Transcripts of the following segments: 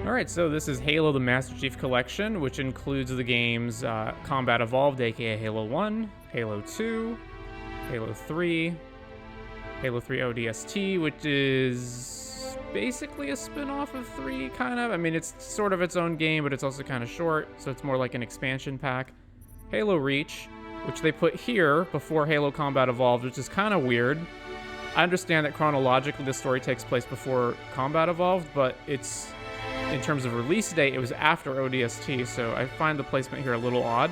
Alright, so this is Halo the Master Chief Collection, which includes the games Combat Evolved, aka Halo 1, Halo 2, Halo 3, Halo 3 ODST, which is basically a spin-off of 3, kind of. I mean, it's sort of its own game, but it's also kind of short, so it's more like an expansion pack. Halo Reach, which they put here before Halo Combat Evolved, which is kind of weird. I understand that chronologically the story takes place before Combat Evolved, but it's, in terms of release date, it was after ODST, so I find the placement here a little odd.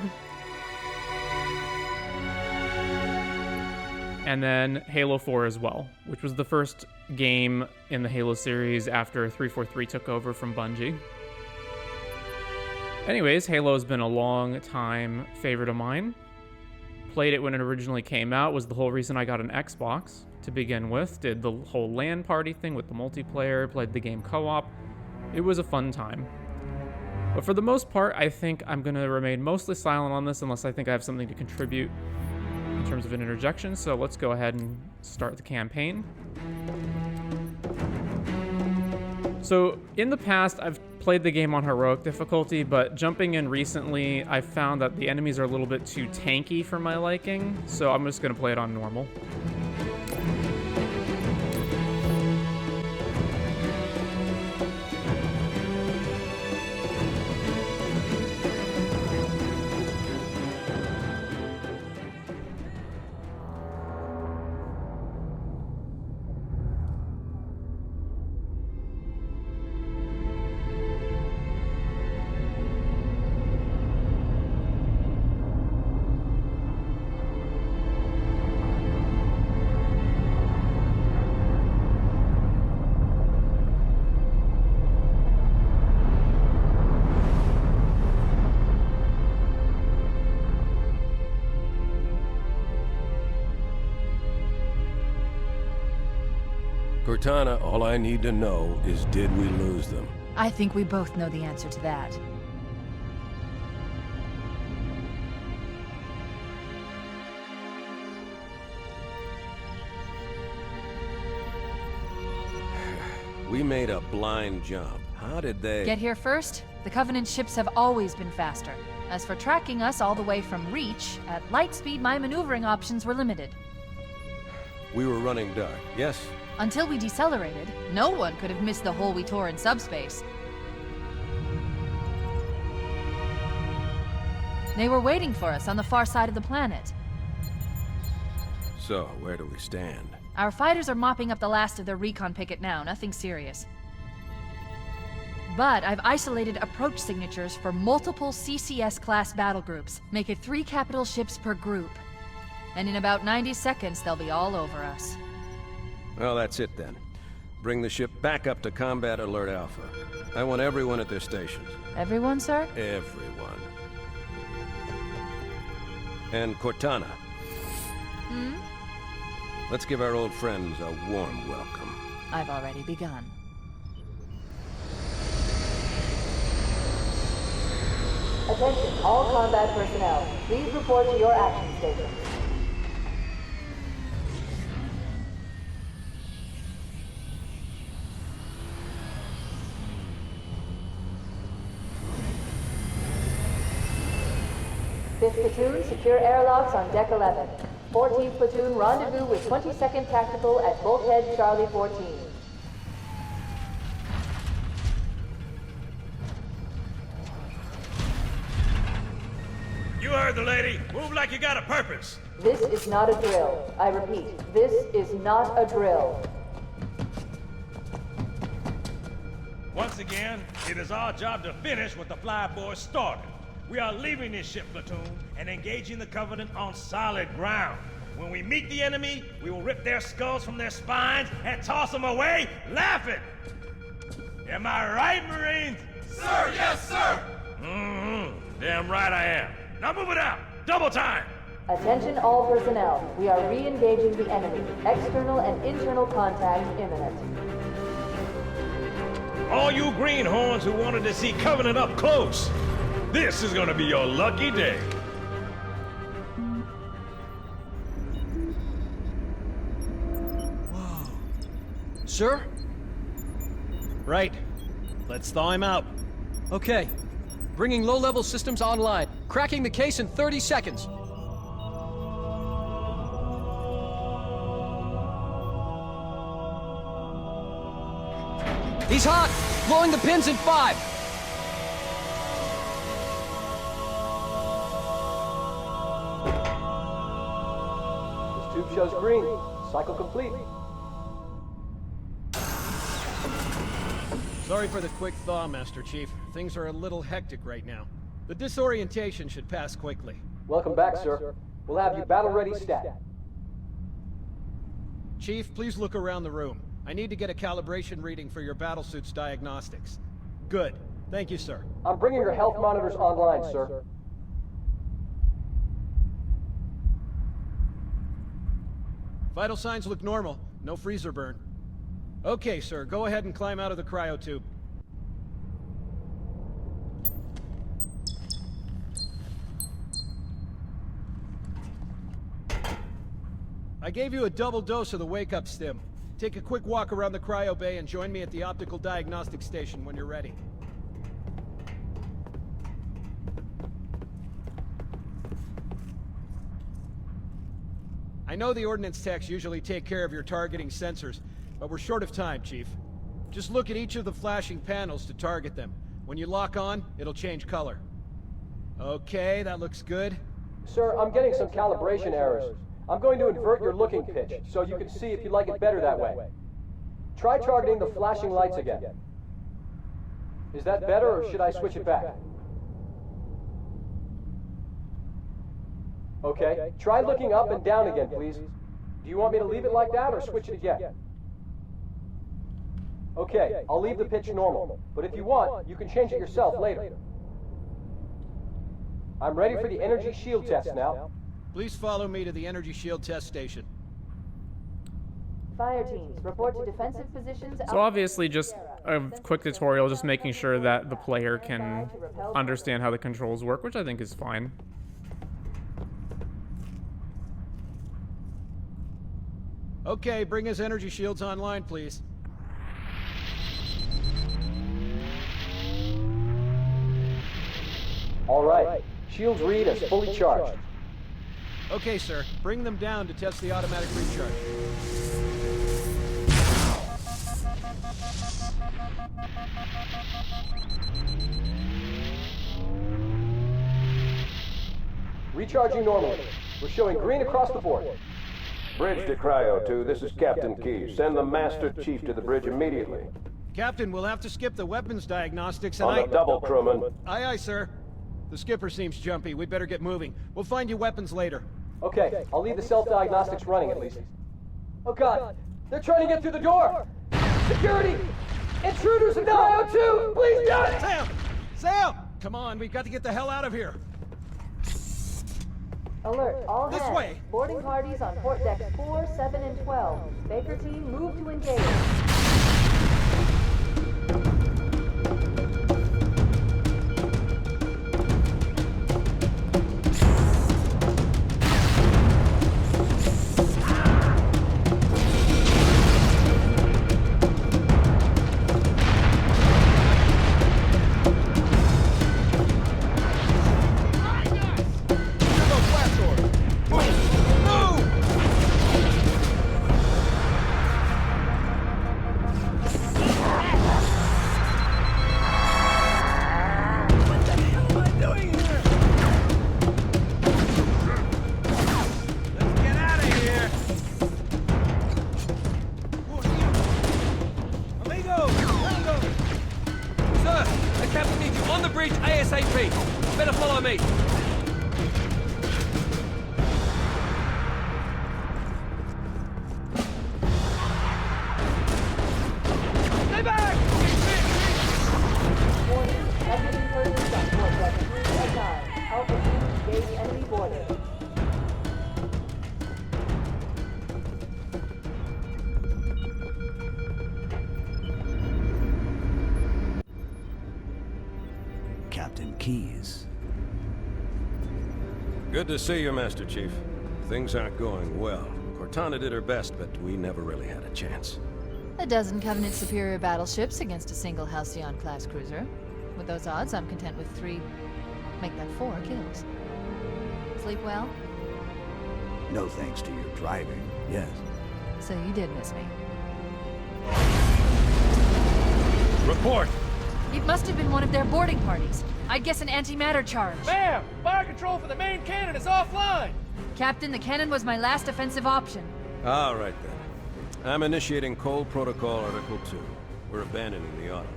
And then Halo 4 as well, which was the first game in the Halo series after 343 took over from Bungie. Anyways, Halo has been a long time favorite of mine. Played it when it originally came out, was the whole reason I got an Xbox to begin with. Did the whole LAN party thing with the multiplayer, played the game co-op. It was a fun time. But for the most part, I think I'm going to remain mostly silent on this unless I think I have something to contribute in terms of an interjection. So let's go ahead and start the campaign. So in the past, I've played the game on heroic difficulty, but jumping in recently, I found that the enemies are a little bit too tanky for my liking, so I'm just going to play it on normal. Cortana, all I need to know is, did we lose them? I think we both know the answer to that. We made a blind jump. How did they... Get here first? The Covenant ships have always been faster. As for tracking us all the way from Reach, at light speed my maneuvering options were limited. We were running dark, yes? Until we decelerated, no one could have missed the hole we tore in subspace. They were waiting for us on the far side of the planet. So, where do we stand? Our fighters are mopping up the last of their recon picket now, nothing serious. But I've isolated approach signatures for multiple CCS-class battle groups. Make it 3 capital ships per group. And in about 90 seconds, they'll be all over us. Well, that's it then. Bring the ship back up to Combat Alert Alpha. I want everyone at their stations. Everyone, sir? Everyone. And Cortana. Hmm? Let's give our old friends a warm welcome. I've already begun. Attention, all combat personnel. Please report to your action stations. Fifth platoon, secure airlocks on deck 11. 14th platoon, rendezvous with 22nd Tactical at Bulkhead Charlie 14. You heard the lady. Move like you got a purpose. This is not a drill. I repeat, this is not a drill. Once again, it is our job to finish what the flyboys started. We are leaving this ship platoon and engaging the Covenant on solid ground. When we meet the enemy, we will rip their skulls from their spines and toss them away laughing. Am I right, Marines? Sir, yes, sir! Damn right I am. Now move it out. Double time. Attention all personnel. We are re-engaging the enemy. External and internal contact imminent. All you greenhorns who wanted to see Covenant up close, this is gonna be your lucky day. Sir? Right. Let's thaw him out. Okay. Bringing low-level systems online. Cracking the case in 30 seconds. He's hot! Blowing the pins in 5! This tube shows green. Cycle complete. Sorry for the quick thaw, Master Chief. Things are a little hectic right now. The disorientation should pass quickly. Welcome back, sir. We'll have you battle-ready stat. Chief, please look around the room. I need to get a calibration reading for your battlesuit's diagnostics. Good. Thank you, sir. I'm bringing your health monitors online, sir. Vital signs look normal. No freezer burn. Okay, sir. Go ahead and climb out of the cryotube. I gave you a double dose of the wake-up stim. Take a quick walk around the cryo bay and join me at the optical diagnostic station when you're ready. I know the ordnance techs usually take care of your targeting sensors, but we're short of time, Chief. Just look at each of the flashing panels to target them. When you lock on, it'll change color. Okay, that looks good. Sir, I'm getting some calibration errors. I'm going to invert your looking pitch, so you can see if you like it better that way. Try targeting the flashing lights again. Is that better, or should I switch it back? Okay, try looking up and down again, please. Do you want me to leave it like that, or switch it again? Okay, I'll leave the pitch normal, but if you want, you can change it yourself later. I'm ready for the energy shield test now. Please follow me to the energy shield test station. Fire teams, report to defensive positions. So obviously just a quick tutorial, just making sure that the player can understand how the controls work, which I think is fine. Okay, bring his energy shields online, please. All right, shields read as fully charged. Okay, sir. Bring them down to test the automatic recharge. Recharging normally. We're showing green across the board. Bridge to Cryo 2, this is Captain Key. Send the Master Chief to the bridge immediately. Captain, we'll have to skip the weapons diagnostics and On the double, crewman. Aye, aye, sir. The skipper seems jumpy. We'd better get moving. We'll find you weapons later. Okay, I'll leave the self-diagnostics running at least. Oh God, they're trying to get through the door! Security! Intruders in Cryo 2! Please do it! Sam! Sam! Come on, we've got to get the hell out of here. Alert, all This hands. way. Boarding parties on port decks 4, 7, and 12. Baker team, move to engage. Better follow me. Stay back! Warning, enemy incursions on port decks 3 and 9. Alpha team, engage enemy border. Captain Keyes. Good to see you, Master Chief. Things aren't going well. Cortana did her best, but we never really had a chance. A dozen Covenant superior battleships against a single Halcyon-class cruiser. With those odds, I'm content with 3, make that 4 kills. Sleep well? No thanks to your driving, yes. So you did miss me. Report! It must have been one of their boarding parties. I'd guess an antimatter charge. Ma'am! Fire control for the main cannon is offline! Captain, the cannon was my last offensive option. All right, then. I'm initiating Cold Protocol Article 2. We're abandoning the Autumn.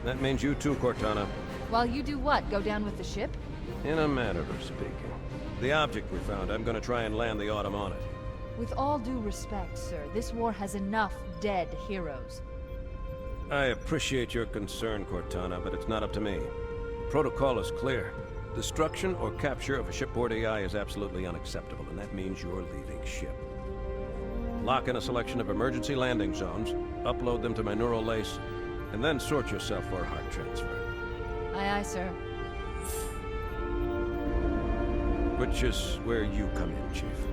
That means you too, Cortana. While you do what? Go down with the ship? In a manner of speaking. The object we found, I'm gonna try and land the Autumn on it. With all due respect, sir, this war has enough dead heroes. I appreciate your concern, Cortana, but it's not up to me. The protocol is clear. Destruction or capture of a shipboard AI is absolutely unacceptable, and that means you're leaving ship. Lock in a selection of emergency landing zones, upload them to my neural lace, and then sort yourself for a heart transfer. Aye, aye, sir. Which is where you come in, Chief.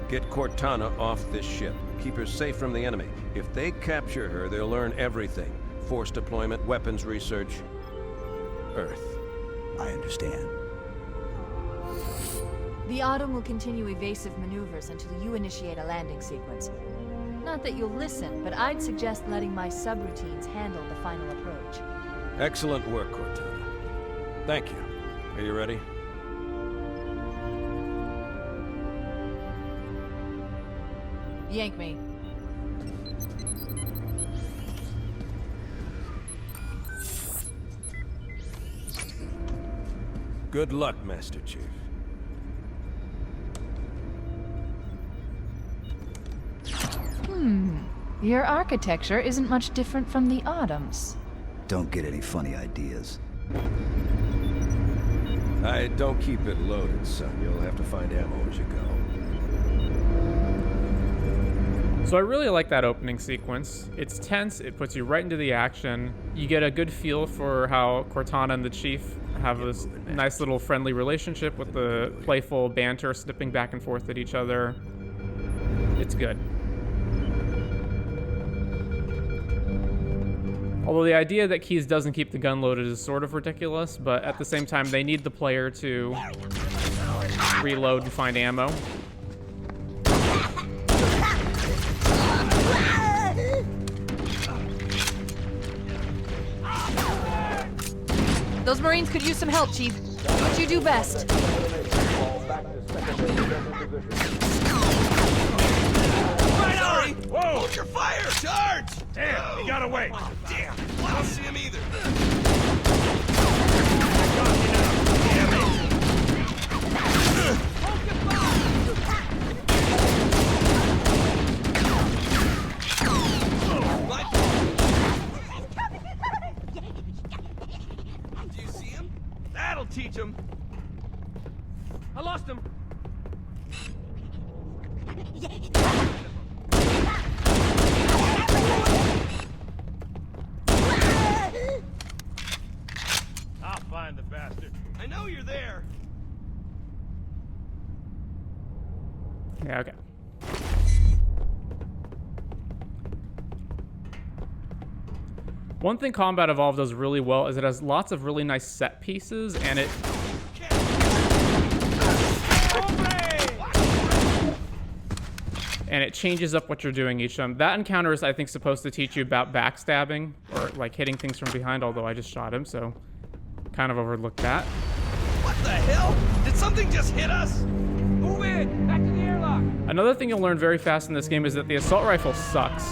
Get Cortana off this ship. Keep her safe from the enemy. If they capture her, they'll learn everything. Force deployment, weapons research, Earth. I understand. The Autumn will continue evasive maneuvers until you initiate a landing sequence. Not that you'll listen, but I'd suggest letting my subroutines handle the final approach. Excellent work, Cortana. Thank you. Are you ready? Yank me. Good luck, Master Chief. Your architecture isn't much different from the Autumn's. Don't get any funny ideas. I don't keep it loaded, son. You'll have to find ammo as you go. So I really like that opening sequence. It's tense, it puts you right into the action. You get a good feel for how Cortana and the Chief have this nice little friendly relationship with the playful banter snipping back and forth at each other. It's good. Although the idea that Keyes doesn't keep the gun loaded is sort of ridiculous, but at the same time they need the player to reload and find ammo. Those Marines could use some help, Chief. Do what you do best. Right on! Whoa! Hold your fire! Charge! Damn, he got away! Damn! I don't see him either. Do you see him? That'll teach him. I lost him! I'll find the bastard. I know you're there. Yeah, okay. One thing Combat Evolved does really well is it has lots of really nice set pieces, and it changes up what you're doing each time. That encounter is, I think, supposed to teach you about backstabbing, or like hitting things from behind, although I just shot him, so kind of overlooked that. What the hell? Did something just hit us? Move in! Back to the airlock! Another thing you'll learn very fast in this game is that the assault rifle sucks.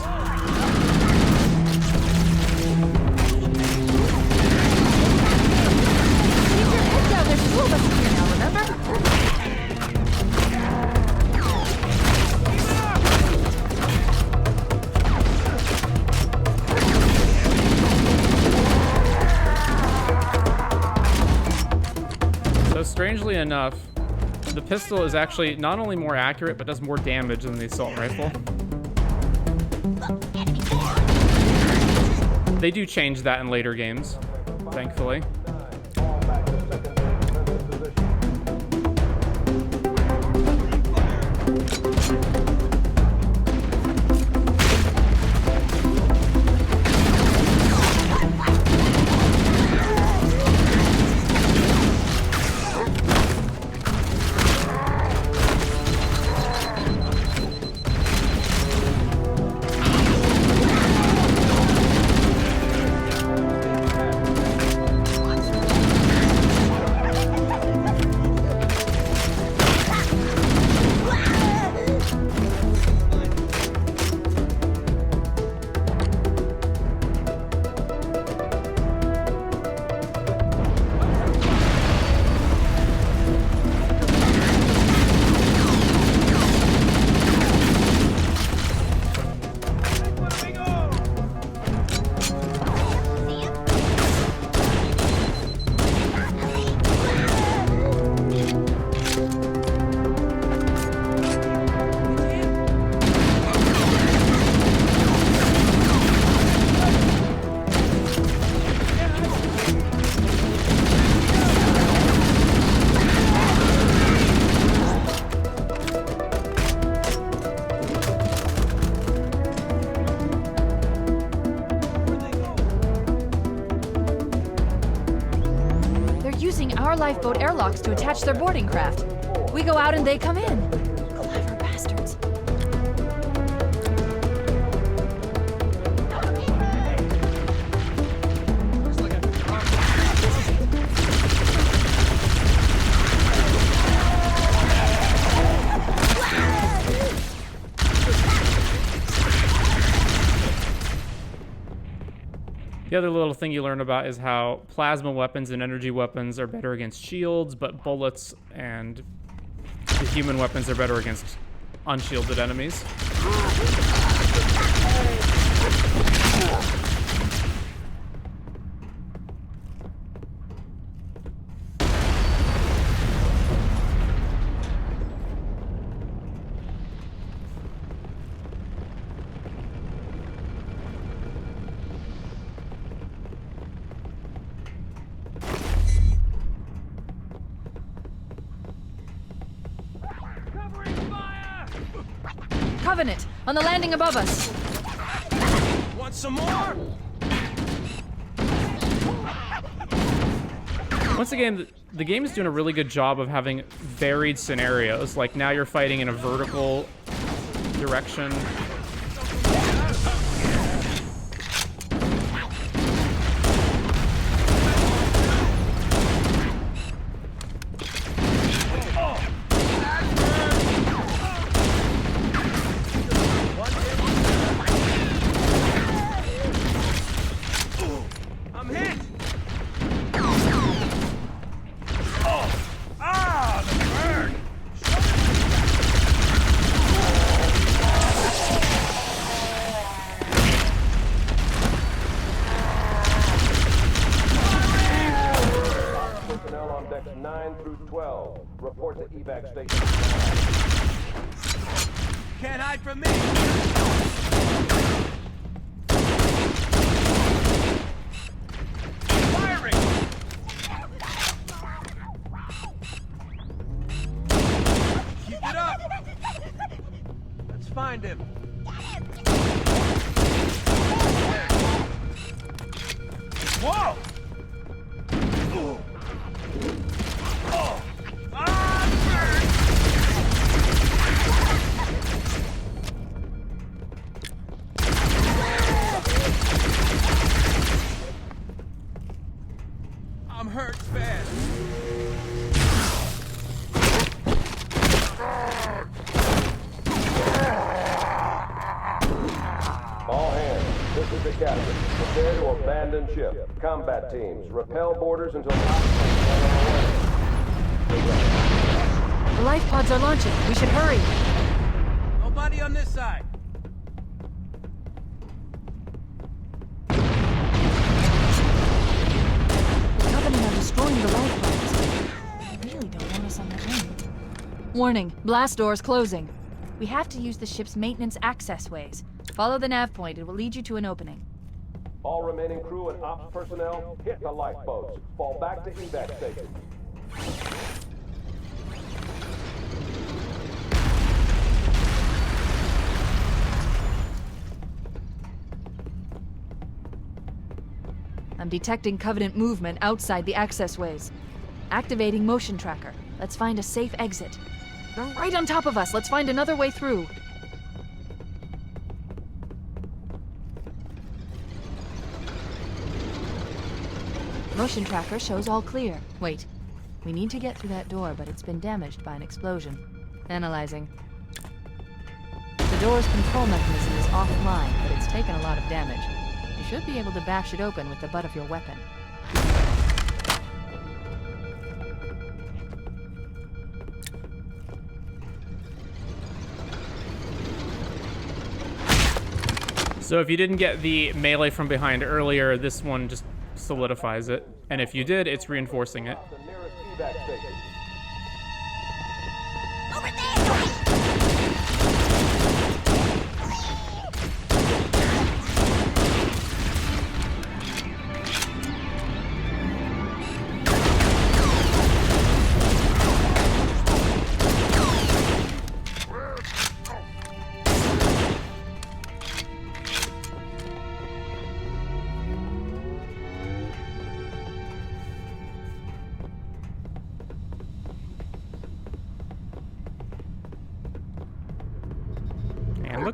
There's two of us here now, remember? So strangely enough, the pistol is actually not only more accurate, but does more damage than the assault rifle. They do change that in later games, thankfully. lifeboat airlocks to attach their boarding craft. We go out and they come in. Clever bastards. The other little thing you learn about is how plasma weapons and energy weapons are better against shields, but bullets and the human weapons are better against unshielded enemies. Covenant, on the landing above us. Want some more? Once again, the game is doing a really good job of having varied scenarios. Like now you're fighting in a vertical direction. Can't hide from me! Firing! Keep it up! Let's find him. Whoa! Oh! I'm hurt bad. All hands, this is the captain. Prepare to abandon ship. Combat teams, repel boarders until... The life pods are launching. We should hurry. Nobody on this side. Covenant are destroying the life pods. They really don't want us on that wing. Warning, blast doors closing. We have to use the ship's maintenance access ways. Follow the nav point. It will lead you to an opening. All remaining crew and ops personnel, hit the lifeboats. Fall back to evac station. I'm detecting Covenant movement outside the access ways. Activating motion tracker. Let's find a safe exit. They're right on top of us. Let's find another way through. Motion tracker shows all clear. Wait. We need to get through that door, but it's been damaged by an explosion. Analyzing. The door's control mechanism is offline, but it's taken a lot of damage. You should be able to bash it open with the butt of your weapon. So if you didn't get the melee from behind earlier, this one just solidifies it. And if you did, it's reinforcing it. The nearest evac station. Over there!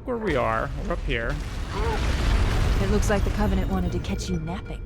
look where we are. We're up here. It looks like the Covenant wanted to catch you napping.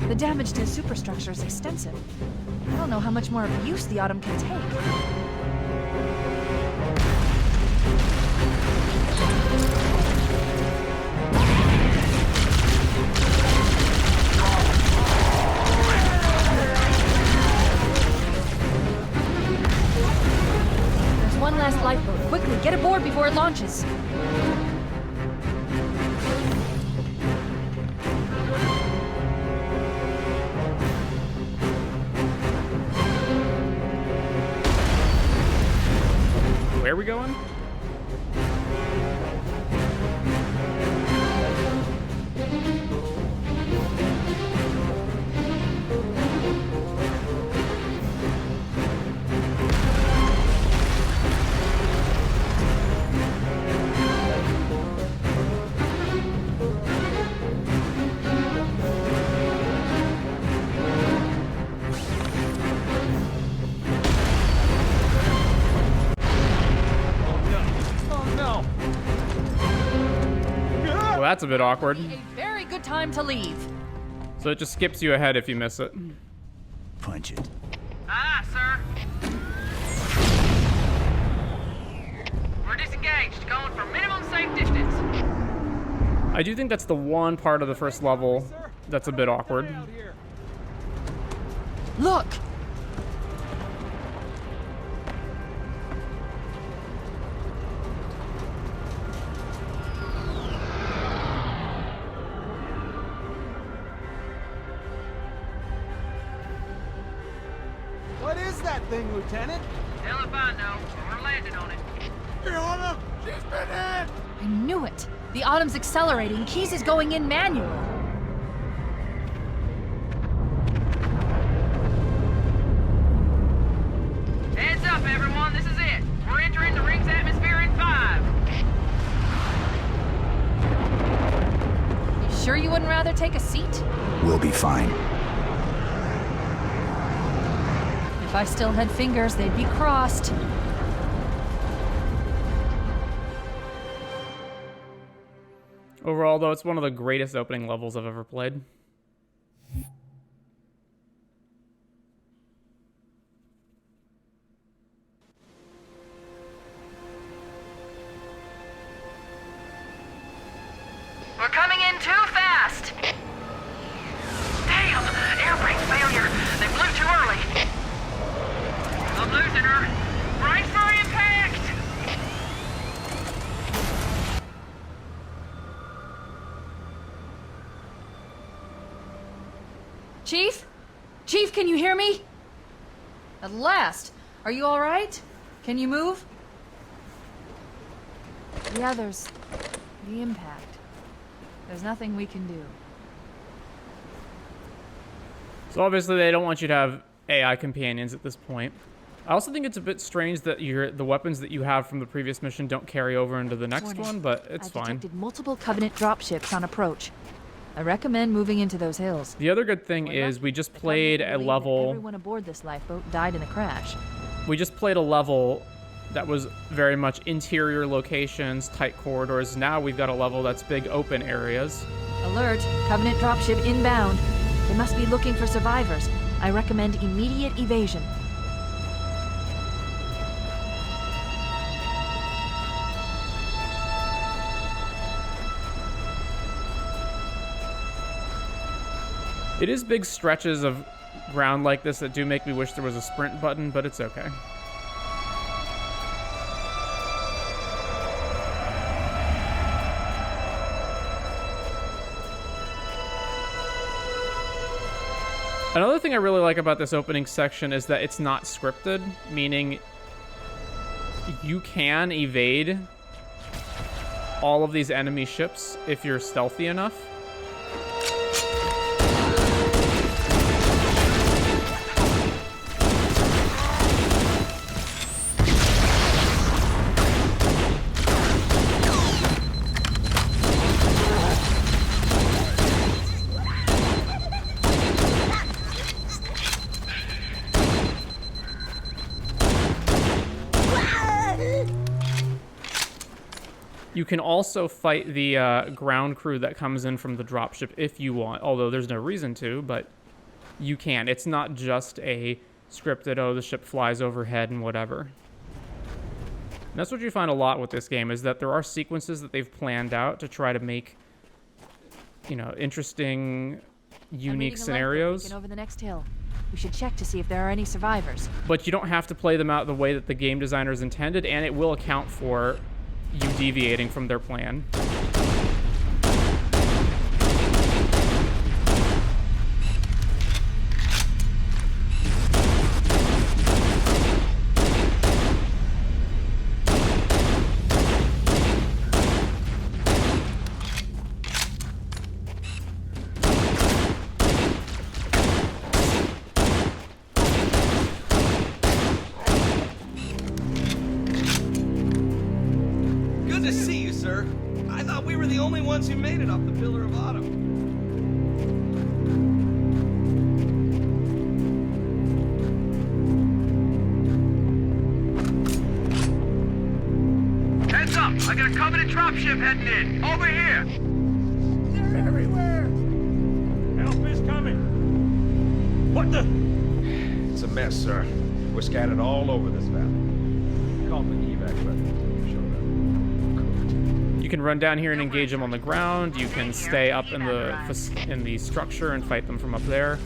The damage to the superstructure is extensive. I don't know how much more abuse the Autumn can take. There's one last lifeboat. Quickly, get aboard before it launches. Where are we going? Well, that's a bit awkward. A very good time to leave. So it just skips you ahead if you miss it. Punch it. Aye, sir. We're disengaged, going for minimum safe distance. I do think that's the one part of the first level that's a bit awkward. Look! What is that thing, Lieutenant? Hell if I know. We're landing on it. Your Honor, she's been hit! I knew it. The Autumn's accelerating. Keys is going in manual. Heads up, everyone. This is it. We're entering the ring's atmosphere in 5. You sure you wouldn't rather take a seat? We'll be fine. If I still had fingers, they'd be crossed. Overall, though, it's one of the greatest opening levels I've ever played. We're coming in too fast. Damn! Air brake failure. They blew too early. I'm losing her. Brace for impact! Chief? Chief, can you hear me? At last. Are you all right? Can you move? The others. The impact. There's nothing we can do. So obviously they don't want you to have AI companions at this point. I also think it's a bit strange that the weapons that you have from the previous mission don't carry over into the next one, but it's fine. I've detected multiple Covenant dropships on approach. I recommend moving into those hills. The other good thing is we just played a level... Everyone aboard this lifeboat died in the crash. We just played a level that was very much interior locations, tight corridors. Now we've got a level that's big open areas. Alert! Covenant dropship inbound. They must be looking for survivors. I recommend immediate evasion. It is big stretches of ground like this that do make me wish there was a sprint button, but it's okay. Another thing I really like about this opening section is that it's not scripted, meaning you can evade all of these enemy ships if you're stealthy enough. You can also fight the ground crew that comes in from the dropship if you want, although there's no reason to, but you can. It's not just a scripted, oh, the ship flies overhead and whatever. And that's what you find a lot with this game, is that there are sequences that they've planned out to try to make, you know, interesting, unique scenarios. Over the next hill. We should check to see if there are any survivors. But you don't have to play them out the way that the game designers intended, and it will account for you deviating from their plan. Who made it off the Pillar of Autumn. Heads up! I got a Covenant dropship heading in. Over here! They're everywhere! Help is coming! What the? It's a mess, sir. We're scattered all over this valley. Call for evac until you show up. You can run down here and engage them on the ground. You can stay up in the structure and fight them from up there.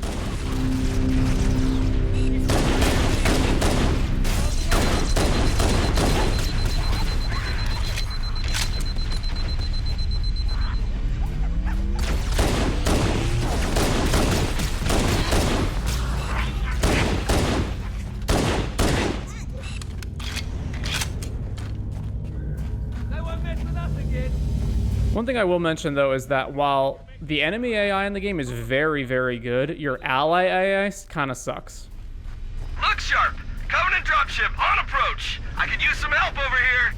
One thing I will mention, though, is that while the enemy AI in the game is very, very good, your ally AI kind of sucks. Look sharp! Covenant dropship on approach! I could use some help over here!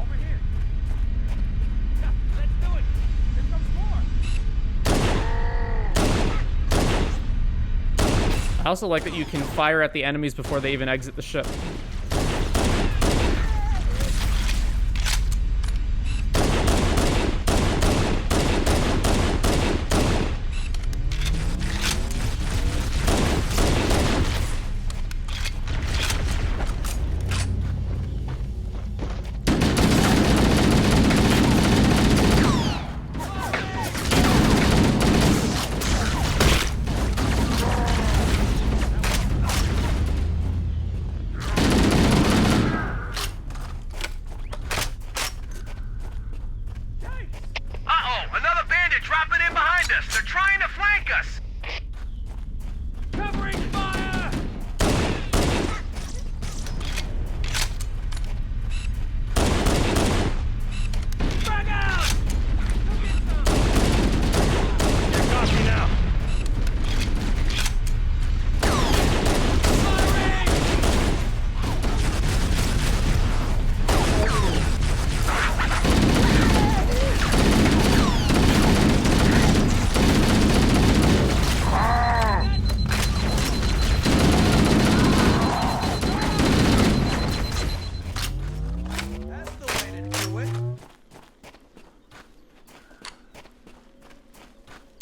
Over here! Yeah, let's do it! Here comes more! I also like that you can fire at the enemies before they even exit the ship.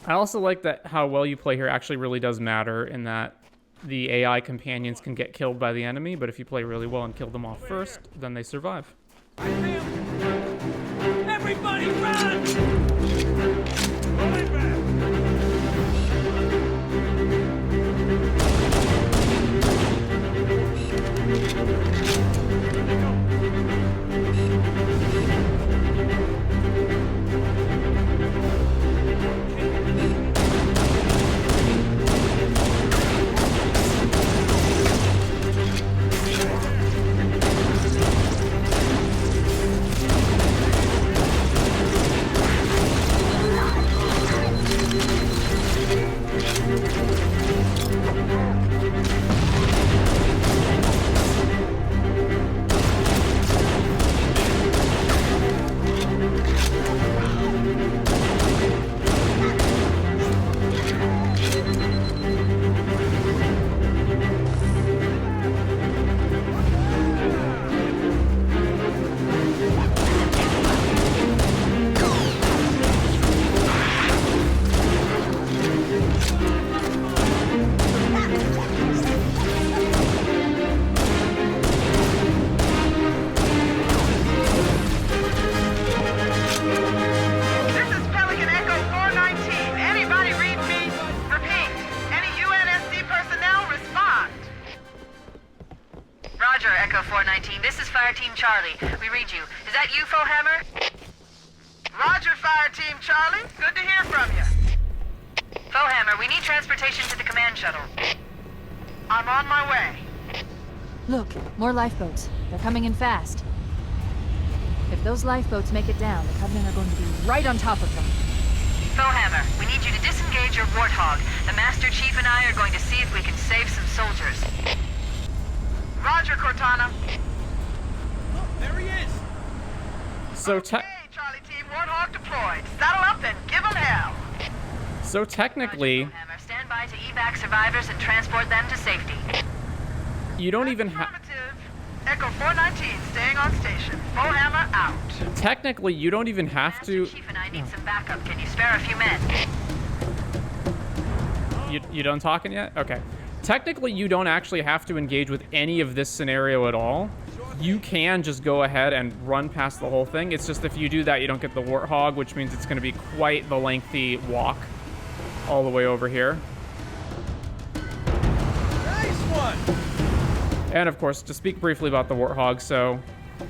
I also like that how well you play here actually really does matter in that the AI companions can get killed by the enemy, but if you play really well and kill them off first, then they survive. Everybody run! Rolling back! Echo 419. This is Fire Team Charlie. We read you. Is that you, Hammer? Roger, Fire Team Charlie. Good to hear from you. Hammer, we need transportation to the command shuttle. I'm on my way. Look, more lifeboats. They're coming in fast. If those lifeboats make it down, the Covenant are going to be right on top of them. Hammer, we need you to disengage your Warthog. The Master Chief and I are going to see if we can save some soldiers. Roger, Cortana. Look, there he is. So okay, Charlie Team, Warthog deployed. Saddle up and give them hell. So technically, Roger, Hammer, stand by to evac survivors and transport them to safety. You don't even have. Echo 419 staying on station. Hammer out. Technically, you don't even have to. Chief and I need some backup. Can you spare a few men? You done talking yet? Okay. Technically, you don't actually have to engage with any of this scenario at all. You can just go ahead and run past the whole thing. It's just if you do that, you don't get the Warthog, which means it's going to be quite the lengthy walk all the way over here. Nice one. And of course, to speak briefly about the Warthog, so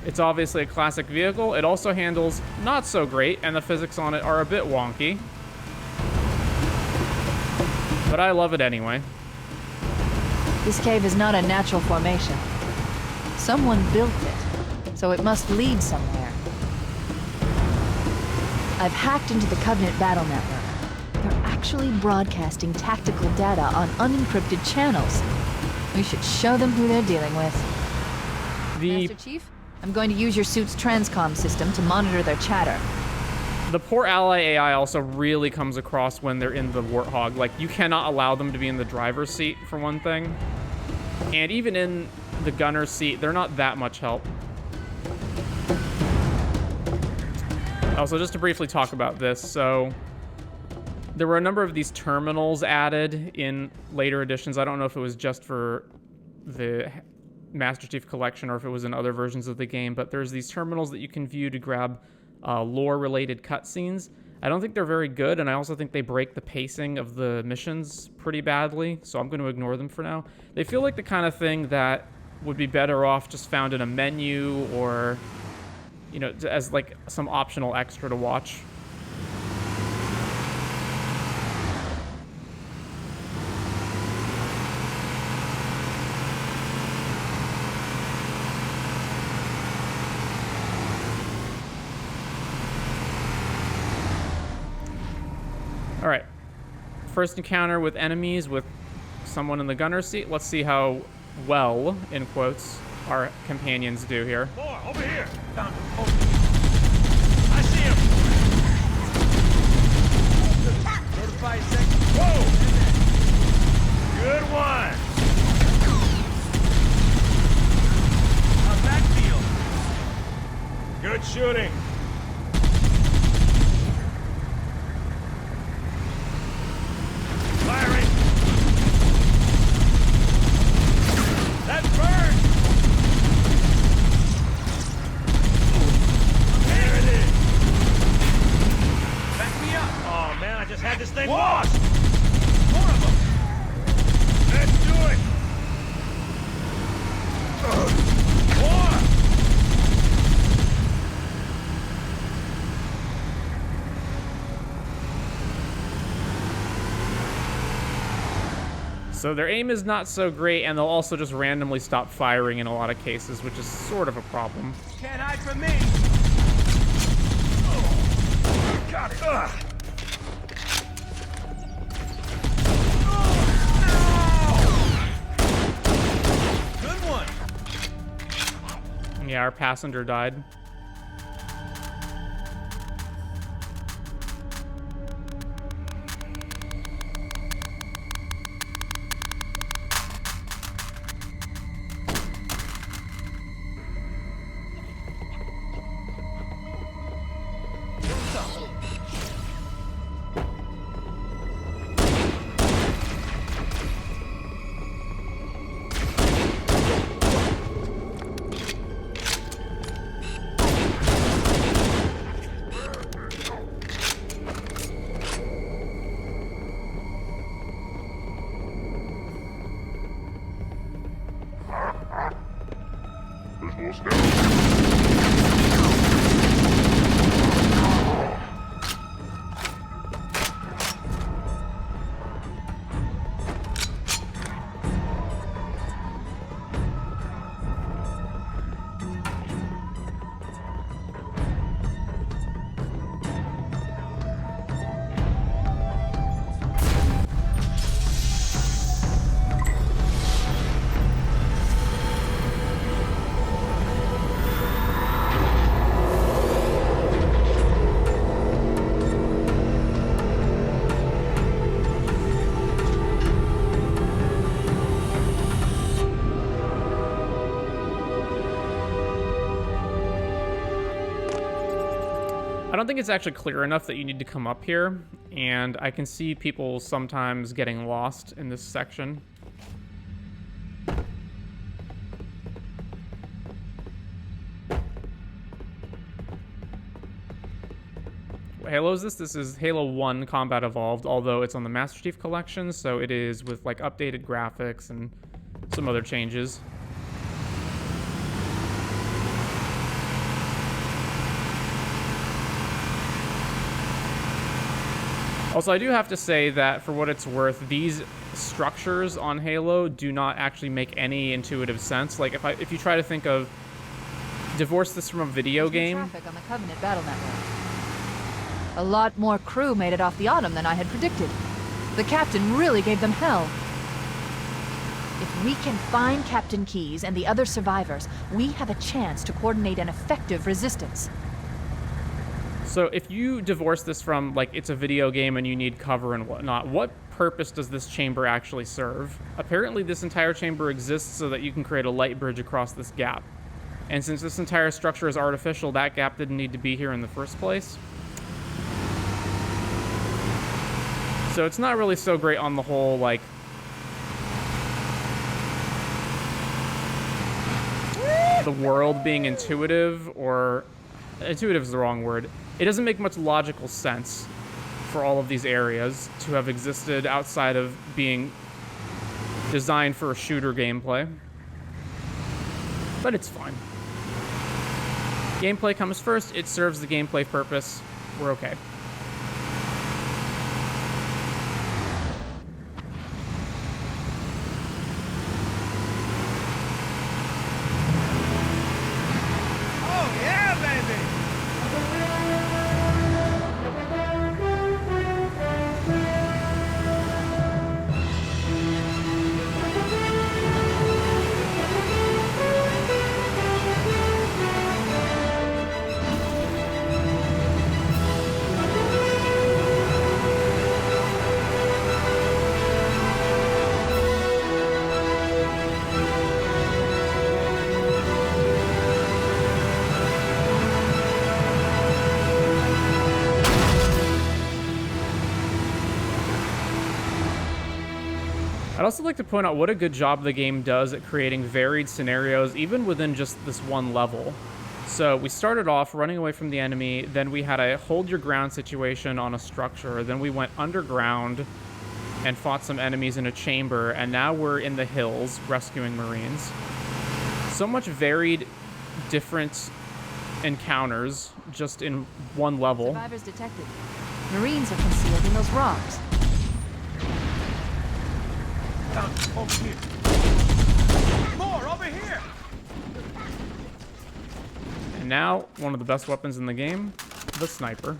it's obviously a classic vehicle. It also handles not so great, and the physics on it are a bit wonky. But I love it anyway. This cave is not a natural formation. Someone built it, so it must lead somewhere. I've hacked into the Covenant battle network. They're actually broadcasting tactical data on unencrypted channels. We should show them who they're dealing with. Master Chief, I'm going to use your suit's transcom system to monitor their chatter. The poor ally AI also really comes across when they're in the Warthog. Like, you cannot allow them to be in the driver's seat, for one thing. And even in the gunner's seat, they're not that much help. Also, just to briefly talk about this, so there were a number of these terminals added in later editions. I don't know if it was just for the Master Chief Collection or if it was in other versions of the game, but there's these terminals that you can view to grab lore-related cutscenes. I don't think they're very good, and I also think they break the pacing of the missions pretty badly, so I'm going to ignore them for now. They feel like the kind of thing that would be better off just found in a menu or, you know, as like some optional extra to watch. All right, first encounter with enemies with someone in the gunner's seat. Let's see how well, in quotes, our companions do here. More, over here. Found him. Oh. I see him. Notify section. Whoa! Good one. How's that feel? Good shooting. Oh man, I just had this thing washed! More of them! Let's do it! More! So their aim is not so great, and they'll also just randomly stop firing in a lot of cases, which is sort of a problem. Can't hide from me! Oh, got it! Ugh. Good one! Yeah, our passenger died. I don't think it's actually clear enough that you need to come up here, and I can see people sometimes getting lost in this section. What Halo is this? This is Halo 1 Combat Evolved, although it's on the Master Chief Collection, so it is with like updated graphics and some other changes. Also, I do have to say that, for what it's worth, these structures on Halo do not actually make any intuitive sense. Like, if you try to think of, divorce this from a video game. Traffic on the Covenant battle network. A lot more crew made it off the Autumn than I had predicted. The captain really gave them hell. If we can find Captain Keyes and the other survivors, we have a chance to coordinate an effective resistance. So if you divorce this from, like, it's a video game and you need cover and whatnot, what purpose does this chamber actually serve? Apparently this entire chamber exists so that you can create a light bridge across this gap. And since this entire structure is artificial, that gap didn't need to be here in the first place. So it's not really so great on the whole, like, the world being intuitive, or intuitive is the wrong word. It doesn't make much logical sense for all of these areas to have existed outside of being designed for a shooter gameplay. But it's fine. Gameplay comes first. It serves the gameplay purpose. We're okay. Oh yeah, baby! I'd also like to point out what a good job the game does at creating varied scenarios, even within just this one level. So we started off running away from the enemy, then we had a hold your ground situation on a structure, then we went underground and fought some enemies in a chamber, and now we're in the hills rescuing Marines. So much varied, different encounters just in one level. Survivors detected. Marines are concealed in those rocks. Over here. More over here. And now, one of the best weapons in the game, the sniper.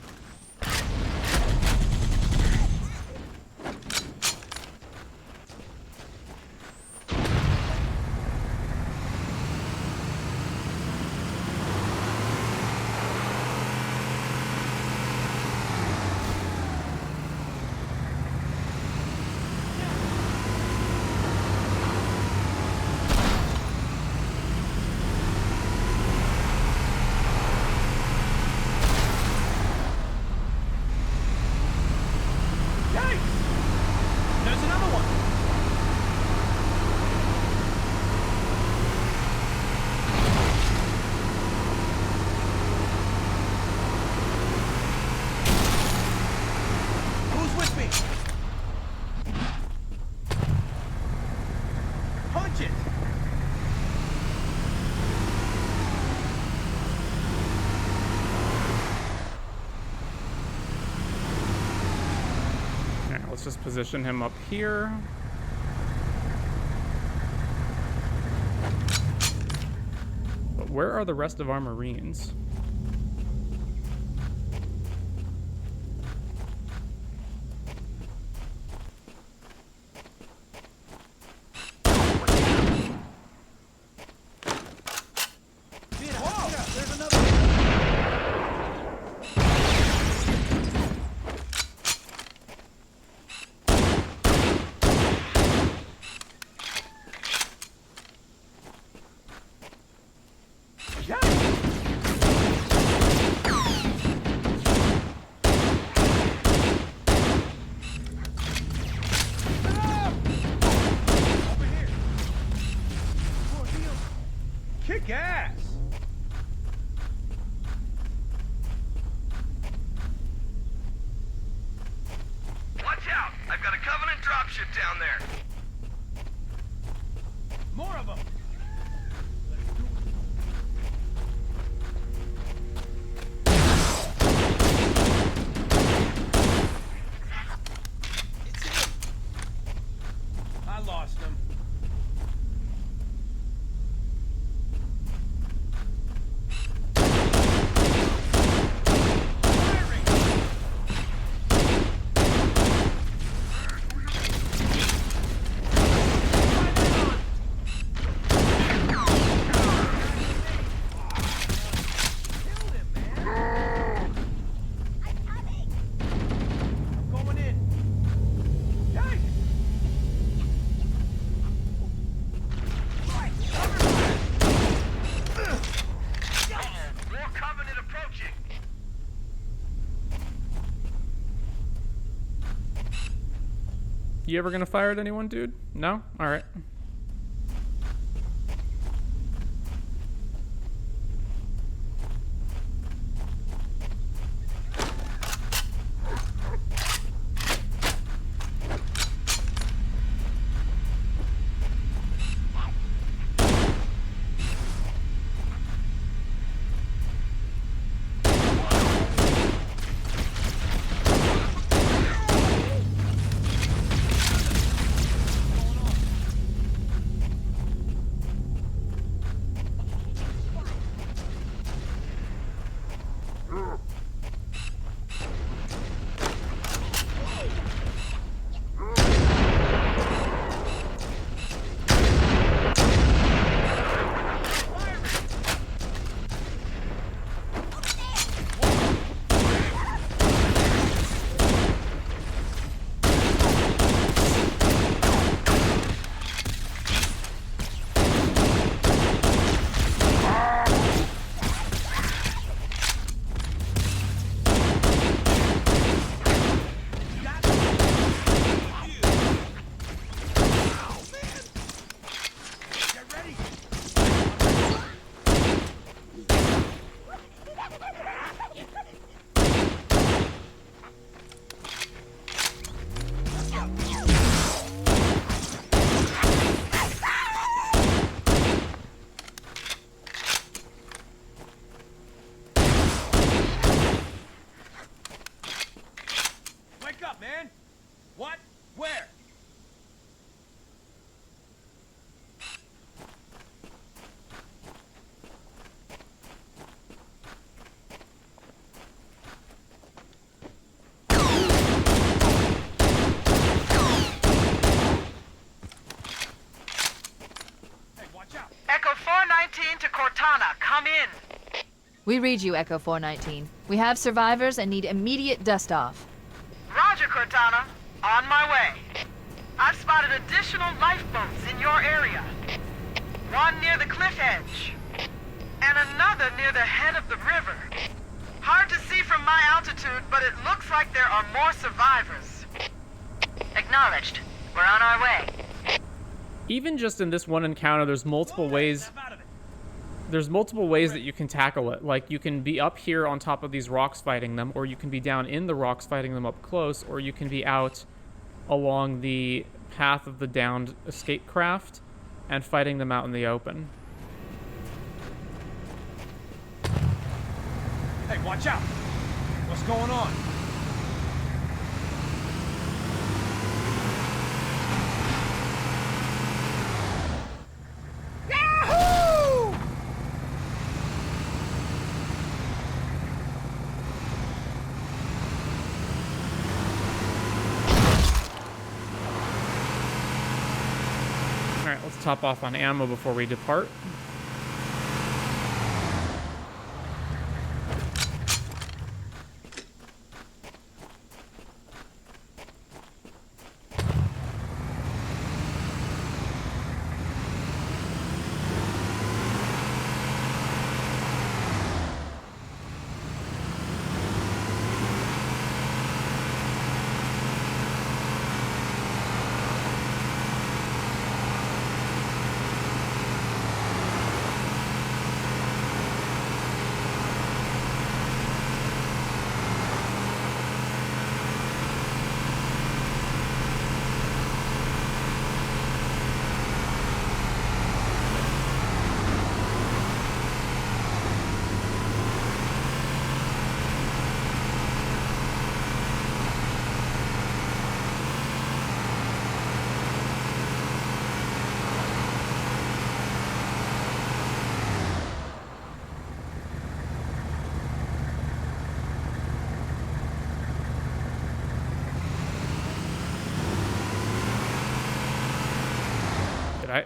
Let's just position him up here. But where are the rest of our Marines? Kick ass! Watch out! I've got a Covenant dropship down there. More of them! I lost him. You ever gonna fire at anyone, dude? No? Alright. man? What? Where? Echo 419 to Cortana, come in. We read you, Echo 419. We have survivors and need immediate dust-off. Roger, Cortana. On my way. I've spotted additional lifeboats in your area. One near the cliff edge, and another near the head of the river. Hard to see from my altitude, but it looks like there are more survivors. Acknowledged. We're on our way. Even just in this one encounter, there's multiple ways. There's multiple ways that you can tackle it. Like, you can be up here on top of these rocks fighting them, or you can be down in the rocks fighting them up close, or you can be out along the path of the downed escape craft and fighting them out in the open. Hey, watch out! What's going on? Top off on ammo before we depart.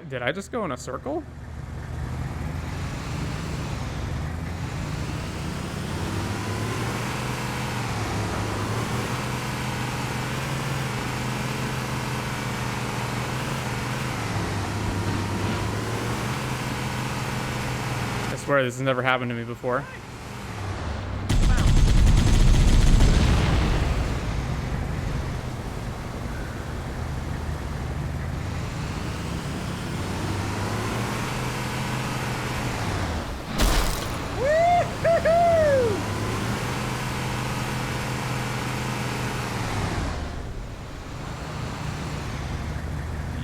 Did I just go in a circle? I swear this has never happened to me before.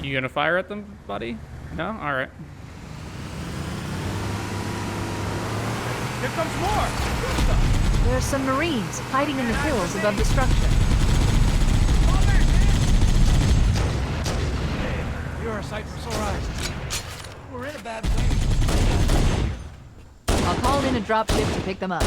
You gonna fire at them, buddy? No? Alright. Here comes more! There are some Marines hiding in the hills above the structure. Hey, you're a sight for sore eyes. We're in a bad place. I'll call in a dropship to pick them up.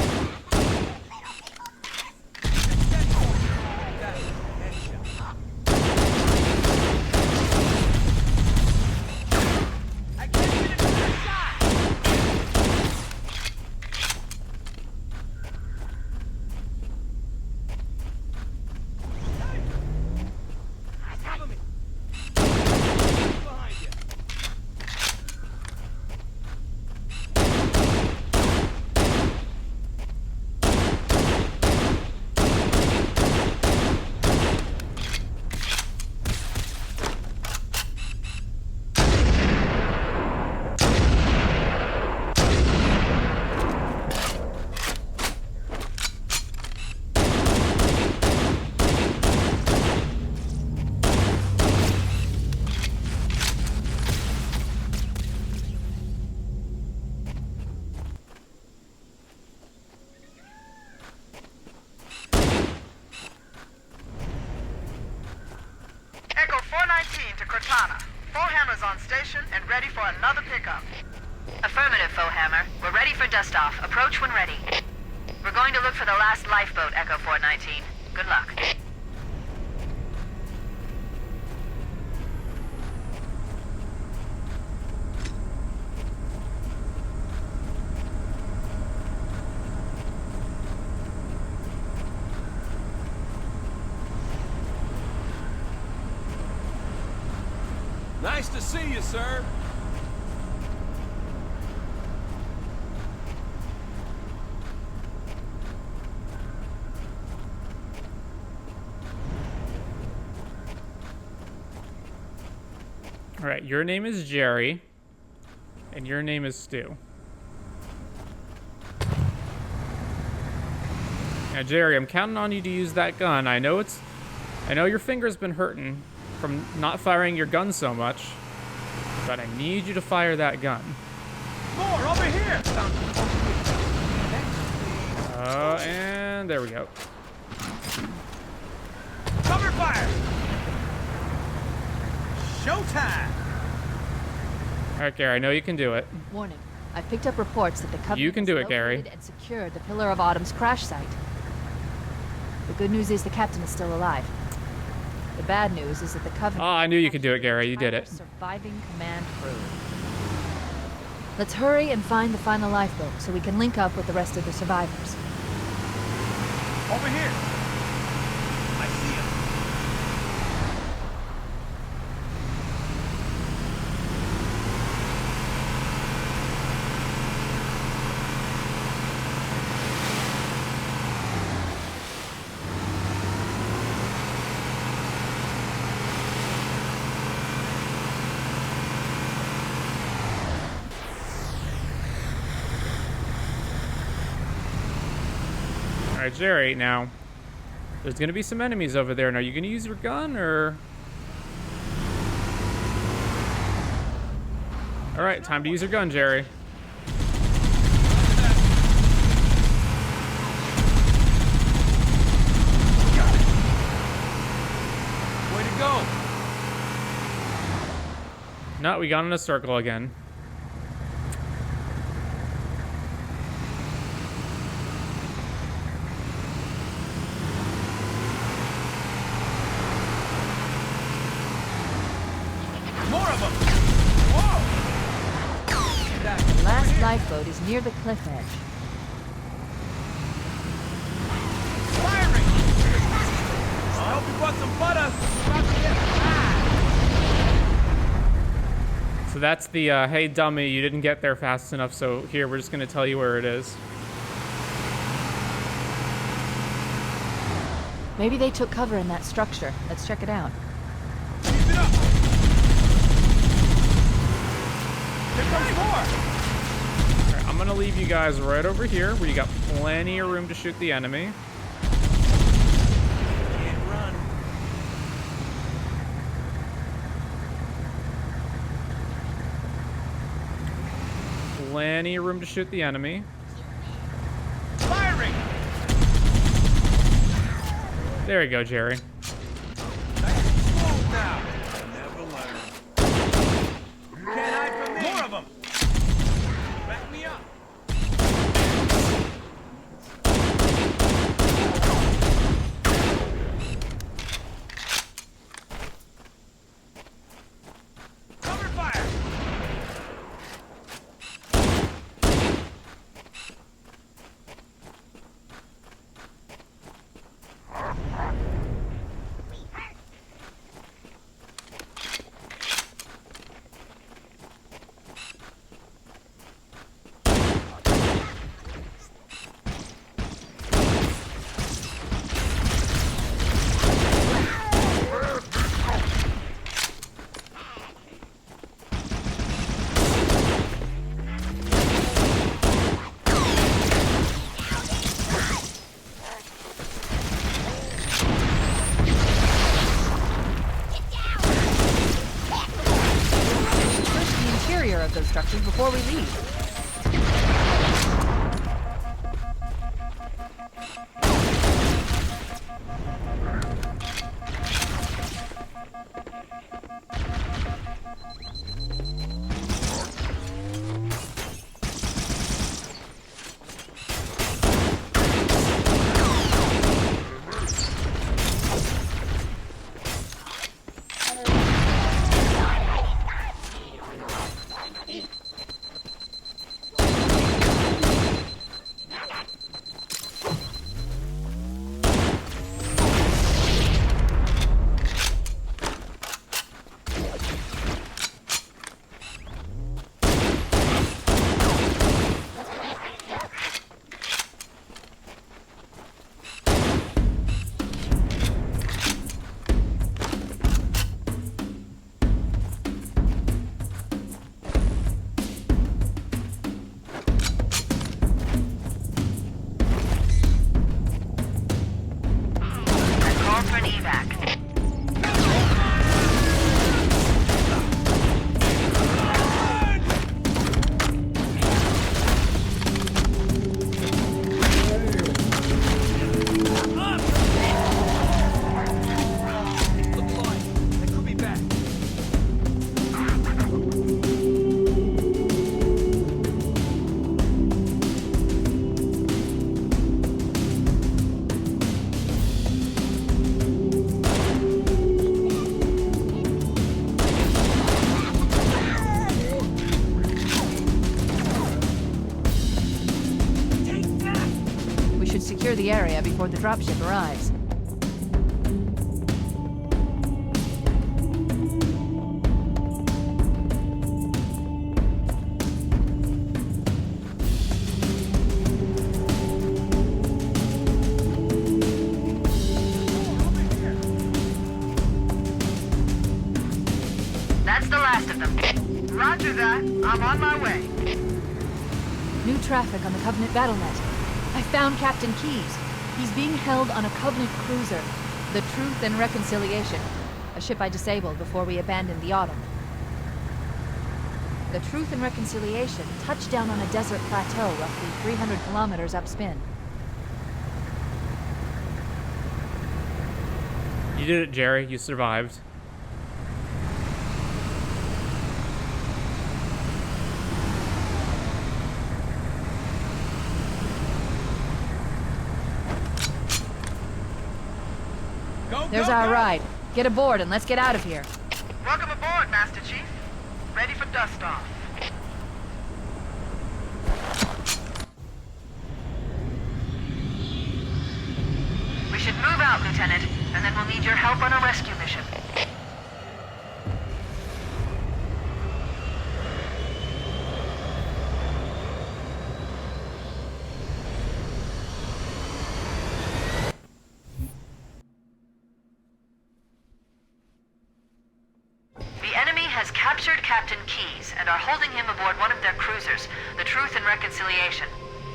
419 to Cortana. Foehammer's on station and ready for another pickup. Affirmative, Foehammer. We're ready for dust-off. Approach when ready. We're going to look for the last lifeboat, Echo 419. Good luck. Nice to see you, sir. All right, your name is Jerry, and your name is Stu. Now, Jerry, I'm counting on you to use that gun. I know your finger's been hurting from not firing your gun so much, but I need you to fire that gun. More over here! And there we go. Cover fire! Showtime! All right, Gary, I know you can do it. Warning. I've picked up reports that the Covenant You can do has it, Gary. located and secured the Pillar of Autumn's crash site. The good news is the captain is still alive. The bad news is that the Covenant... Oh, I knew you could do it, Gary. You did it. ...surviving command crew. Let's hurry and find the final lifeboat so we can link up with the rest of the survivors. Over here! I see him. All right, Jerry, now, there's going to be some enemies over there. Now, are you going to use your gun, or... All right, time to use your gun, Jerry. Way to go! No, we got in a circle again. The last lifeboat is near the cliff edge. Firing! I hope you brought some butter. We're about to get high. So that's the, hey, dummy, you didn't get there fast enough, so here, we're just going to tell you where it is. Maybe they took cover in that structure. Let's check it out. Keep it up! Here comes more! Alright, I'm going to leave you guys right over here, where you got plenty of room to shoot the enemy. Can't run. Plenty of room to shoot the enemy. Firing! There you go, Jerry. Smooth now. Never learn. You can't hide from me. More of them. Back me up. Cover fire. Of those structures before we leave. the area before the dropship arrives. That's the last of them. Roger that. I'm on my way. New traffic on the Covenant battlenet. I found Captain Keyes. He's being held on a Covenant cruiser, the Truth and Reconciliation, a ship I disabled before we abandoned the Autumn. The Truth and Reconciliation touched down on a desert plateau roughly 300 kilometers upspin. You did it, Jerry. You survived. There's our ride. Get aboard and let's get out of here. Welcome aboard, Master Chief. Ready for dust off. We should move out, Lieutenant, and then we'll need your help on a rescue mission. Captured Captain Keyes and are holding him aboard one of their cruisers, the Truth and Reconciliation.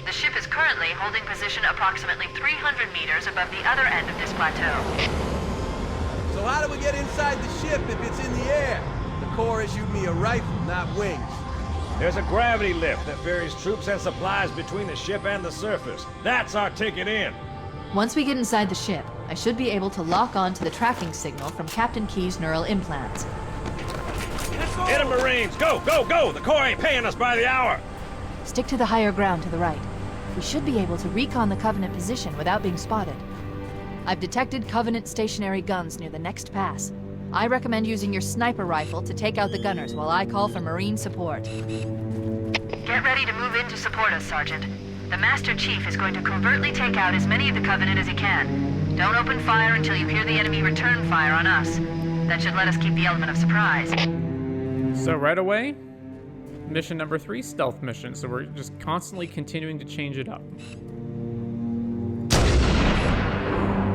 The ship is currently holding position approximately 300 meters above the other end of this plateau. So how do we get inside the ship if it's in the air? The Corps issued me a rifle, not wings. There's a gravity lift that ferries troops and supplies between the ship and the surface. That's our ticket in. Once we get inside the ship, I should be able to lock on to the tracking signal from Captain Keyes' neural implants. Get 'em, Marines! Go, go, go! The Corps ain't paying us by the hour! Stick to the higher ground to the right. We should be able to recon the Covenant position without being spotted. I've detected Covenant stationary guns near the next pass. I recommend using your sniper rifle to take out the gunners while I call for Marine support. Get ready to move in to support us, Sergeant. The Master Chief is going to covertly take out as many of the Covenant as he can. Don't open fire until you hear the enemy return fire on us. That should let us keep the element of surprise. So right away, mission number 3, stealth mission. So we're just constantly continuing to change it up.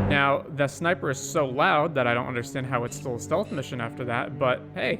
Now, the sniper is so loud that I don't understand how it's still a stealth mission after that, but hey.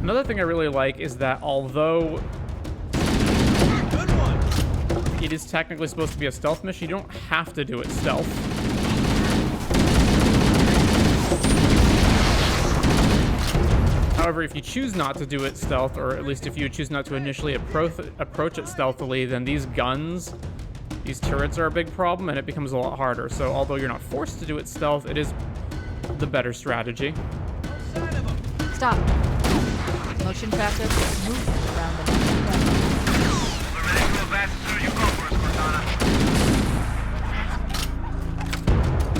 Another thing I really like is that although it is technically supposed to be a stealth mission, you don't have to do it stealth. However, if you choose not to do it stealth, or at least if you choose not to initially approach it stealthily, then these guns, these turrets are a big problem, and it becomes a lot harder. So although you're not forced to do it stealth, it is the better strategy. Stop. Motion tracker movement around the next. We're ready to advance as soon as you go for us, Cortana.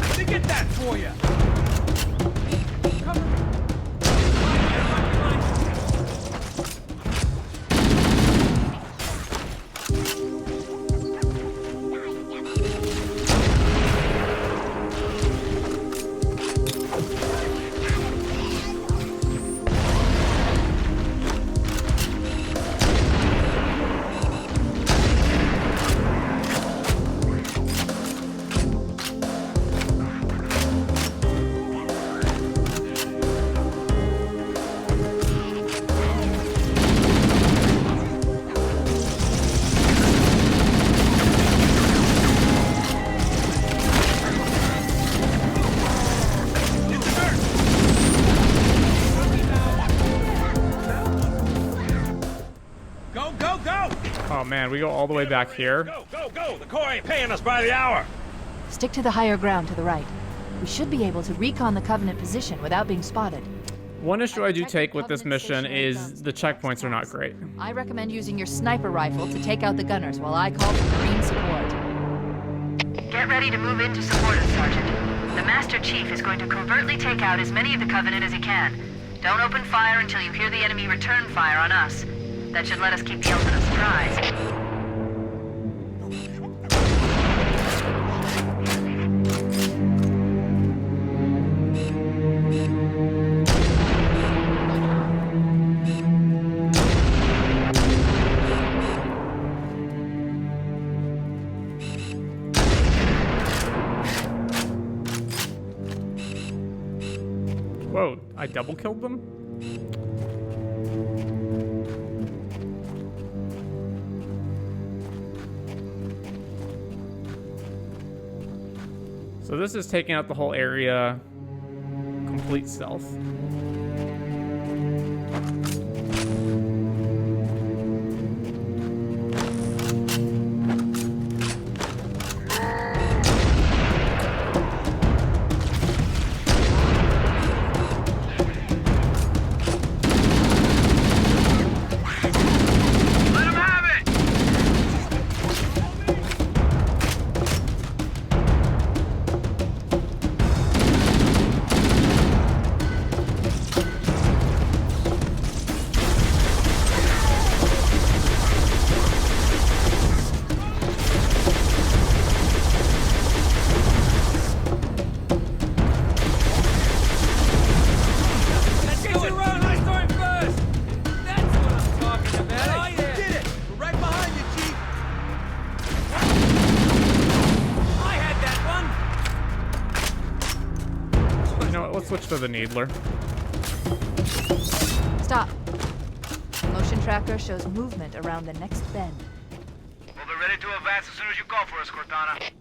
Let me get that for you. Cover me. man, we go all the way back here. Go, go, go! The Corps ain't paying us by the hour. Stick to the higher ground to the right. We should be able to recon the Covenant position without being spotted. One issue I do take with this mission is the checkpoints are not great. I recommend using your sniper rifle to take out the gunners while I call for Marine support. Get ready to move in to support us, Sergeant. The Master Chief is going to covertly take out as many of the Covenant as he can. Don't open fire until you hear the enemy return fire on us. That should let us keep the element of surprise. Whoa, I double killed them? So this is taking out the whole area, complete stealth. Switch to the Needler. Stop. Motion tracker shows movement around the next bend. We'll be ready to advance as soon as you call for us, Cortana.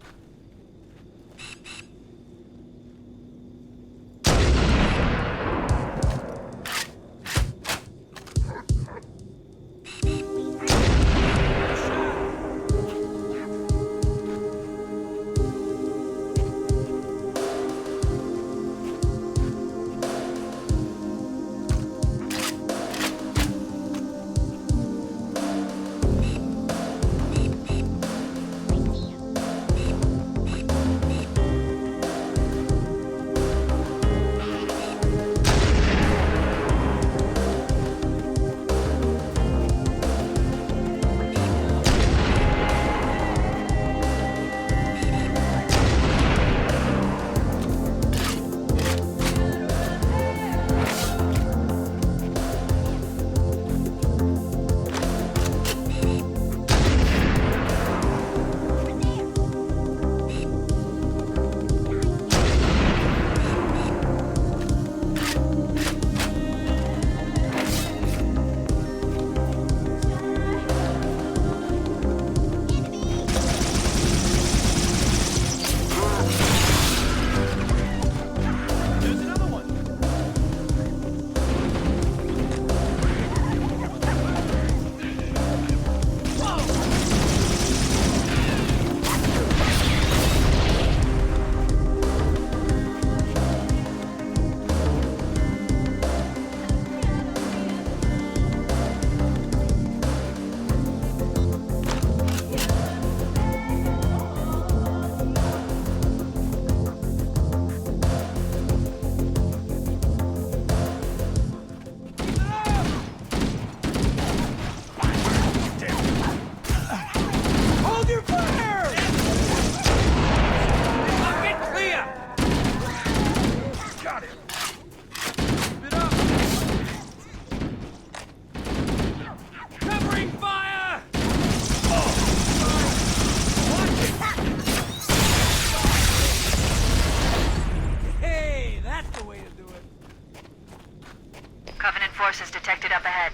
forces detected up ahead.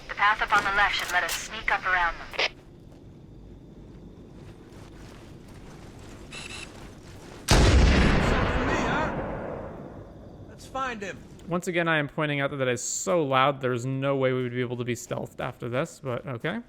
The path up on the left should let us sneak up around them. Something me, huh? Let's find him. Once again, I am pointing out that that is so loud, there's no way we would be able to be stealthed after this, but okay.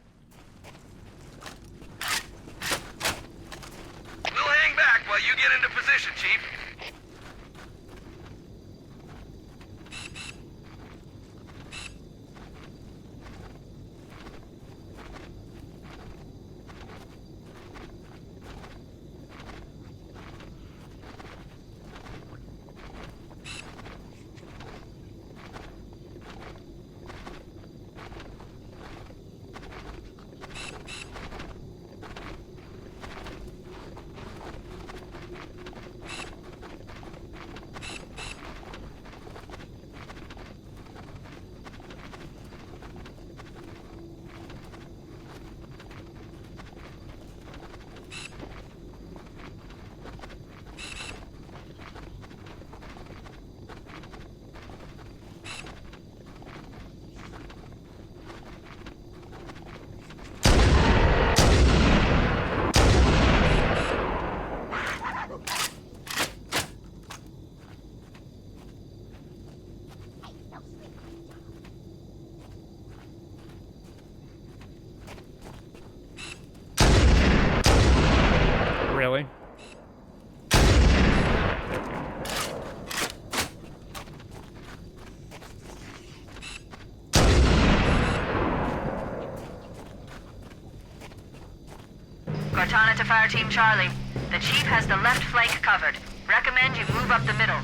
Fire Team Charlie. The Chief has the left flank covered. Recommend you move up the middle.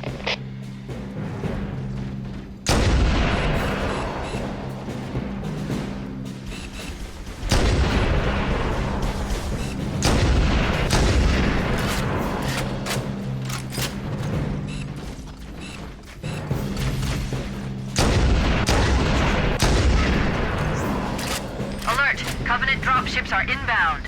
Alert! Covenant dropships are inbound.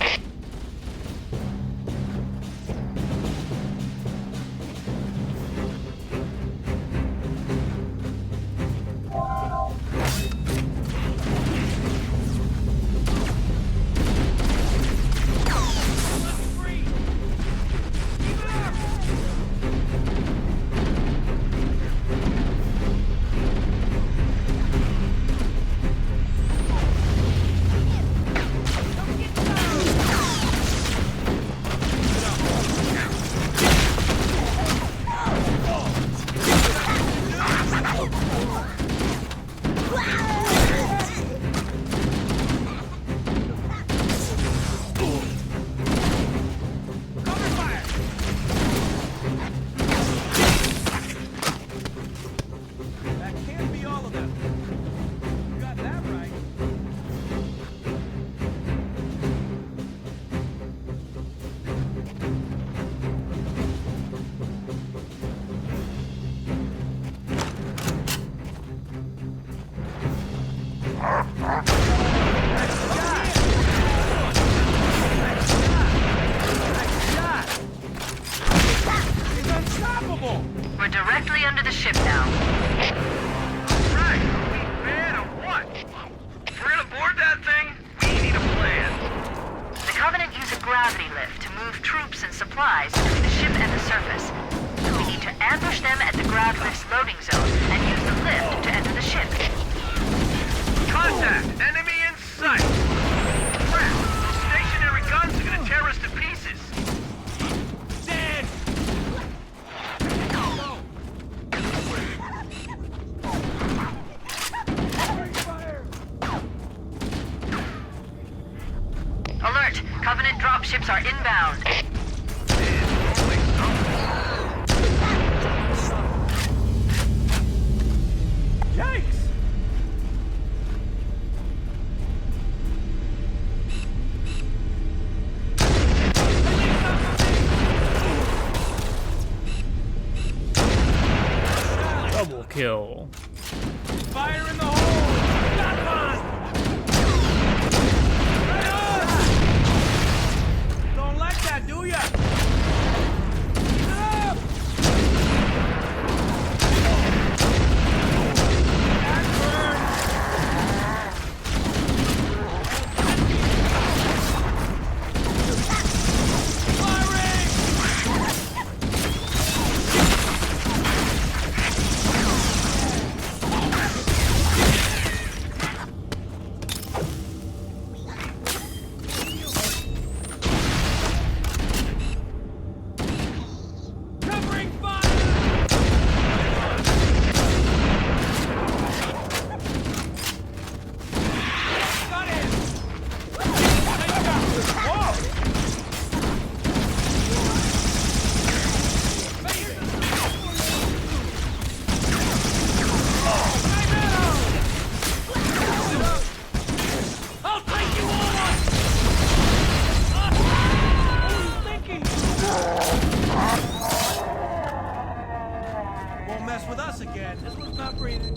We're directly under the ship now. Right, are we mad or what? If we're gonna board that thing, we need a plan. The Covenant use a gravity lift to move troops and supplies between the ship and the surface. We need to ambush them at the grav lift's loading zone and use the lift to enter the ship. Contact! Enemy in sight! Crap! Those stationary guns are gonna tear us to pieces! Dead! Alert! Covenant dropships are inbound. Yikes! Double kill. Fire in the hole! Got one! Right on! Don't like that, do ya? Keep it up! That Covering fire! Got him! Whoa! I'll take you on! What are you thinking? Won't mess with us again. This one's not breathing.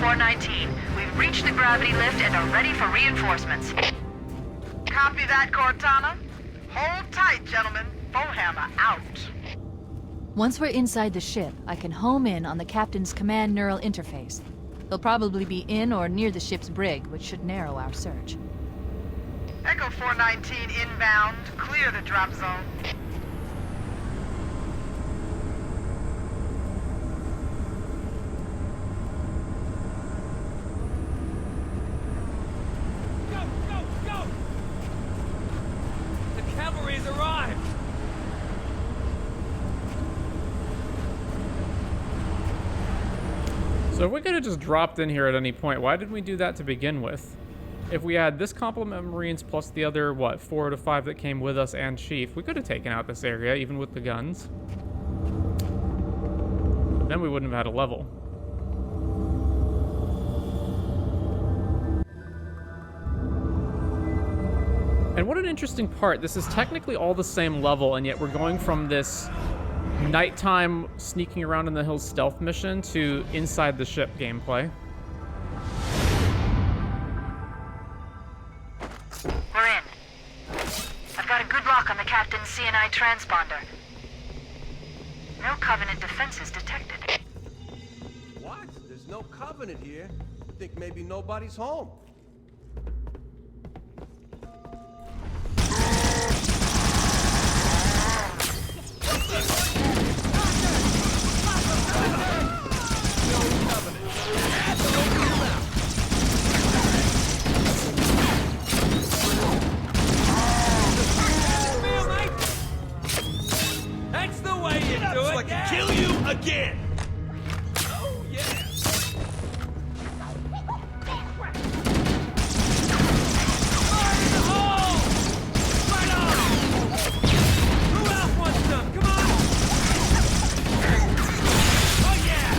419. We've reached the gravity lift and are ready for reinforcements. Copy that, Cortana. Hold tight, gentlemen. Bowhammer out. Once we're inside the ship, I can home in on the captain's command neural interface. He'll probably be in or near the ship's brig, which should narrow our search. Echo 419 inbound. Clear the drop zone. Cavalry's arrived! So if we could have just dropped in here at any point, why did we do that to begin with? If we had this complement of Marines plus the other, what, 4 to 5 that came with us and Chief, we could have taken out this area, even with the guns. Then we wouldn't have had a level. And what an interesting part. This is technically all the same level, and yet we're going from this nighttime sneaking around in the hills stealth mission to inside the ship gameplay. We're in. I've got a good lock on the captain's CNI transponder. No Covenant defenses detected. What? There's no Covenant here. I think maybe nobody's home. That's the way you do it! So I can kill you again! Oh, yeah! Fire in the hole! Right on! Who else wants some? Come on! Oh, yeah!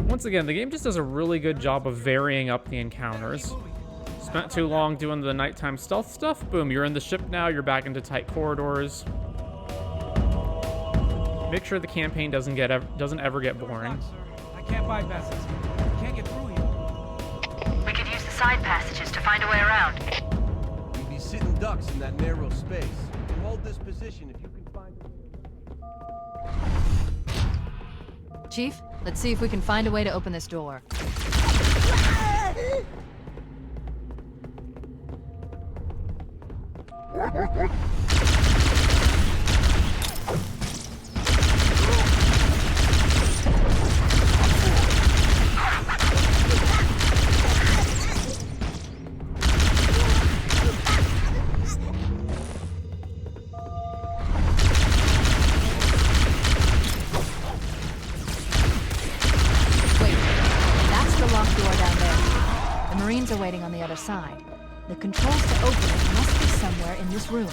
Once again, the game just does a really good job of varying up the encounters. Spent too long doing the nighttime stealth stuff, boom, you're in the ship now, you're back into tight corridors. Make sure the campaign doesn't ever get boring. I can't bypass this. I can't get through here. We could use the side passages to find a way around. You'd be sitting ducks in that narrow space. Hold this position if you can find a... Chief, let's see if we can find a way to open this door. Are waiting on the other side. The controls to open it must be somewhere in this room.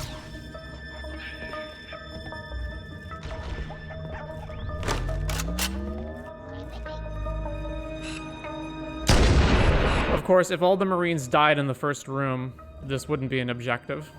Of course, if all the Marines died in the first room, this wouldn't be an objective.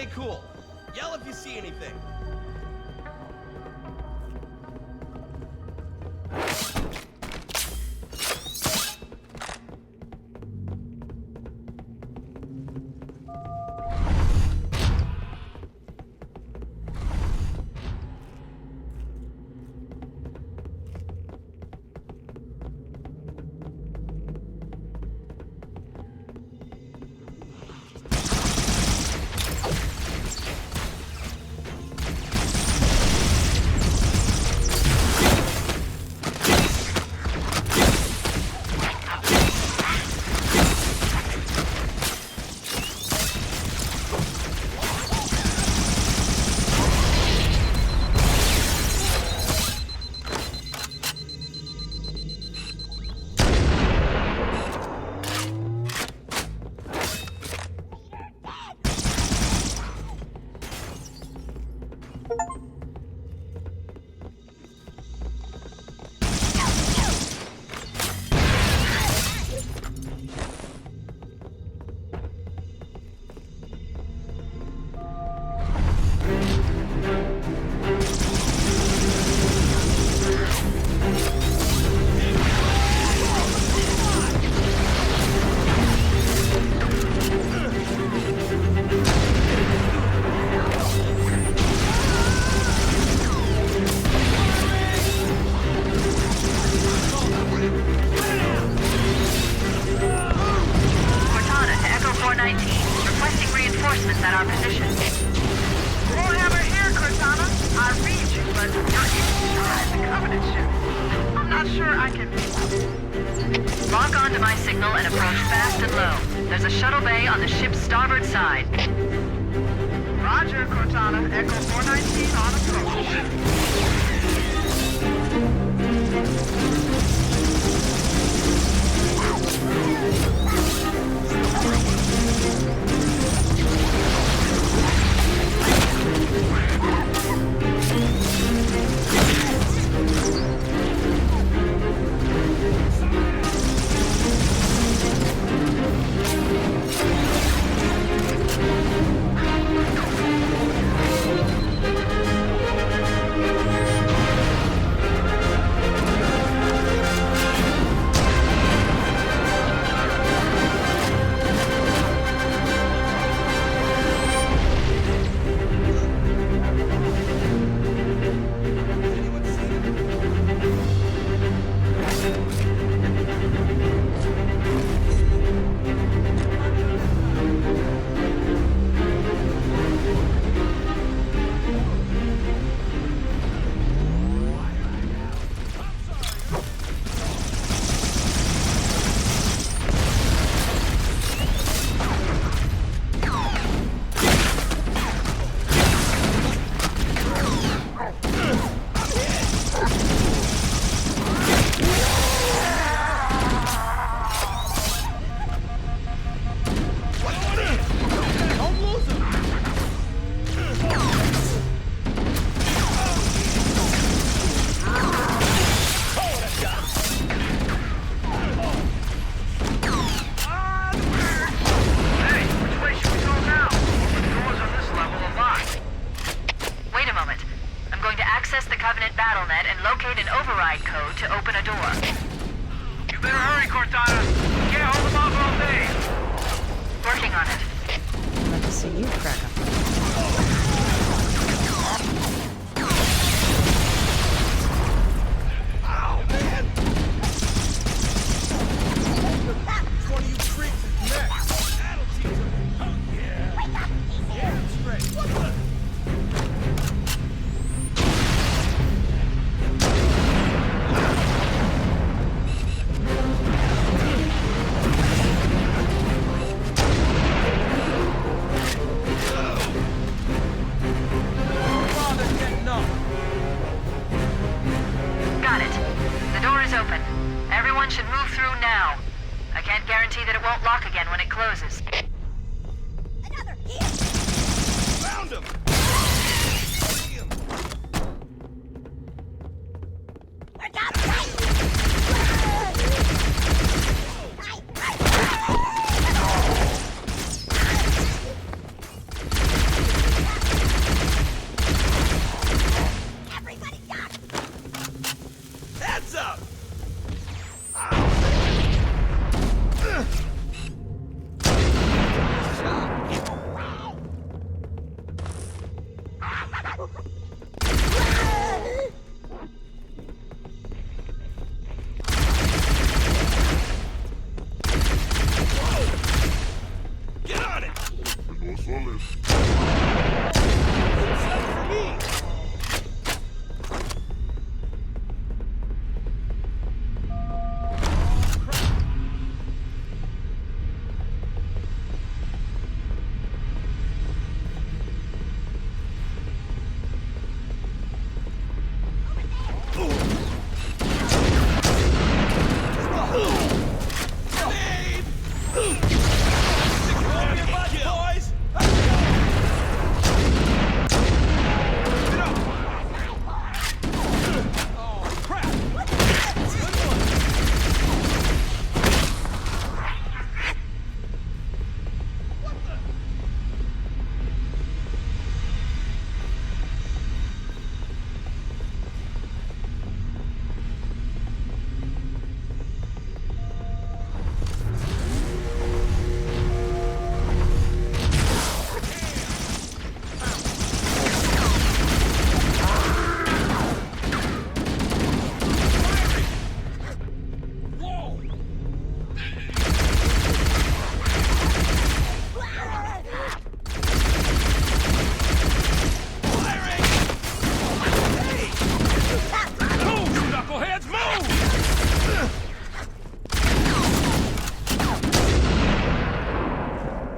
stay cool. Yell if you see anything.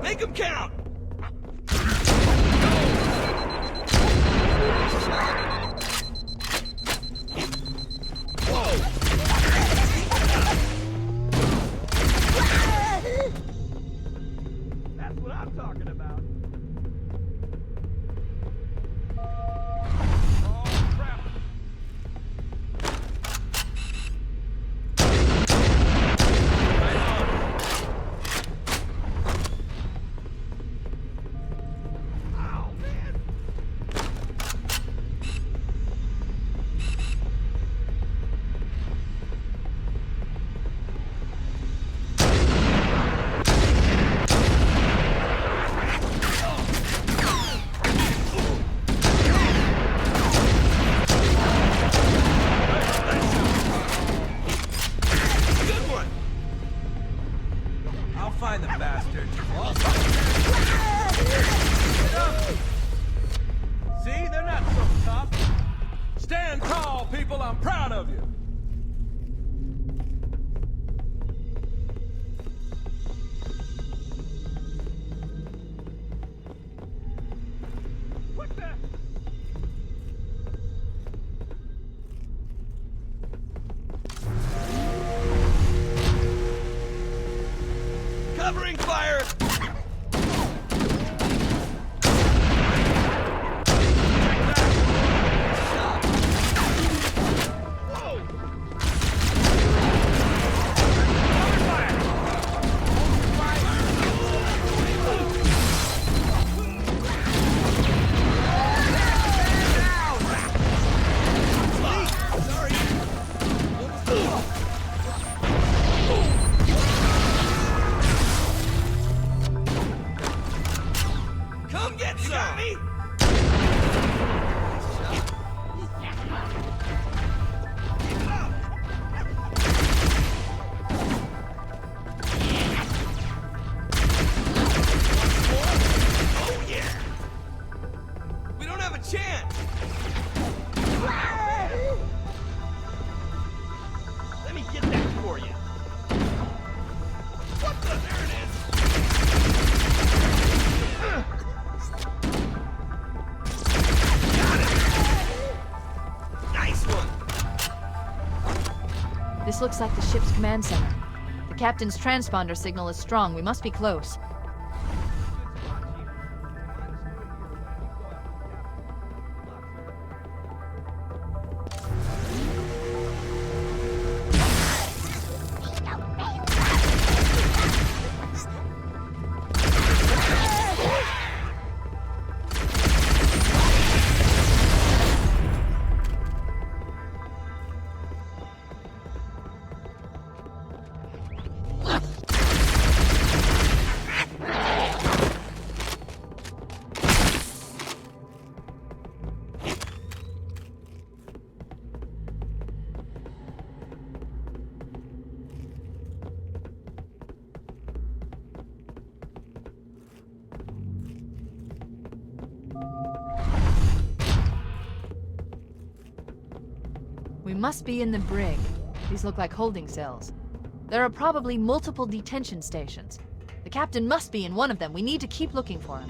Make them count! That's what I'm talking about. Oh, crap. Find the bastard. See, they're not so tough. Stand tall, people. I'm proud of you. What the? Covering fire! Come get some! You got me? Oh yeah! We don't have a chance! Let me get that for you! What the? There it is! This looks like the ship's command center. The captain's transponder signal is strong. We must be close. We must be in the brig. These look like holding cells. There are probably multiple detention stations. The captain must be in one of them. We need to keep looking for him.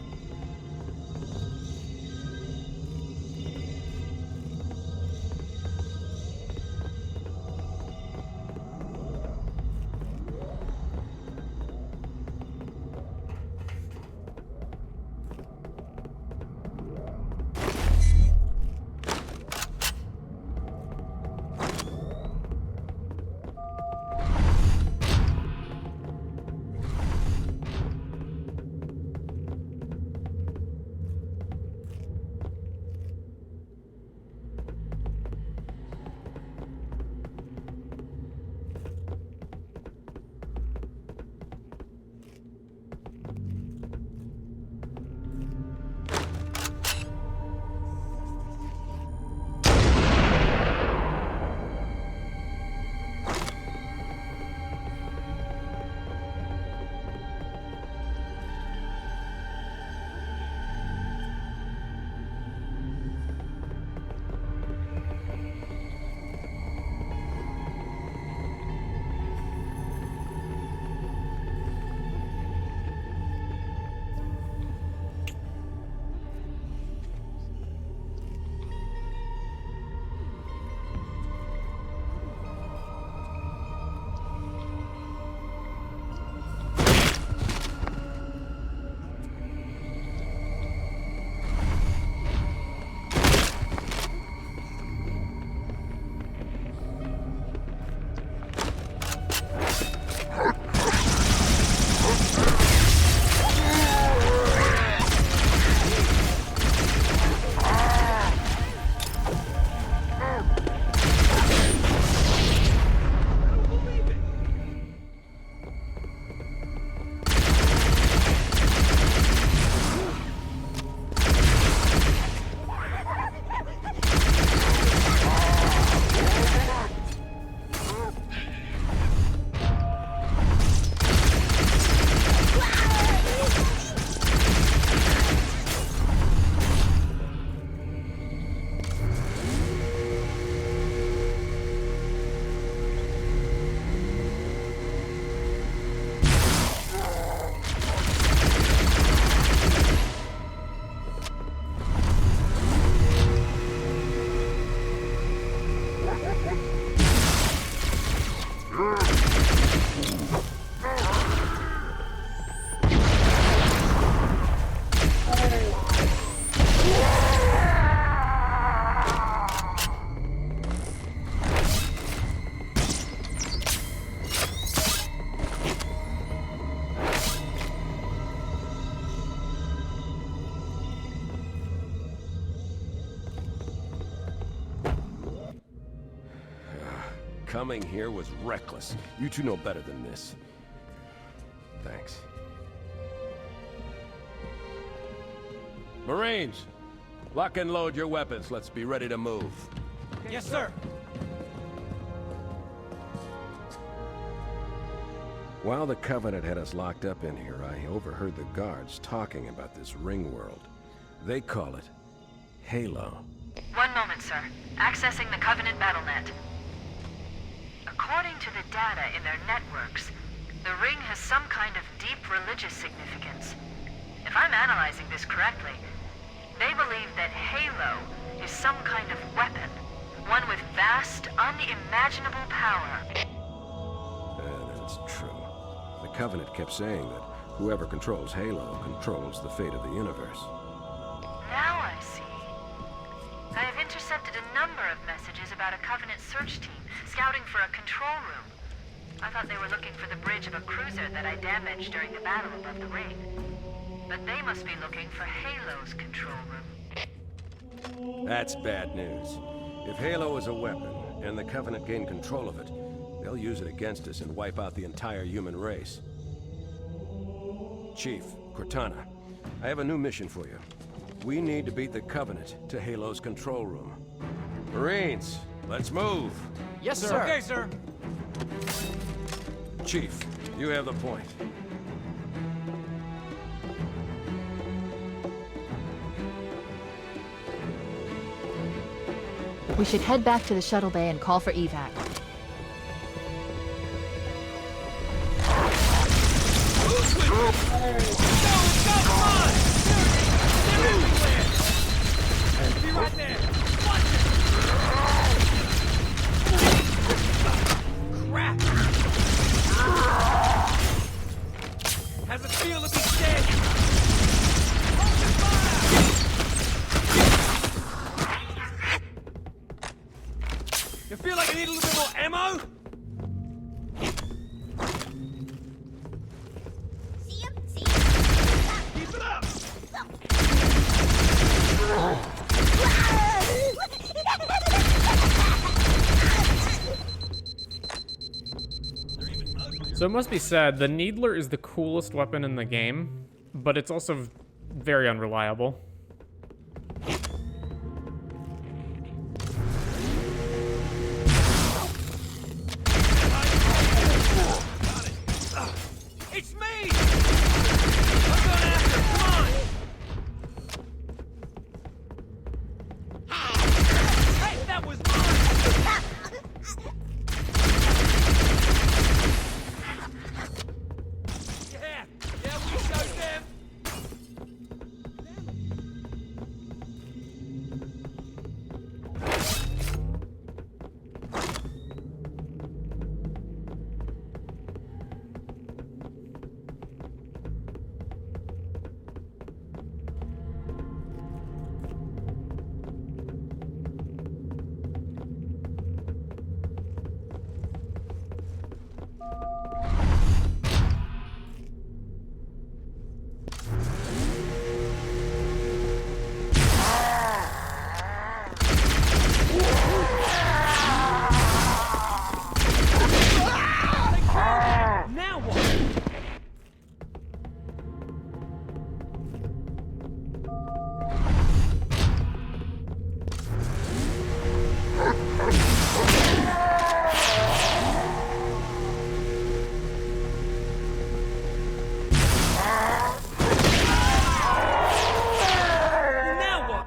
Coming here was reckless. You two know better than this. Thanks. Marines, lock and load your weapons. Let's be ready to move. Yes, sir. While the Covenant had us locked up in here, I overheard the guards talking about this ring world. They call it Halo. One moment, sir. Accessing the Covenant BattleNet. According to the data in their networks, the ring has some kind of deep religious significance. If I'm analyzing this correctly, they believe that Halo is some kind of weapon, one with vast, unimaginable power. That's true. The Covenant kept saying that whoever controls Halo controls the fate of the universe. Now I see. I have intercepted a number of messages about a Covenant search team scouting for a control room. I thought they were looking for the bridge of a cruiser that I damaged during the battle above the ring. But they must be looking for Halo's control room. That's bad news. If Halo is a weapon, and the Covenant gain control of it, they'll use it against us and wipe out the entire human race. Chief, Cortana, I have a new mission for you. We need to beat the Covenant to Halo's control room. Marines, let's move! Yes, sir. Okay, sir. Chief, you have the point. We should head back to the shuttle bay and call for evac. Be right there! Crap! How's it feel to be dead? Open fire! You feel like I need a little bit more ammo? Keep it up! So it must be said, the Needler is the coolest weapon in the game, but it's also very unreliable. It's me! I'm going after him, come on! Hey, that was mine! Yeah, we showed them! Now what? Now what?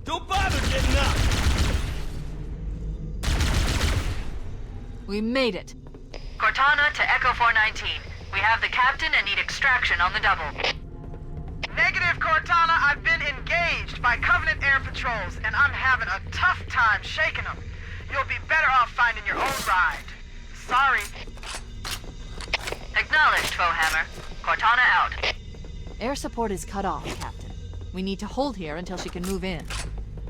Don't bother getting up! We made it. Cortana to Echo 419. We have the captain and need extraction on the double. Negative, Cortana. I've been engaged by Covenant air patrols, and I'm having a tough time shaking them. You'll be better off finding your own ride. Sorry. Acknowledged, Foehammer. Cortana out. Air support is cut off, Captain. We need to hold here until she can move in.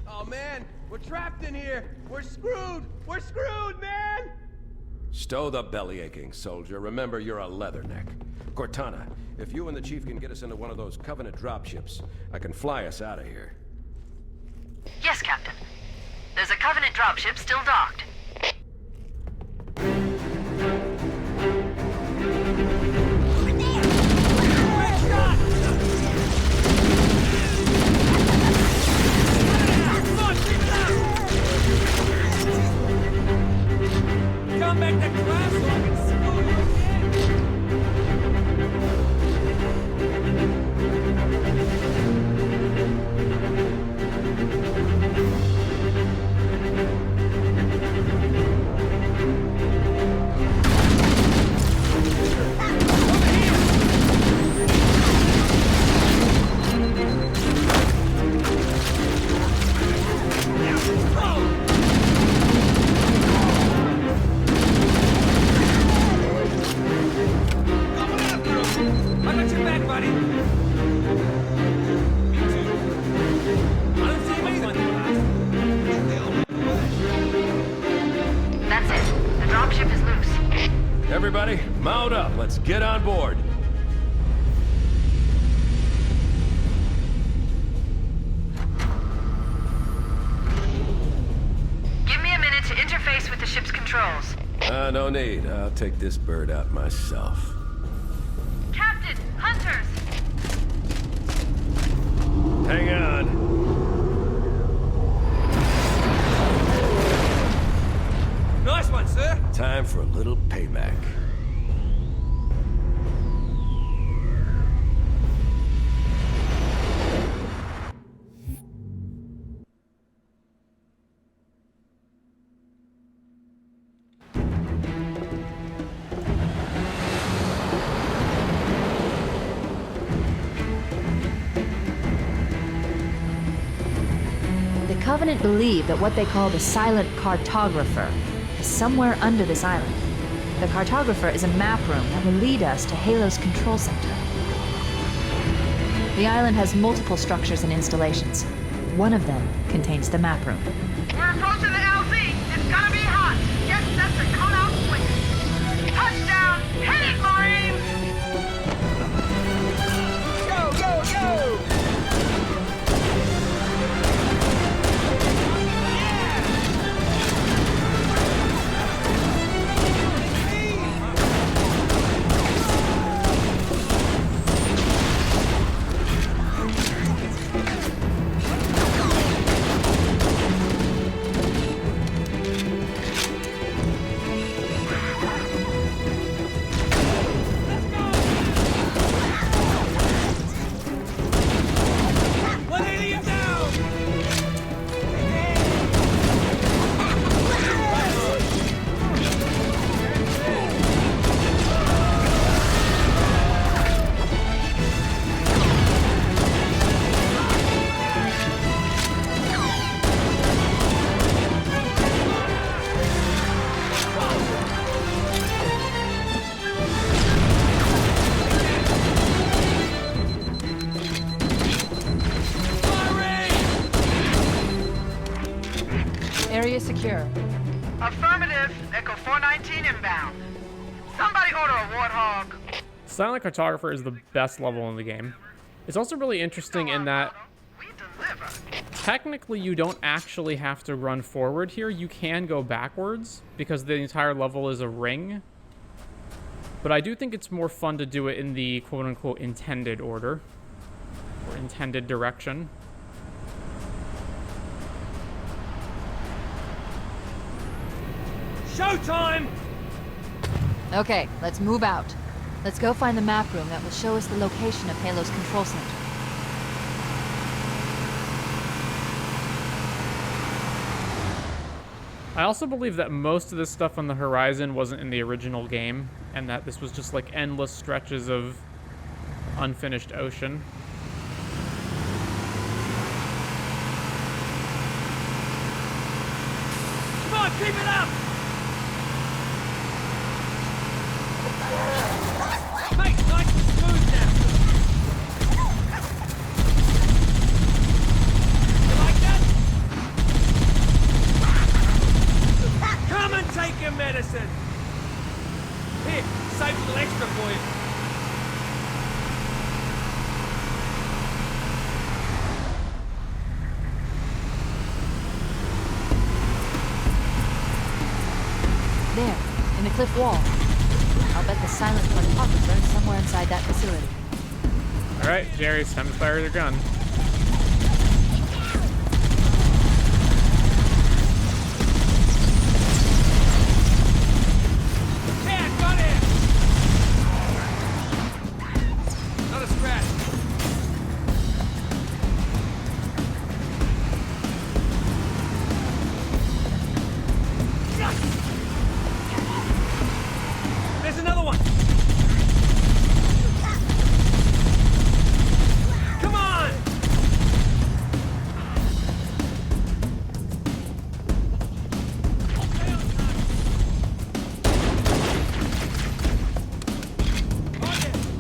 Oh man, we're trapped in here! We're screwed! We're screwed, man! Stow the belly aching, soldier. Remember, you're a leatherneck. Cortana, if you and the Chief can get us into one of those Covenant dropships, I can fly us out of here. Yes, Captain. There's a Covenant dropship still docked. Come back to class so I can school you Everybody, mount up. Let's get on board. Give me a minute to interface with the ship's controls. No need. I'll take this bird out myself. Captain, hunters! Hang on. Covenant believe that what they call the silent Cartographer is somewhere under this island. The Cartographer is a map room that will lead us to Halo's control center. The island has multiple structures and installations. One of them contains the map room. We're approaching the LZ. It's gonna be hot. Get set to come out swinging. Touchdown! Hit it, Marines! Go, go, go! Area secure. Affirmative. Echo 419 inbound. Somebody order a warthog. Silent Cartographer is the best level in the game. It's also really interesting in that technically you don't actually have to run forward here. You can go backwards because the entire level is a ring. But I do think it's more fun to do it in the quote-unquote intended order or intended direction. Showtime! Okay, let's move out. Let's go find the map room that will show us the location of Halo's control center. I also believe that most of this stuff on the horizon wasn't in the original game, and that this was just like endless stretches of unfinished ocean. Come on, keep it up! Mate, nice and smooth now. You like that? Come and take your medicine. Here, save a little extra for you. There, in the cliff wall. I'll bet the silent Cartographer is somewhere inside that facility. Alright, Jerry, it's time to fire your gun. Yeah, got it! Not a scratch. There's another one! Come on!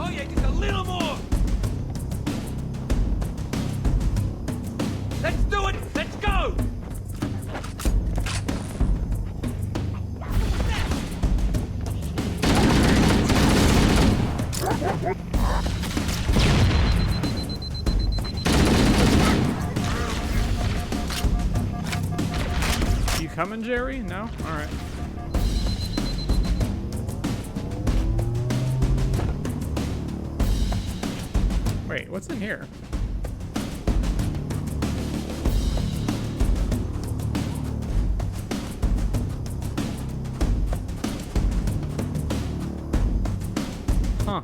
Oh yeah, just a little more! Let's do it! Let's go! You coming, Jerry? No? Alright. Wait, what's in here? Huh.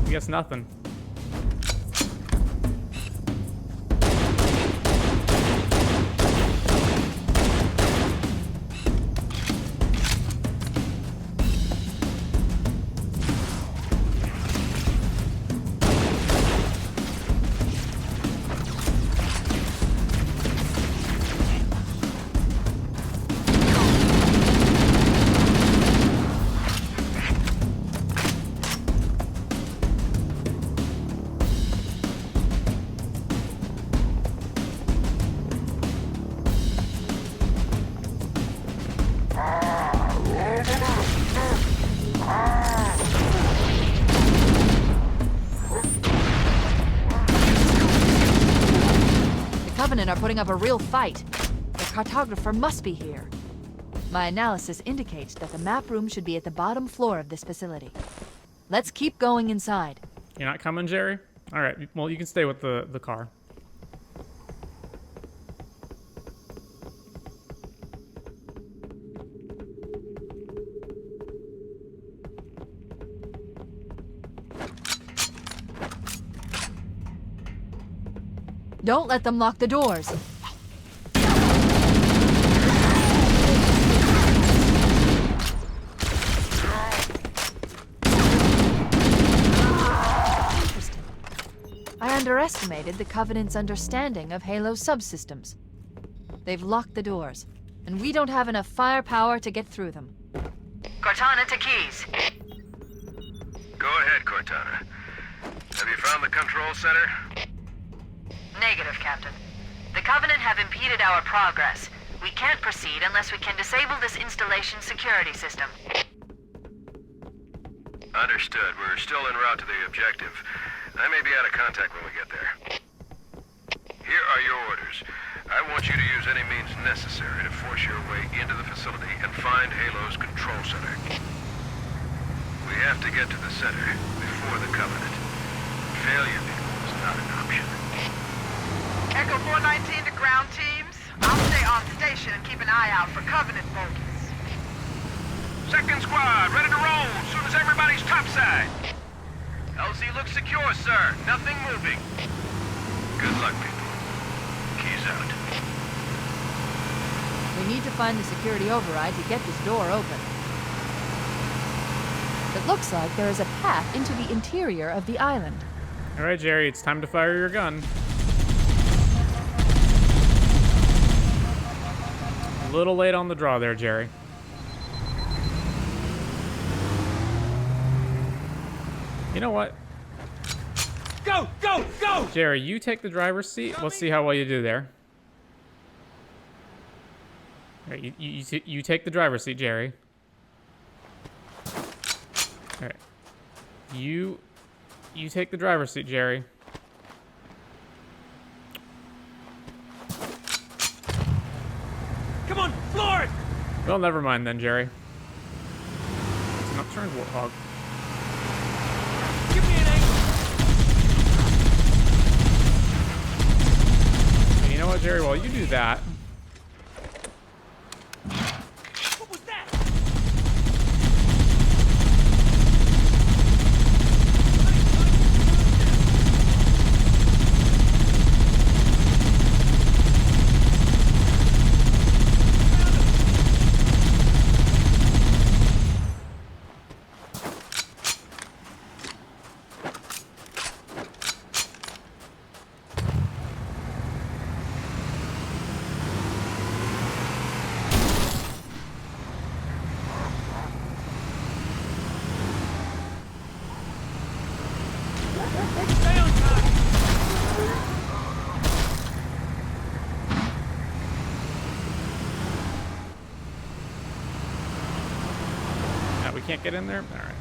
I guess nothing. Covenant are putting up a real fight. The Cartographer must be here. My analysis indicates that the map room should be at the bottom floor of this facility. Let's keep going inside. You're not coming, Jerry? All right, well, you can stay with the car. Don't let them lock the doors. Interesting. I underestimated the Covenant's understanding of Halo's subsystems. They've locked the doors, and we don't have enough firepower to get through them. Cortana to Keys. Go ahead, Cortana. Have you found the control center? Negative, Captain. The Covenant have impeded our progress. We can't proceed unless we can disable this installation's security system. Understood. We're still en route to the objective. I may be out of contact when we get there. Here are your orders. I want you to use any means necessary to force your way into the facility and find Halo's control center. We have to get to the center before the Covenant. Failure is not an option. Echo 419 to ground teams. I'll stay on station and keep an eye out for Covenant bogies. Second squad, ready to roll as soon as everybody's topside. LZ looks secure, sir. Nothing moving. Good luck, people. Keys out. We need to find the security override to get this door open. It looks like there is a path into the interior of the island. All right, Jerry, it's time to fire your gun. A little late on the draw there, Jerry. You know what? Go, go, go! Jerry, you take the driver's seat. Let's see how well you do there. All right, you take the driver's seat, Jerry. All right. You take the driver's seat, Jerry. Come on, floor it! Well, never mind then, Jerry. It's an upturned warthog. Give me an angle! And you know what, Jerry? While you do that... What was that? We can't get in there? All right.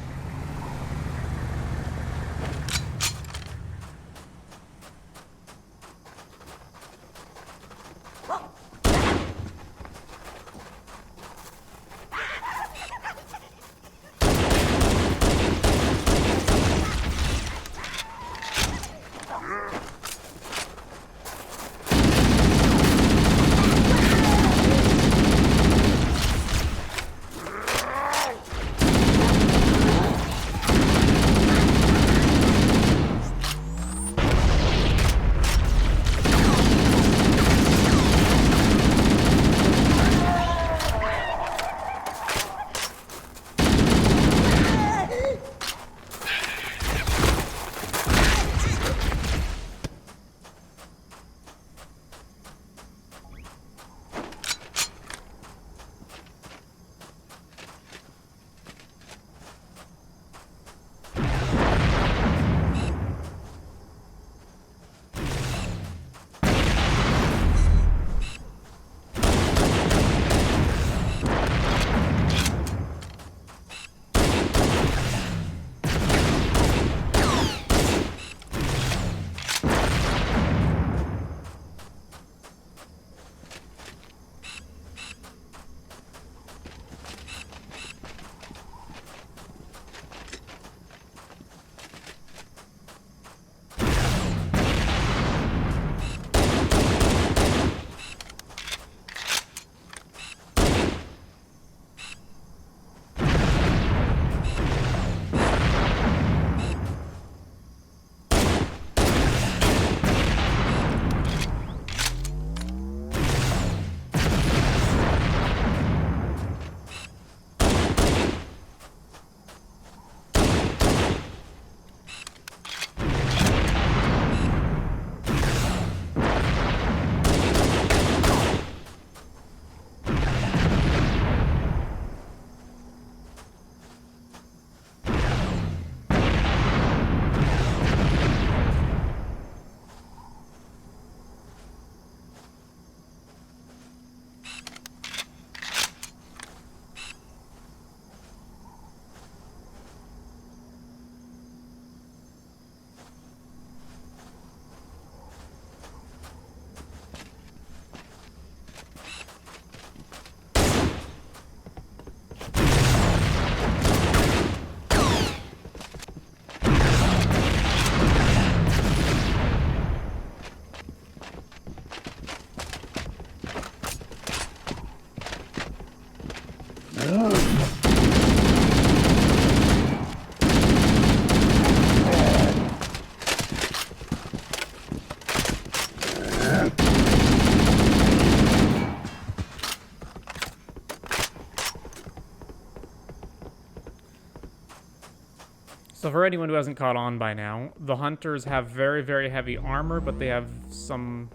for anyone who hasn't caught on by now, the hunters have very, very heavy armor, but they have some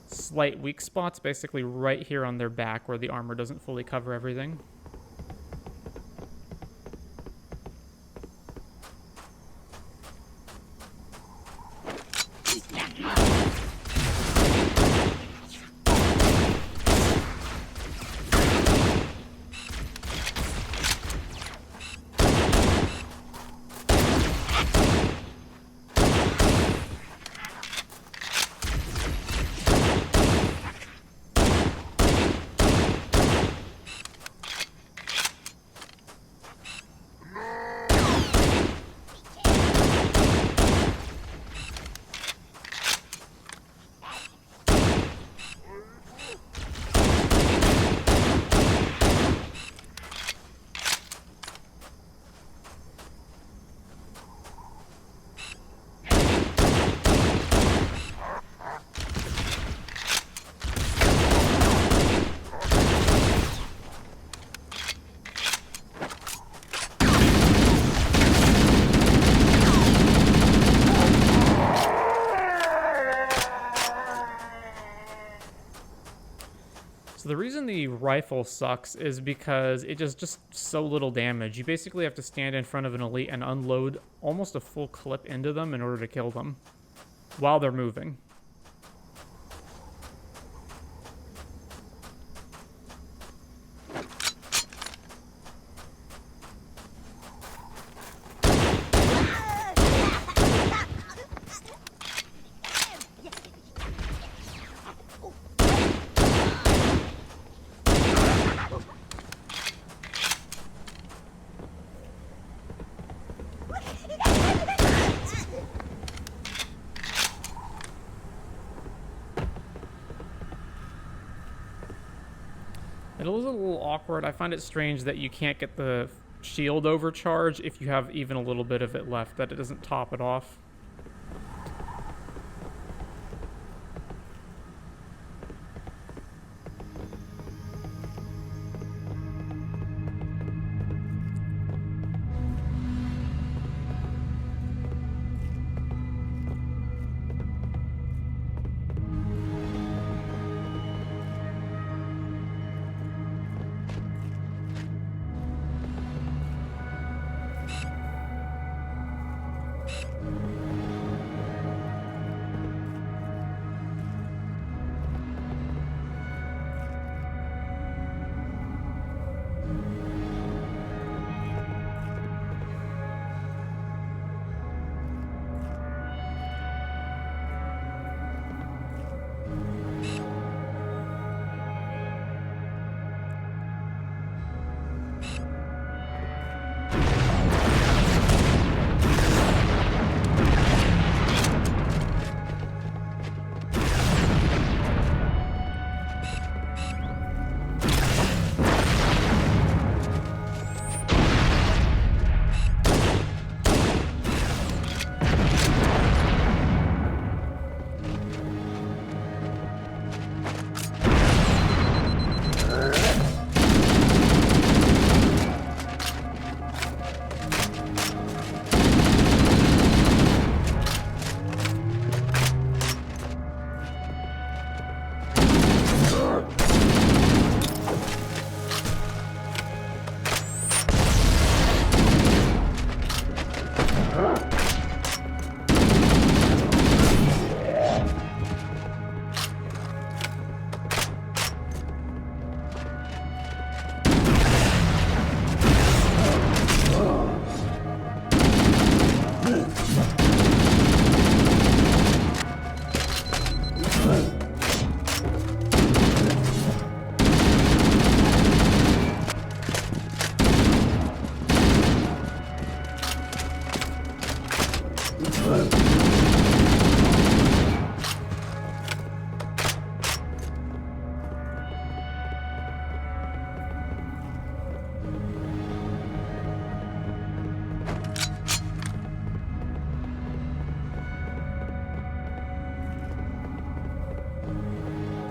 slight weak spots, basically right here on their back where the armor doesn't fully cover everything. The reason the rifle sucks is because it does just so little damage. You basically have to stand in front of an elite and unload almost a full clip into them in order to kill them while they're moving. It is a little awkward. I find it strange that you can't get the shield overcharge if you have even a little bit of it left, that it doesn't top it off.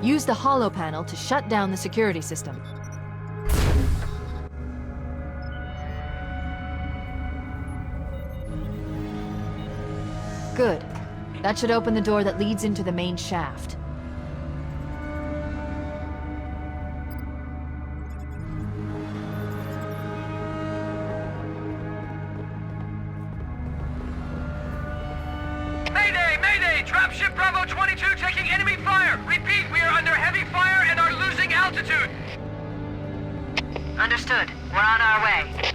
Use the holo panel to shut down the security system. Good. That should open the door that leads into the main shaft. Mayday! Mayday! Dropship Bravo 22 taking enemy fire! Repeat, we are under heavy fire and are losing altitude! Understood. We're on our way.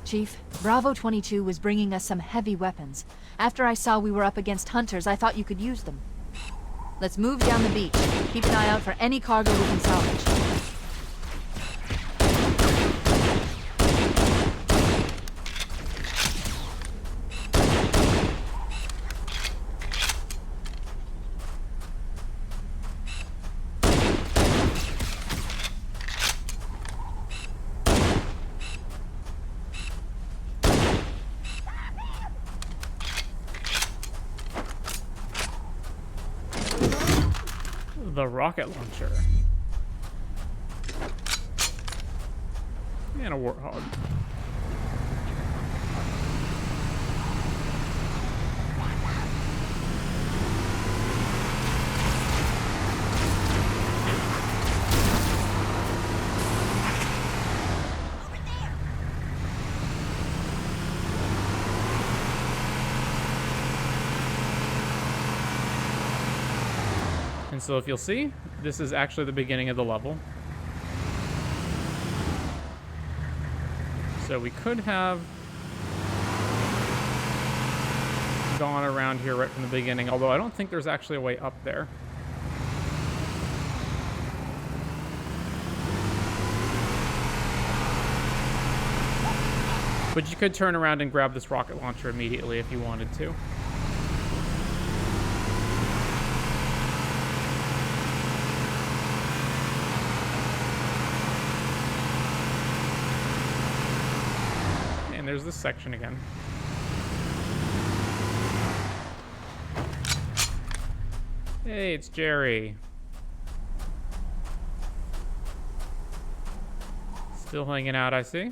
Chief, Bravo 22 was bringing us some heavy weapons. After I saw we were up against hunters, I thought you could use them. Let's move down the beach. Keep an eye out for any cargo we can salvage. The rocket launcher. And a warthog. And so if you'll see, this is actually the beginning of the level. So we could have gone around here right from the beginning, although I don't think there's actually a way up there. But you could turn around and grab this rocket launcher immediately if you wanted to. And there's this section again. Hey, it's Jerry. Still hanging out, I see.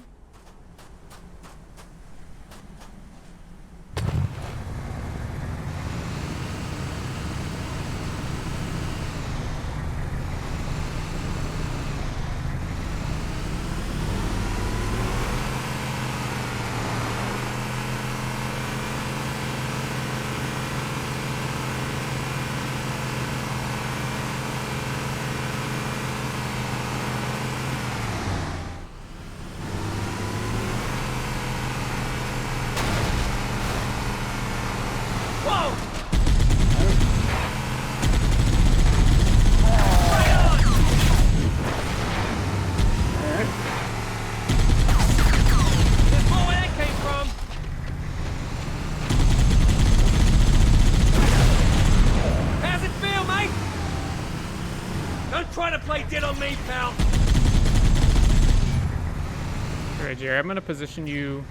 Alright, Jerry, I'm going to position you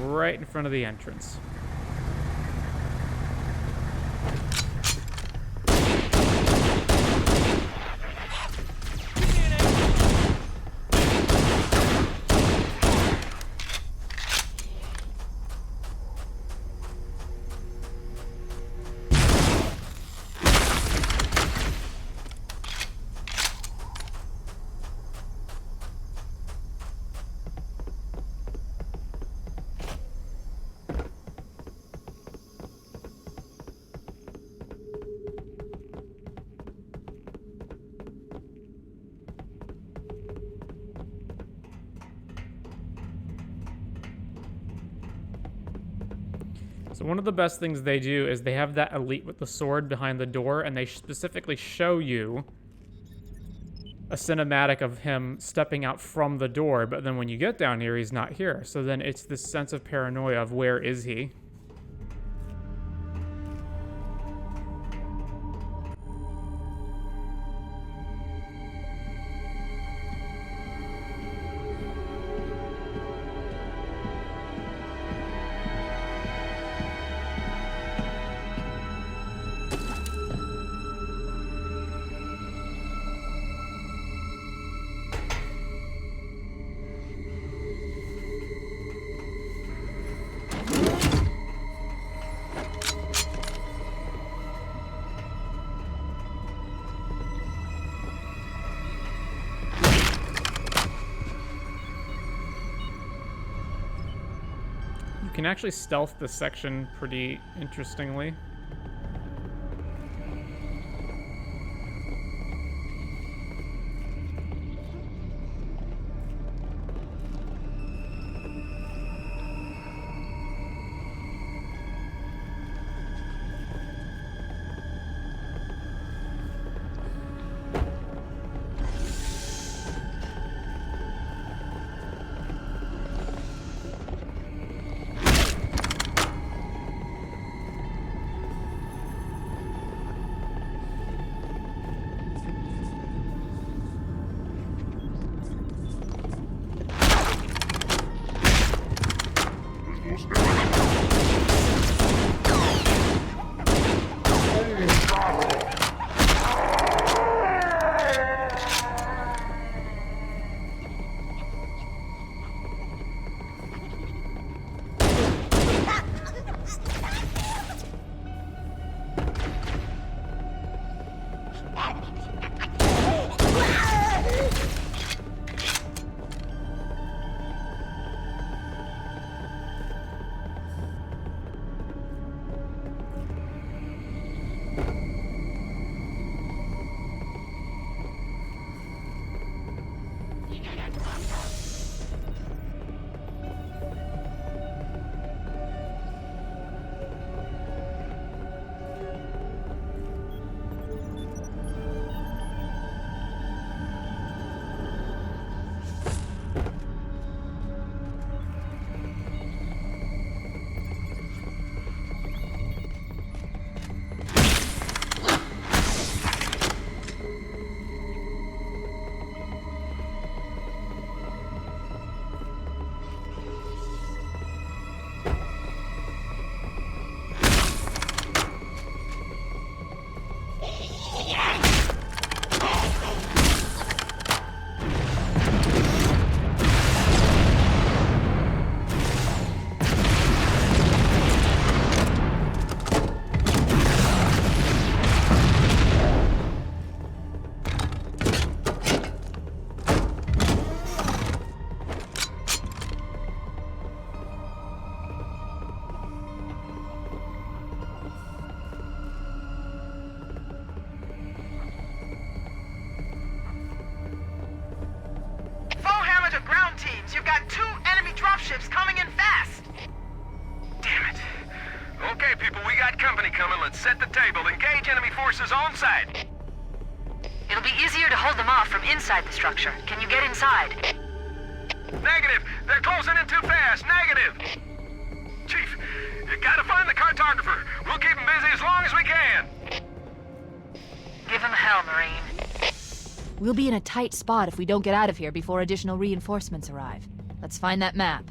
right in front of the entrance. So one of the best things they do is they have that elite with the sword behind the door, and they specifically show you a cinematic of him stepping out from the door, but then when you get down here, he's not here. So then it's this sense of paranoia of where is he? You can actually stealth this section pretty interestingly. You've got 2 enemy dropships coming in fast! Damn it. Okay, people, we got company coming. Let's set the table. Engage enemy forces on site. It'll be easier to hold them off from inside the structure. Can you get inside? Negative. They're closing in too fast. Negative. Chief, you gotta find the Cartographer. We'll keep him busy as long as we can. Give him hell, Marine. We'll be in a tight spot if we don't get out of here before additional reinforcements arrive. Let's find that map.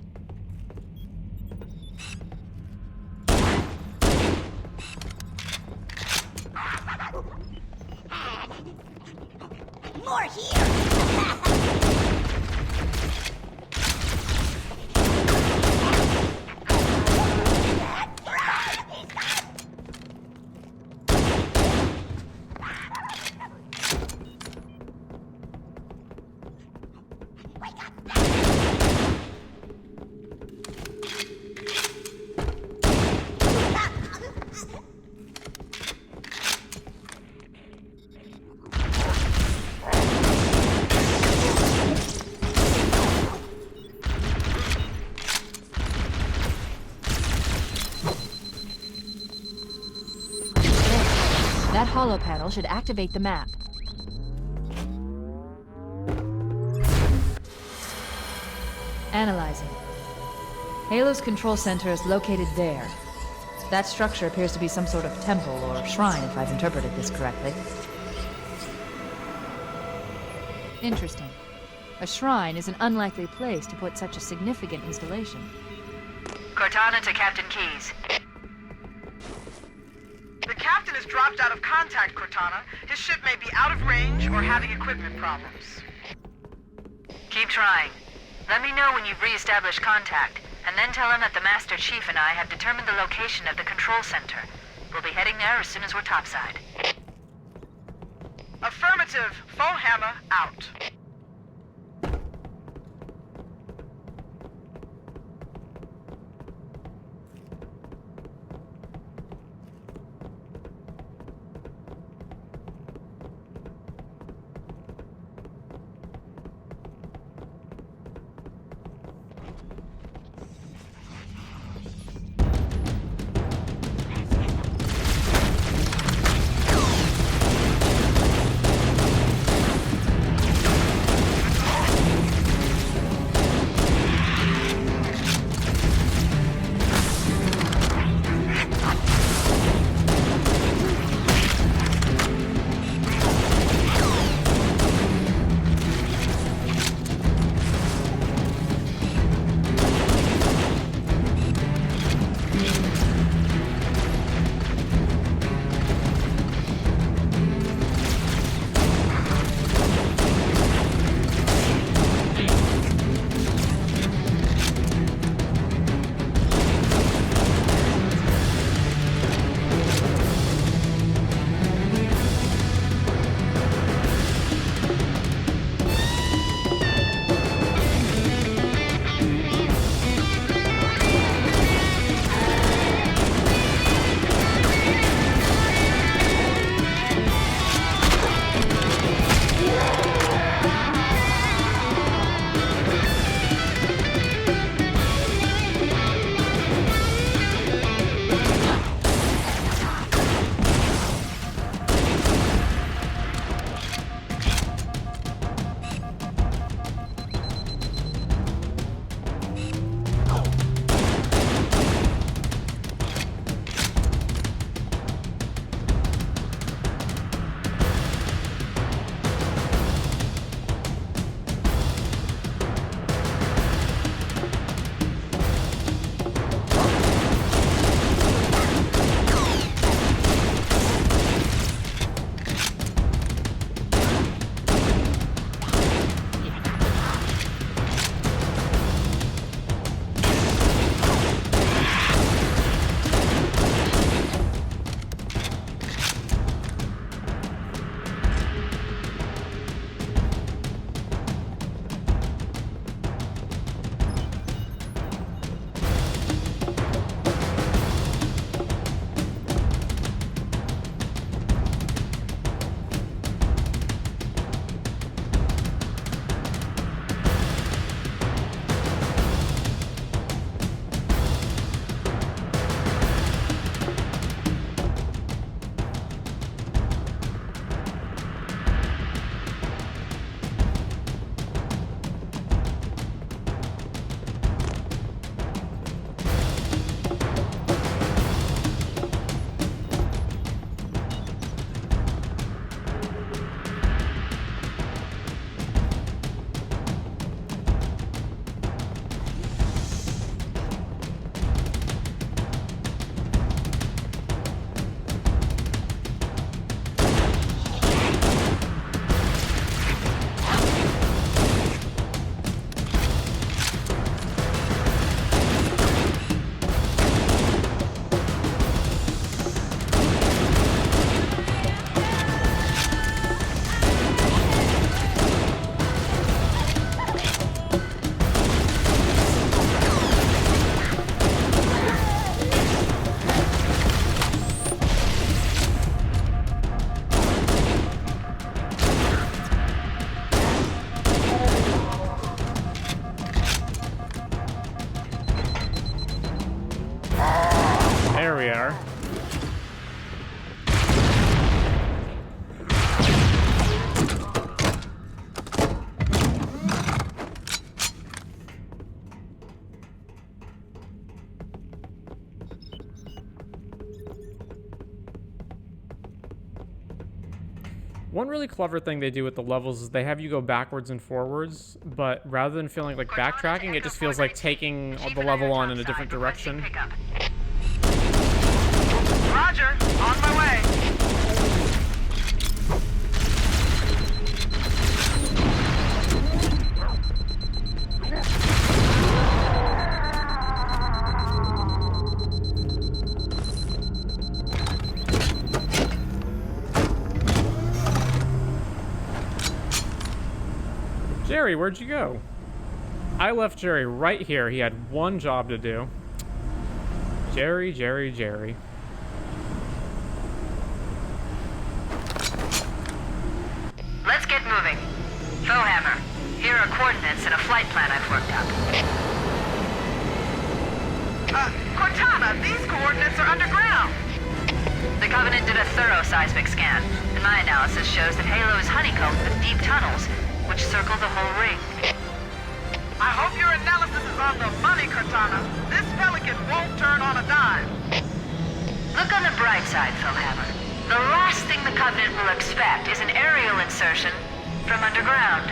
More here! That holo panel should activate the map. Analyzing. Halo's control center is located there. That structure appears to be some sort of temple or shrine, if I've interpreted this correctly. Interesting. A shrine is an unlikely place to put such a significant installation. Cortana to Captain Keyes. The captain has dropped out of contact, Cortana. His ship may be out of range or having equipment problems. Keep trying. Let me know when you've re-established contact, and then tell him that the Master Chief and I have determined the location of the control center. We'll be heading there as soon as we're topside. Affirmative. Phone hammer out. One really clever thing they do with the levels is they have you go backwards and forwards, but rather than feeling like backtracking, it just feels like taking the level on in a different direction. Roger, on my way. Jerry, where'd you go? I left Jerry right here. He had one job to do. Jerry. Let's get moving. Bowhammer, here are coordinates and a flight plan I've worked up. Cortana, these coordinates are underground. The Covenant did a thorough seismic scan, and my analysis shows that Halo is honeycombed with deep tunnels, which circle the whole ring. I hope your analysis is on the money, Cortana. This Pelican won't turn on a dime. Look on the bright side, Bowhammer. The last thing the Covenant will expect is an aerial insertion from underground.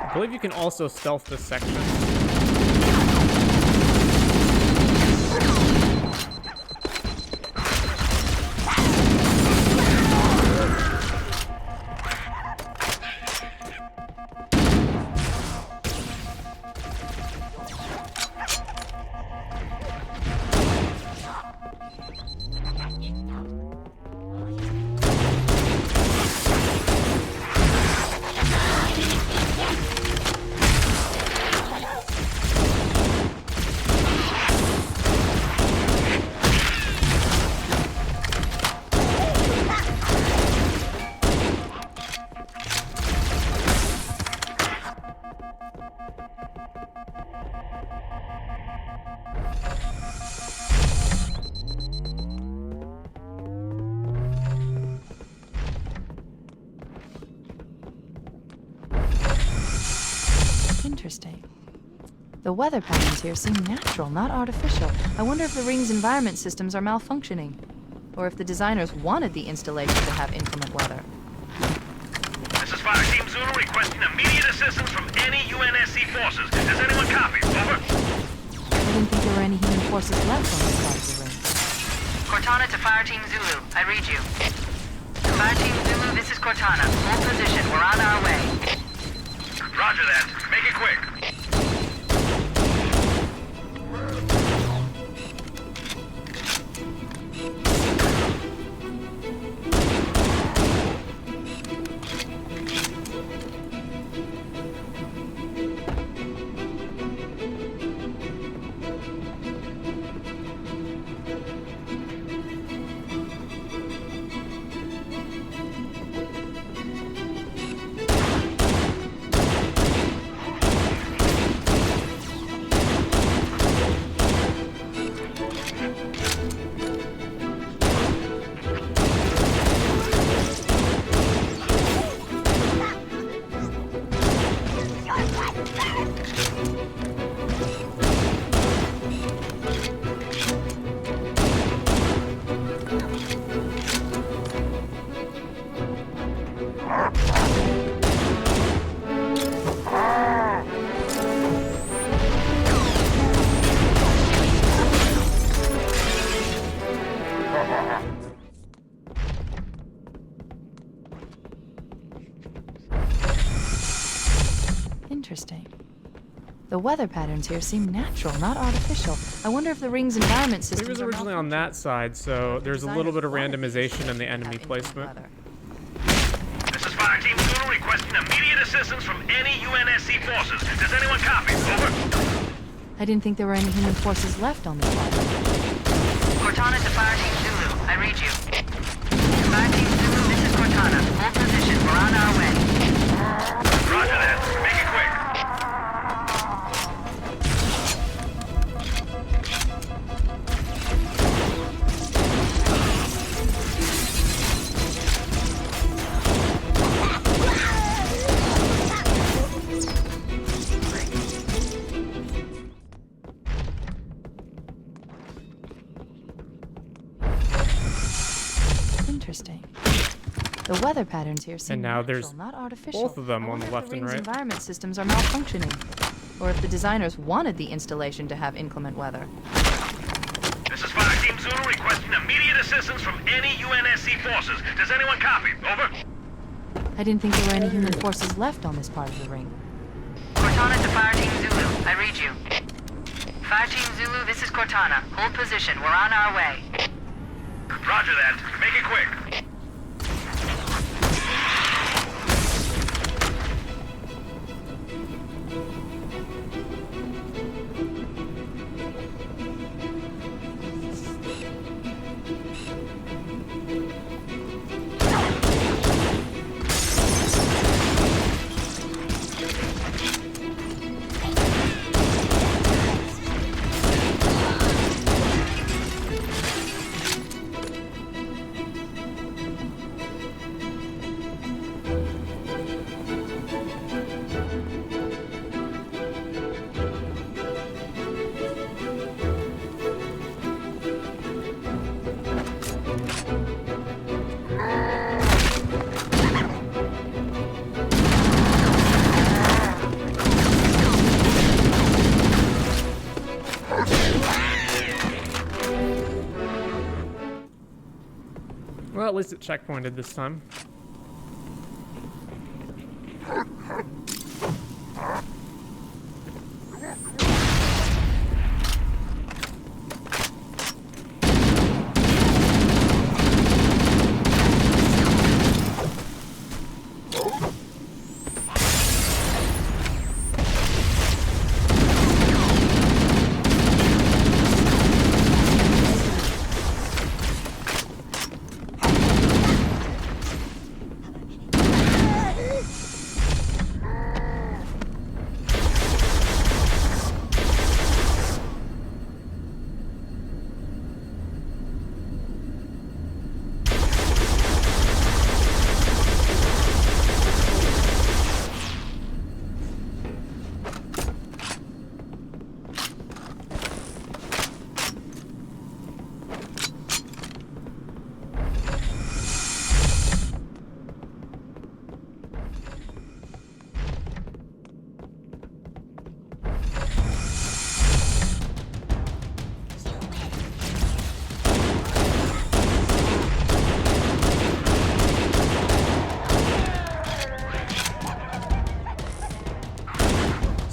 I believe you can also stealth this section. Interesting. The weather patterns here seem natural, not artificial. I wonder if the ring's environment systems are malfunctioning, or if the designers wanted the installation to have inclement weather. This is Fire Team Zulu requesting immediate assistance from any UNSC forces. Does anyone copy? Over. I didn't think there were any human forces left on this side of the ring. Cortana to Fire Team Zulu. I read you. Fire Team Zulu, this is Cortana. Hold position. We're on our way. Roger that. Make it quick. Interesting. The weather patterns here seem natural, not artificial. I wonder if the ring's environment It systems was are originally on that side, so there's a little bit of randomization in the enemy placement. This is Fire Team Zulu requesting immediate assistance from any UNSC forces. Does anyone copy? Over. I didn't think there were any human forces left on this planet. Cortana to Fire Team Zulu. I read you. Fire Team Zulu, this is Cortana. Hold position. We're on our way. Roger that. Make it quick. Interesting. The weather patterns here seem And now natural, there's not artificial. both of them on the if left and ring's right. environment systems are malfunctioning, or if the designers wanted the installation to have inclement weather. This is Fire Team Zulu requesting immediate assistance from any UNSC forces. Does anyone copy? Over. I didn't think there were any human forces left on this part of the ring. Cortana to Fire Team Zulu. I read you. Fire Team Zulu, this is Cortana. Hold position. We're on our way. Roger that. Make it quick. Well, at least it checkpointed this time.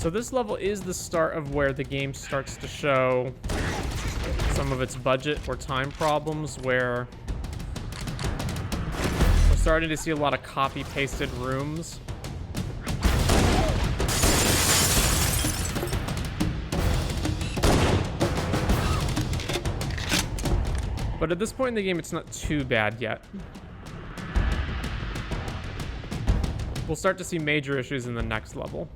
So this level is the start of where the game starts to show some of its budget or time problems, where we're starting to see a lot of copy-pasted rooms. But at this point in the game, it's not too bad yet. We'll start to see major issues in the next level.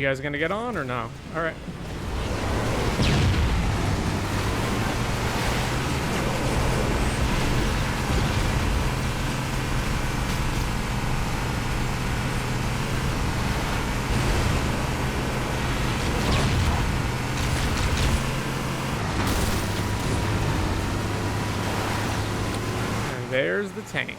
guys gonna get on or no? All right. And there's the tank.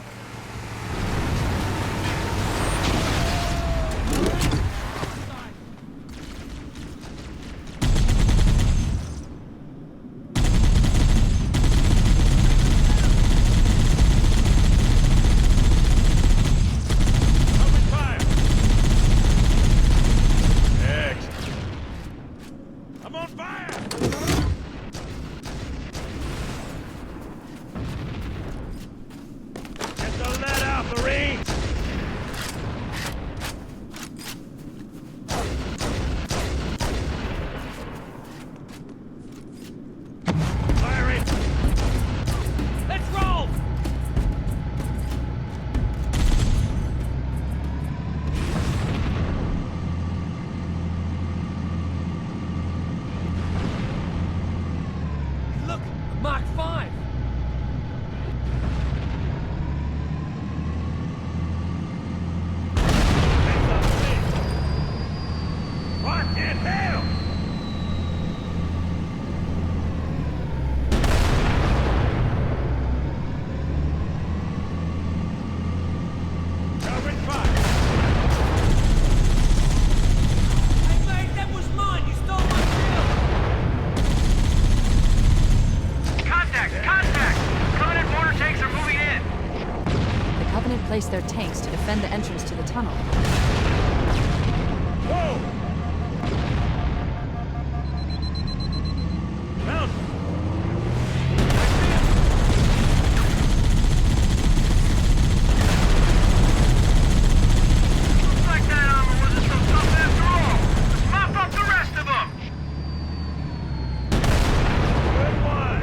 Place their tanks to defend the entrance to the tunnel. Whoa! Mount! Looks like that armor wasn't so tough after all. Let's mop up the rest of them! Good one!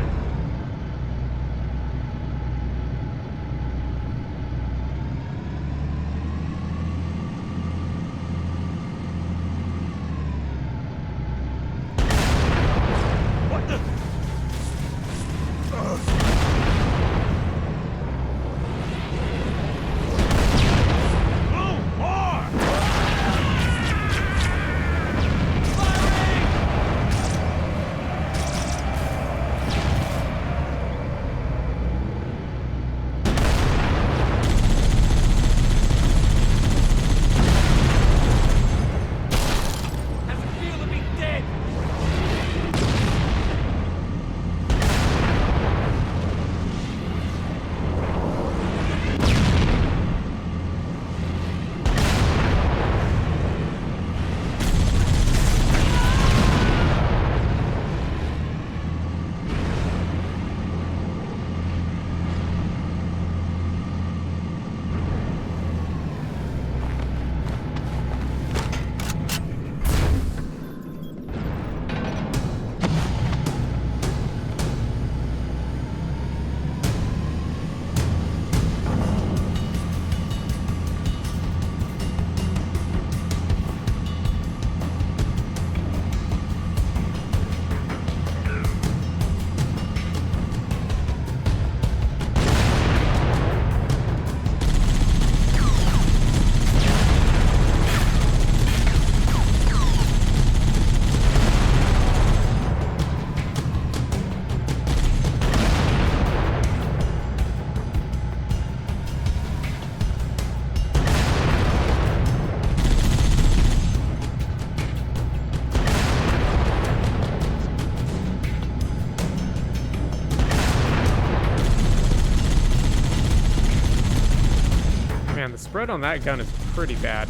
Man, the spread on that gun is pretty bad.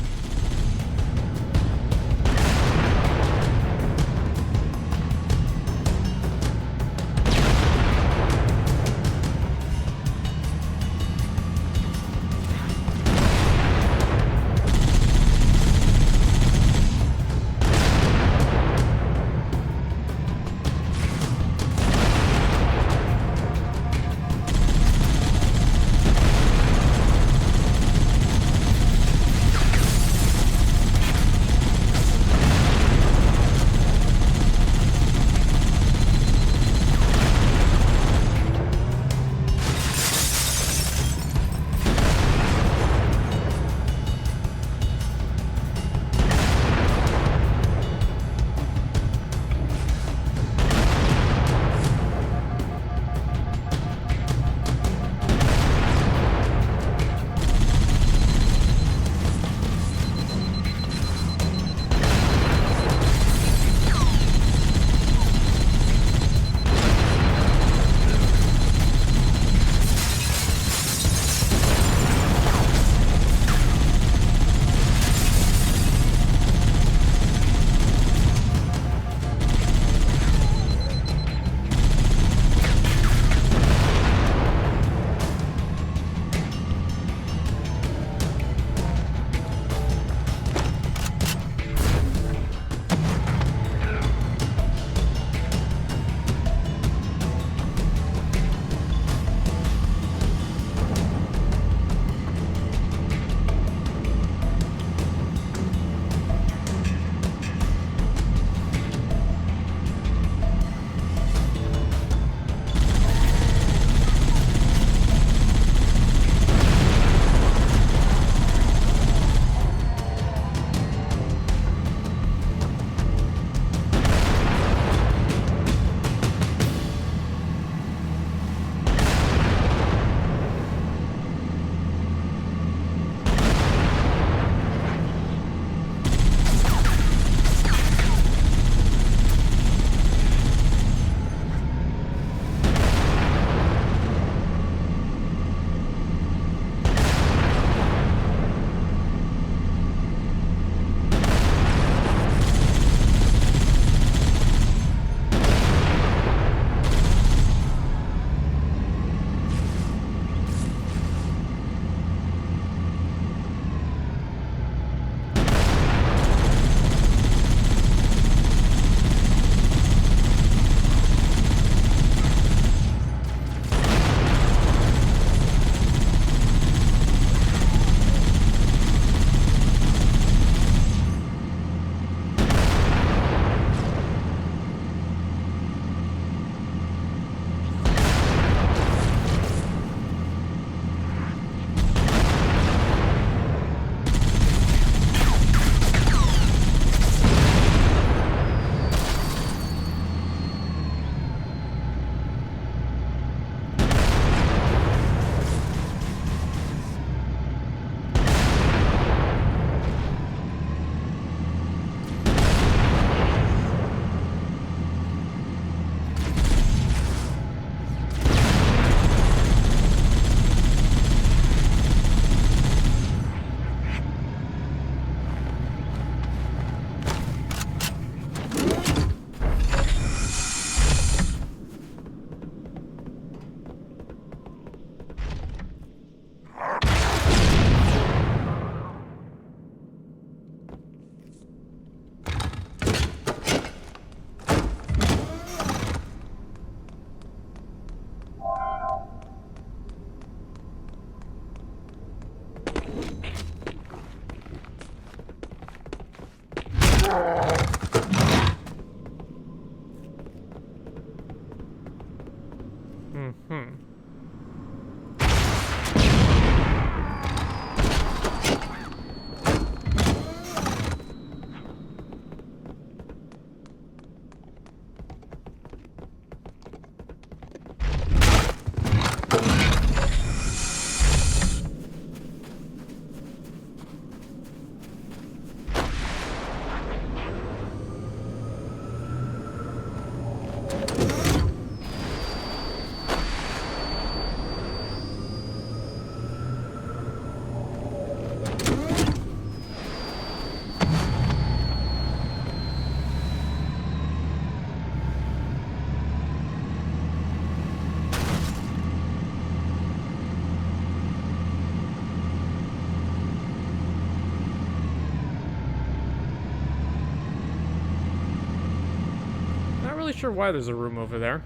sure why there's a room over there.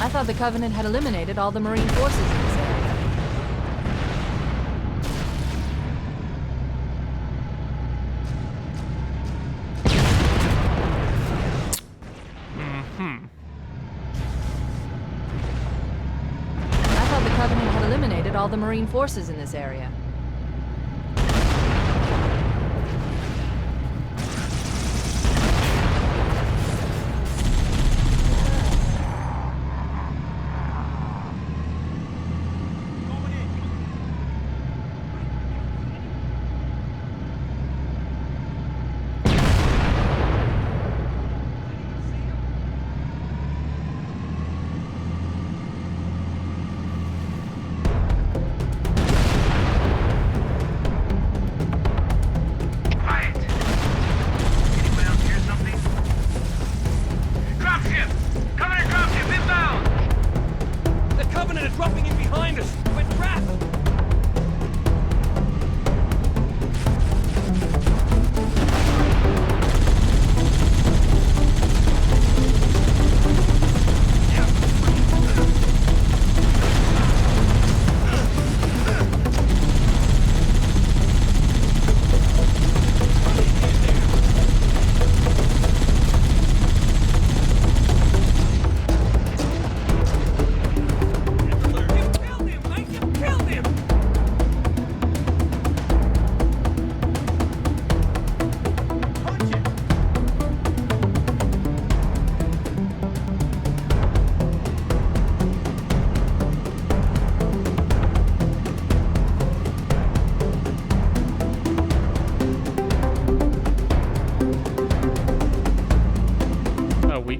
I thought the Covenant had eliminated all the Marine forces in this area. I thought the Covenant had eliminated all the Marine forces in this area.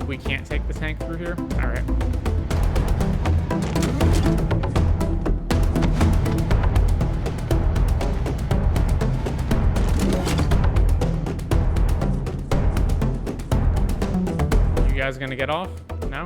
We can't take the tank through here? Alright. You guys gonna get off? No?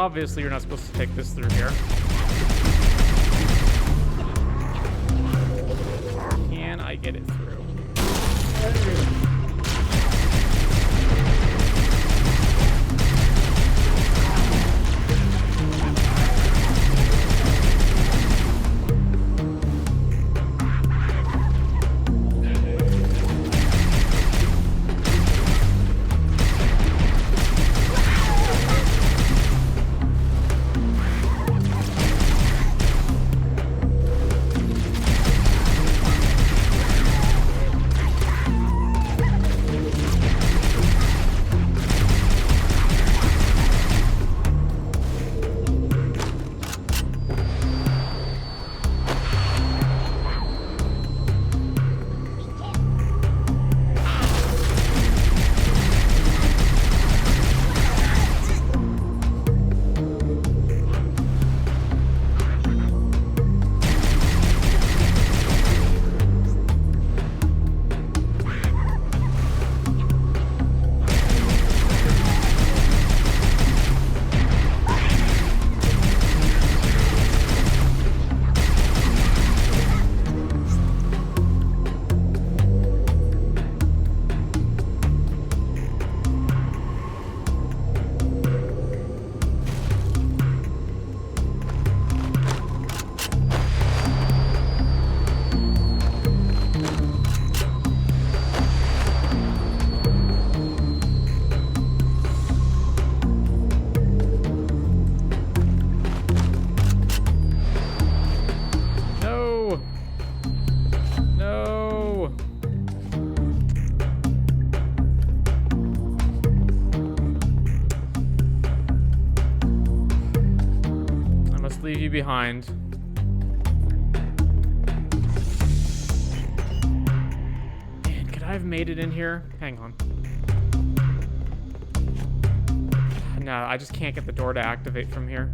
obviously you're not supposed to take this through here. Can I get it through? Leave you behind. Man, could I have made it in here? Hang on. No, I just can't get the door to activate from here.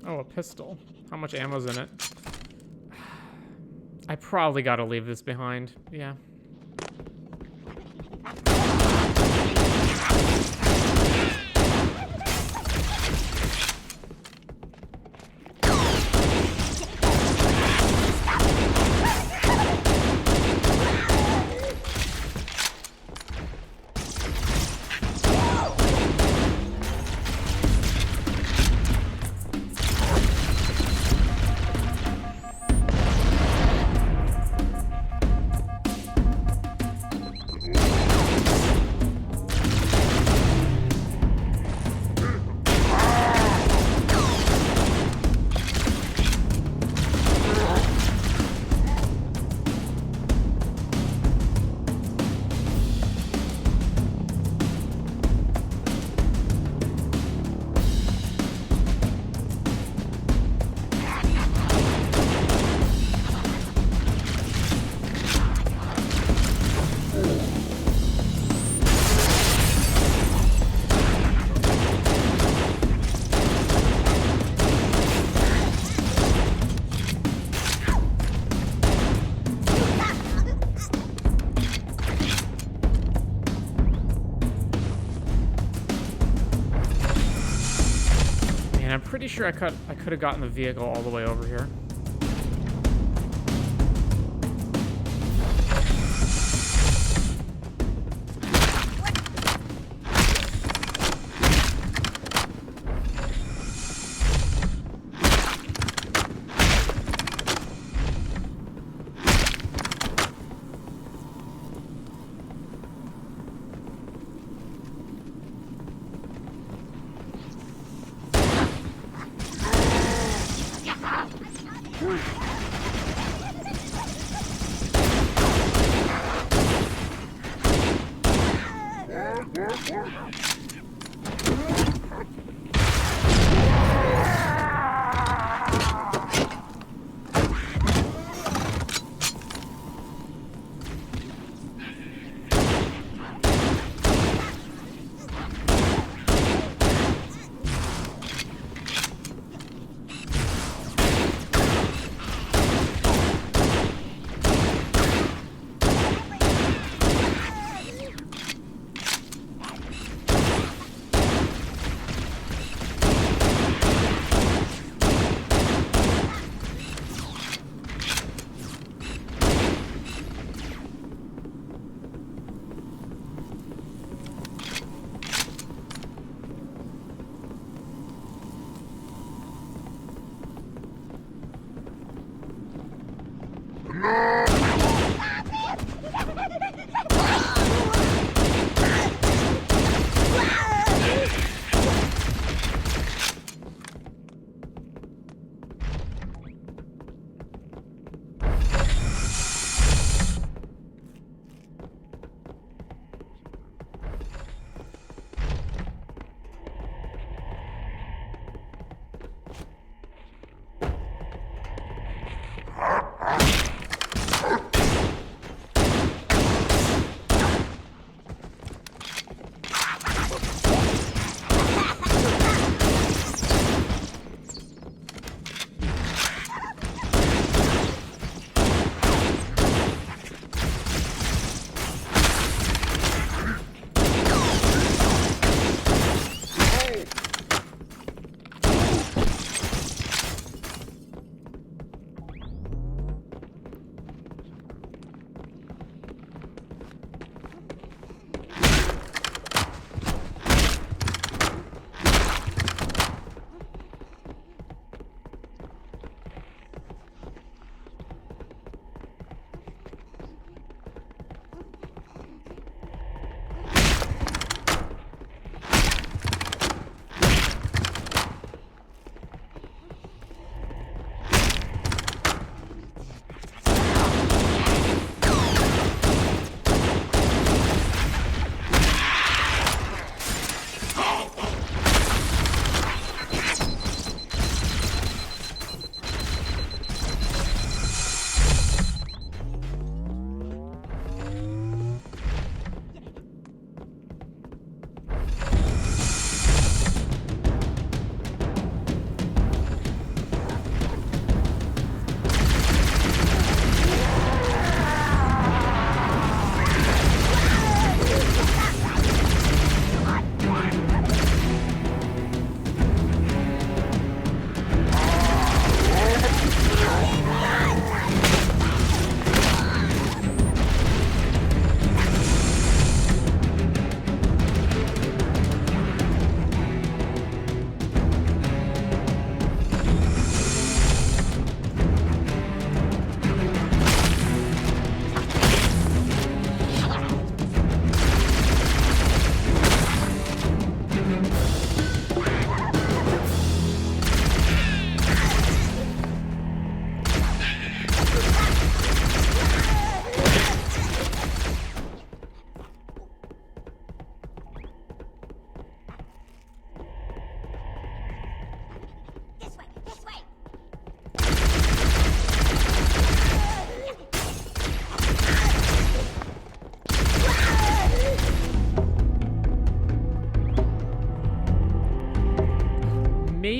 Oh, a pistol. How much ammo's in it? I probably gotta leave this behind. Yeah. I'm pretty sure I could have gotten the vehicle all the way over here.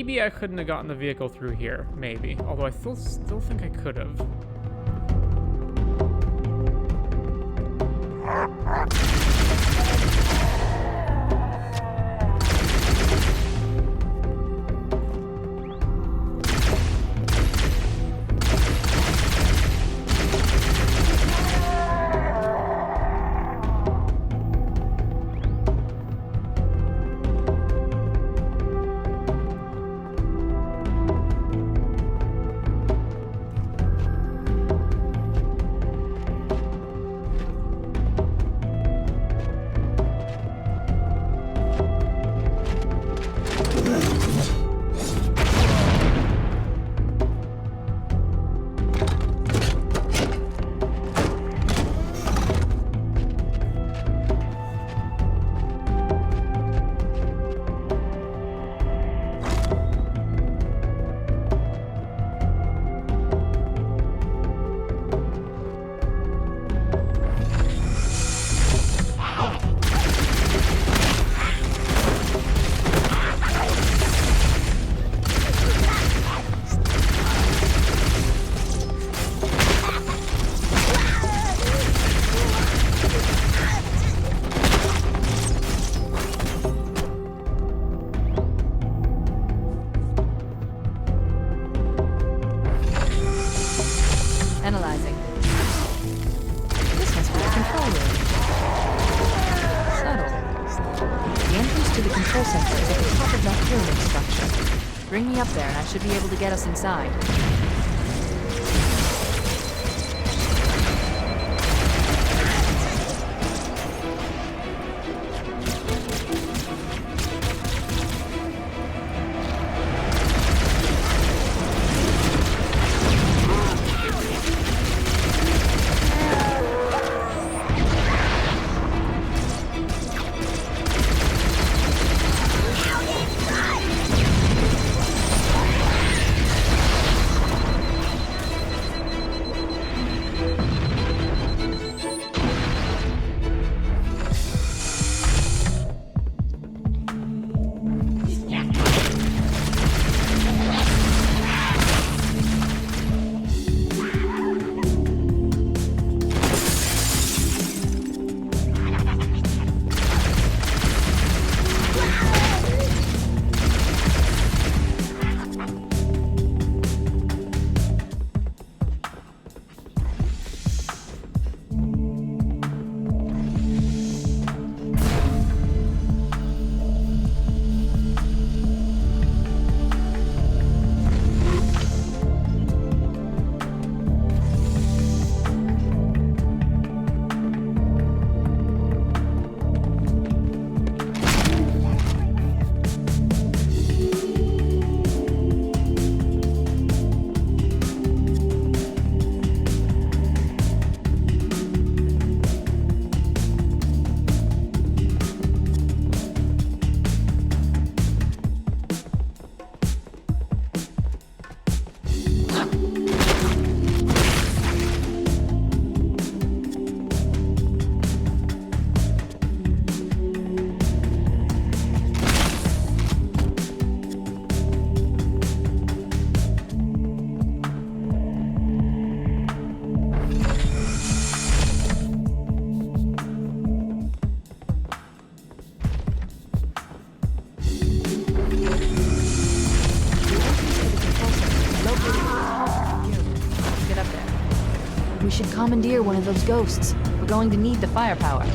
maybe I couldn't have gotten the vehicle through here. Maybe. Although I still think I could have. Analyzing. This must be the control room. Subtle. The entrance to the control center is at the top of that pyramid structure. Bring me up there and I should be able to get us inside. We should commandeer one of those ghosts. We're going to need the firepower.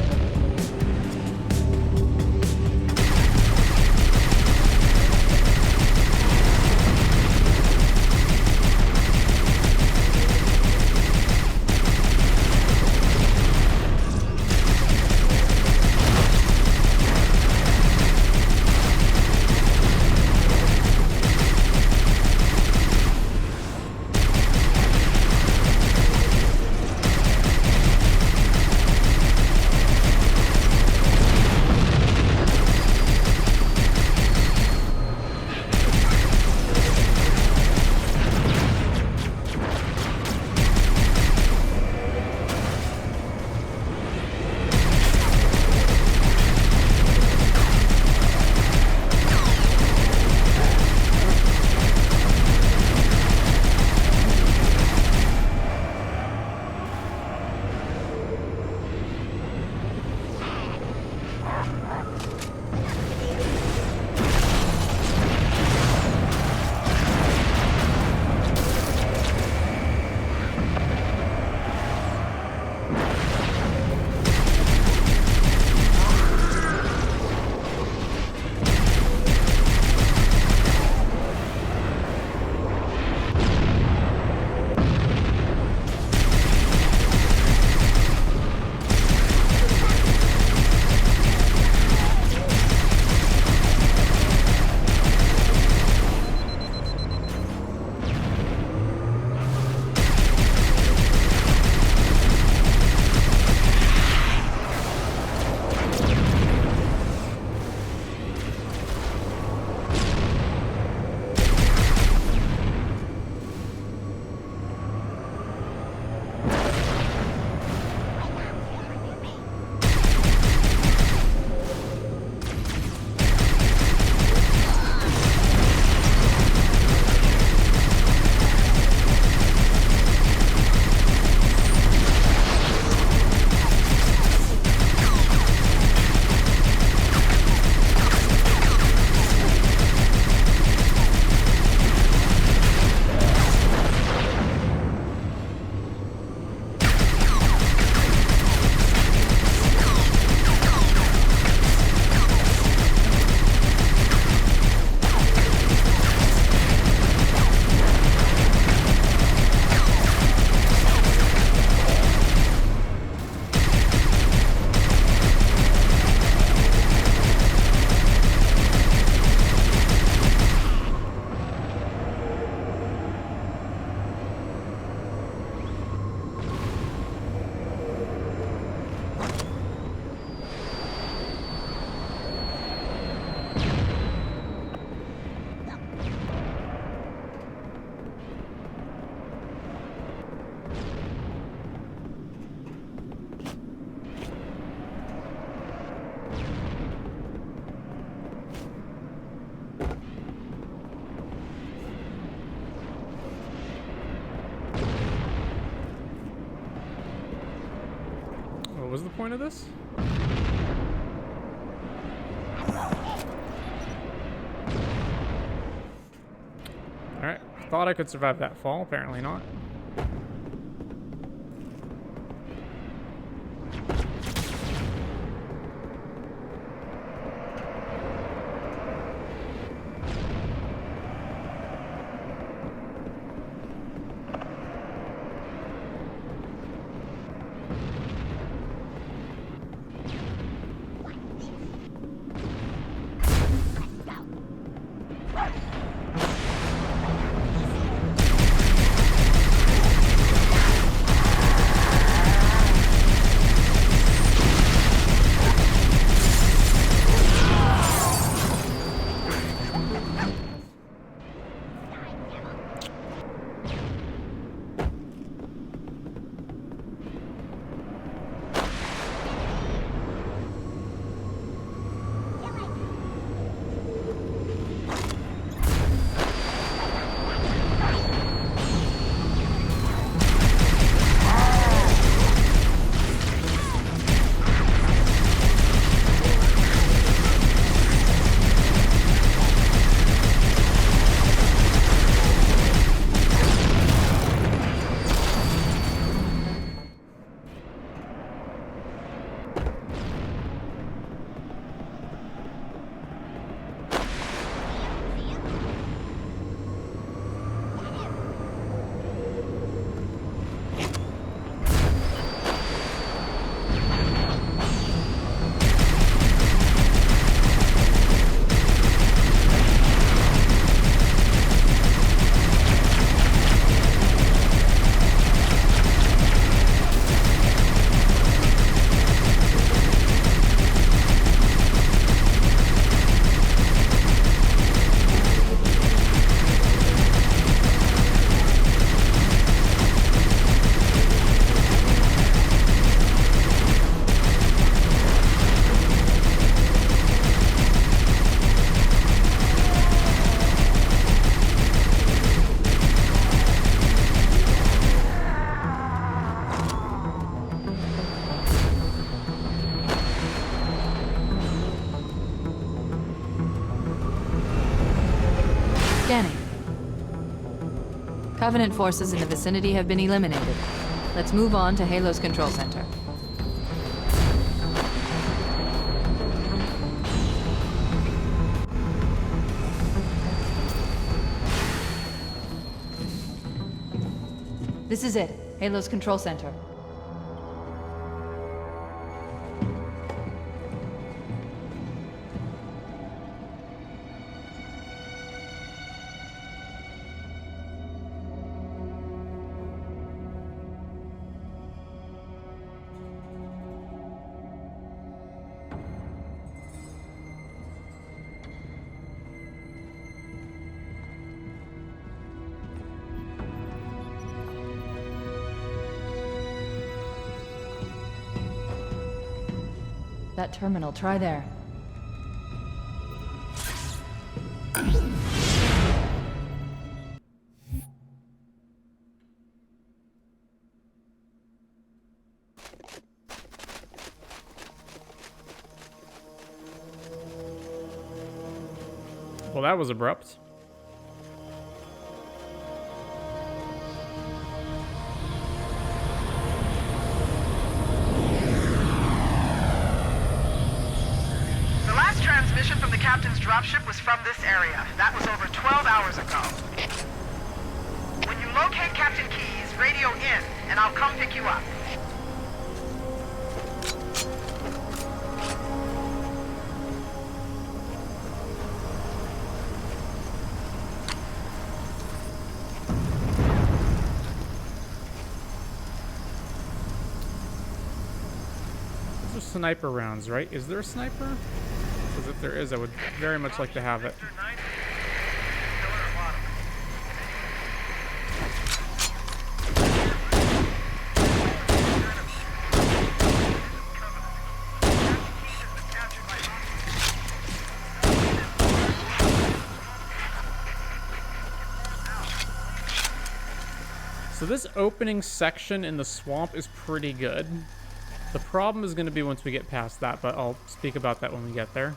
What was the point of this? Alright, thought I could survive that fall, apparently not. Scanning. Covenant forces in the vicinity have been eliminated. Let's move on to Halo's control center. This is it. Halo's control center. That terminal, try there. Well, that was abrupt. Transmission from the captain's dropship was from this area. That was over 12 hours ago. When you locate Captain Keyes, radio in, and I'll come pick you up. Those are sniper rounds, right? Is there a sniper? Because if there is, I would very much like to have it. So this opening section in the swamp is pretty good. The problem is going to be once we get past that, but I'll speak about that when we get there.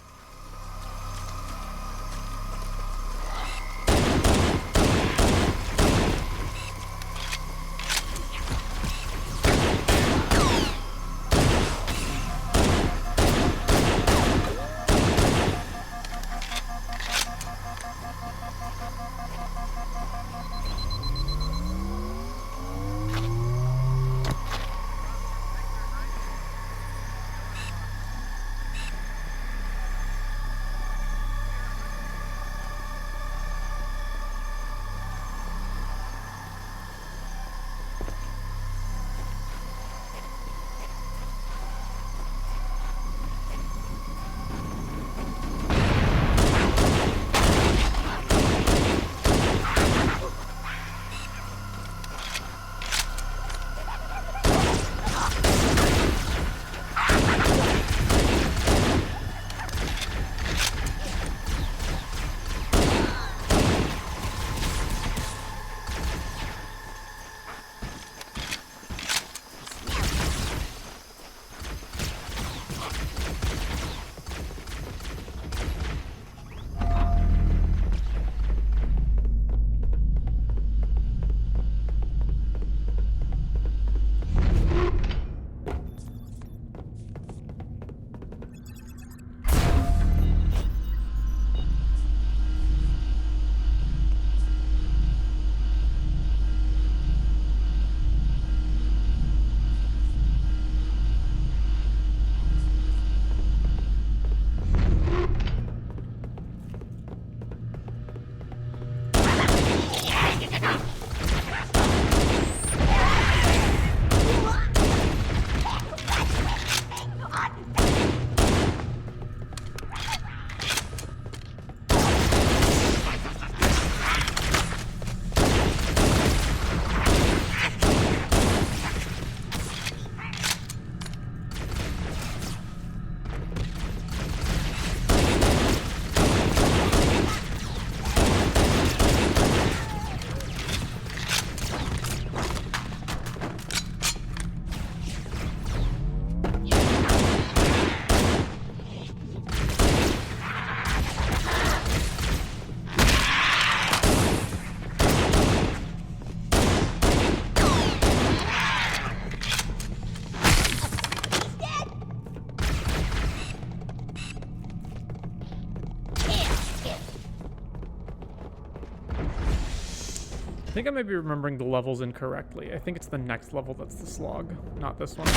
I think I might be remembering the levels incorrectly. I think it's the next level that's the slog, not this one.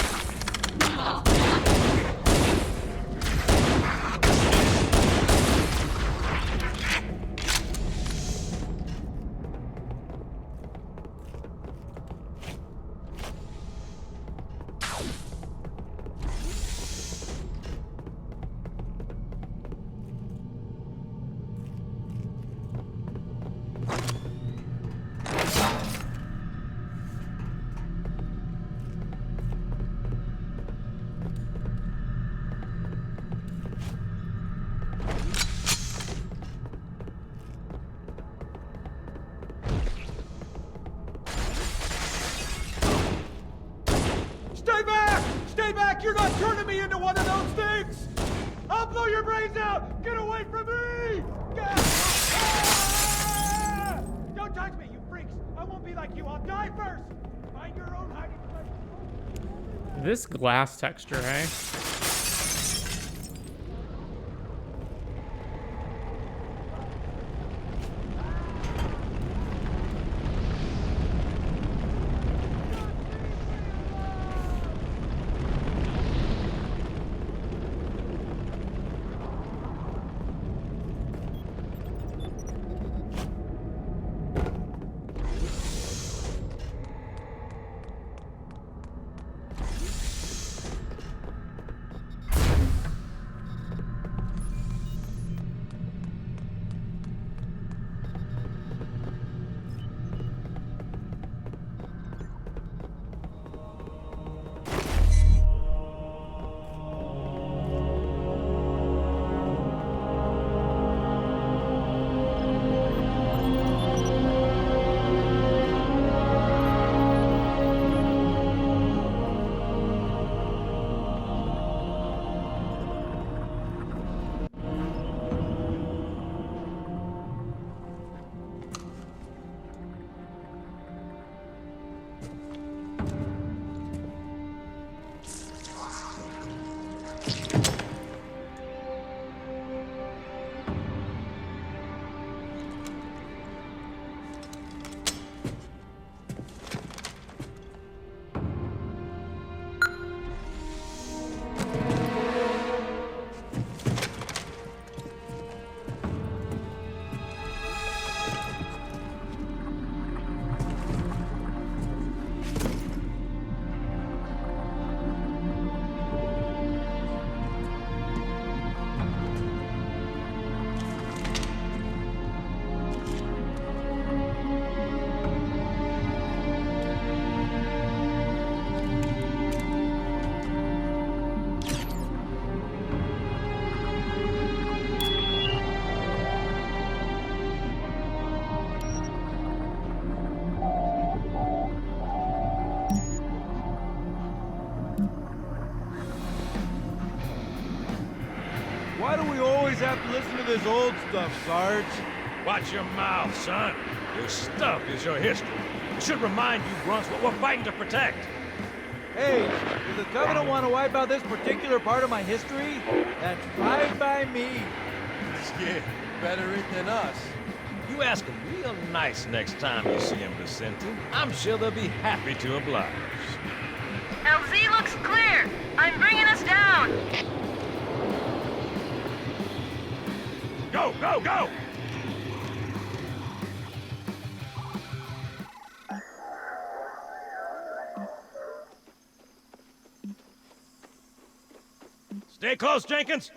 You're not turning me into one of those things! I'll blow your brains out! Get away from me! Ah! Don't touch me, you freaks! I won't be like you, I'll die first! Find your own hiding place! This glass texture, hey? Why do we always have to listen to this old stuff, Sarge? Watch your mouth, son. Your stuff is your history. It should remind you grunts what we're fighting to protect. Hey, does the Covenant want to wipe out this particular part of my history? That's fine by me. Yeah, better it than us. You ask them real nice next time you see them, Vicente. I'm sure they'll be happy to oblige. LZ looks clear. I'm bringing us down. Go, go, go! Stay close, Jenkins.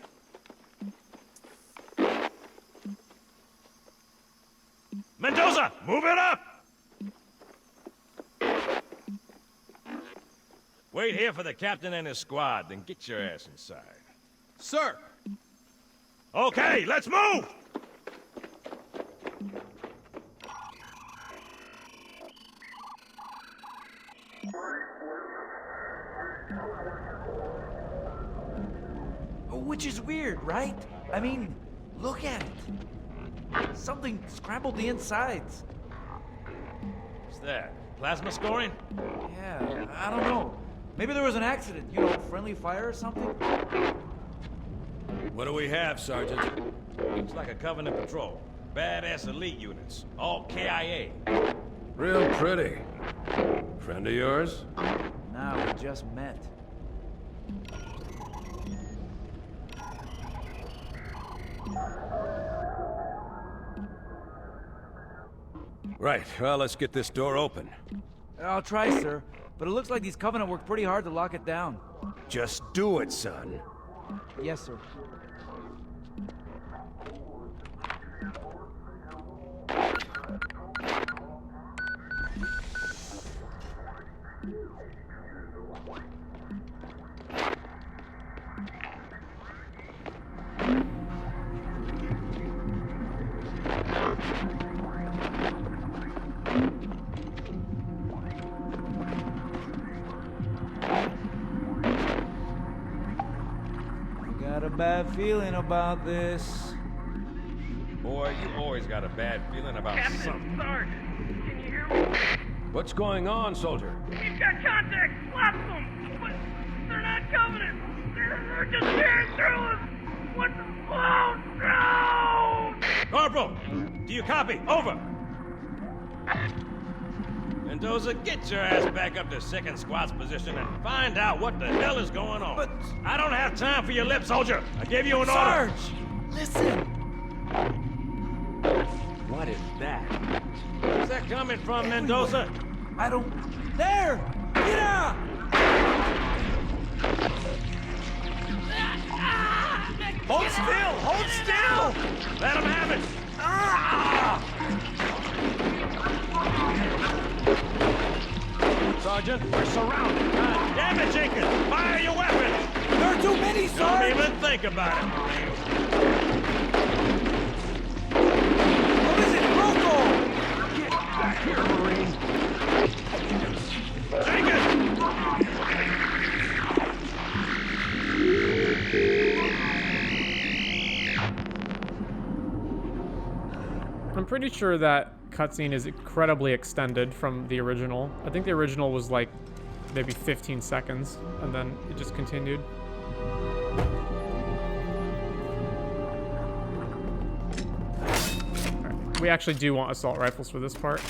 Mendoza, move it up! Wait here for the captain and his squad, then get your ass inside. Sir! Okay, let's move! Which is weird, right? I mean, look at it. Something scrambled the insides. What's that? Plasma scoring? Yeah, I don't know. Maybe there was an accident, you know, friendly fire or something? What do we have, Sergeant? Looks like a Covenant patrol. Badass elite units. All KIA. Real pretty. Friend of yours? Nah, we just met. Right, well, let's get this door open. I'll try, sir. But it looks like these Covenant worked pretty hard to lock it down. Just do it, son. Yes, sir. Got a bad feeling about this. Boy, you always got a bad feeling about something. Sarge, can you hear me? What's going on, soldier? He's got contact. Lots of them. But they're not Covenant. They're just tearing through us. What the... Oh, no! Corporal, do you copy? Over. Mendoza, get your ass back up to second squad's position and find out what the hell is going on. But... I don't have time for your lip, soldier. I gave you an Sarge! order. Listen! What is that? Where's that coming from, Mendoza? I don't... There! Get out! Hold still! Hold still! Let him have it! Sergeant, we're surrounded. God damn it, Jenkins! Fire your weapons! There are too many, Sarge! Don't even think about it, Marine. What is it? Rocco! Get back here, Marine! Jenkins! I'm pretty sure that cutscene is incredibly extended from the original. I think the original was like maybe 15 seconds, and then it just continued. Right. We actually do want assault rifles for this part.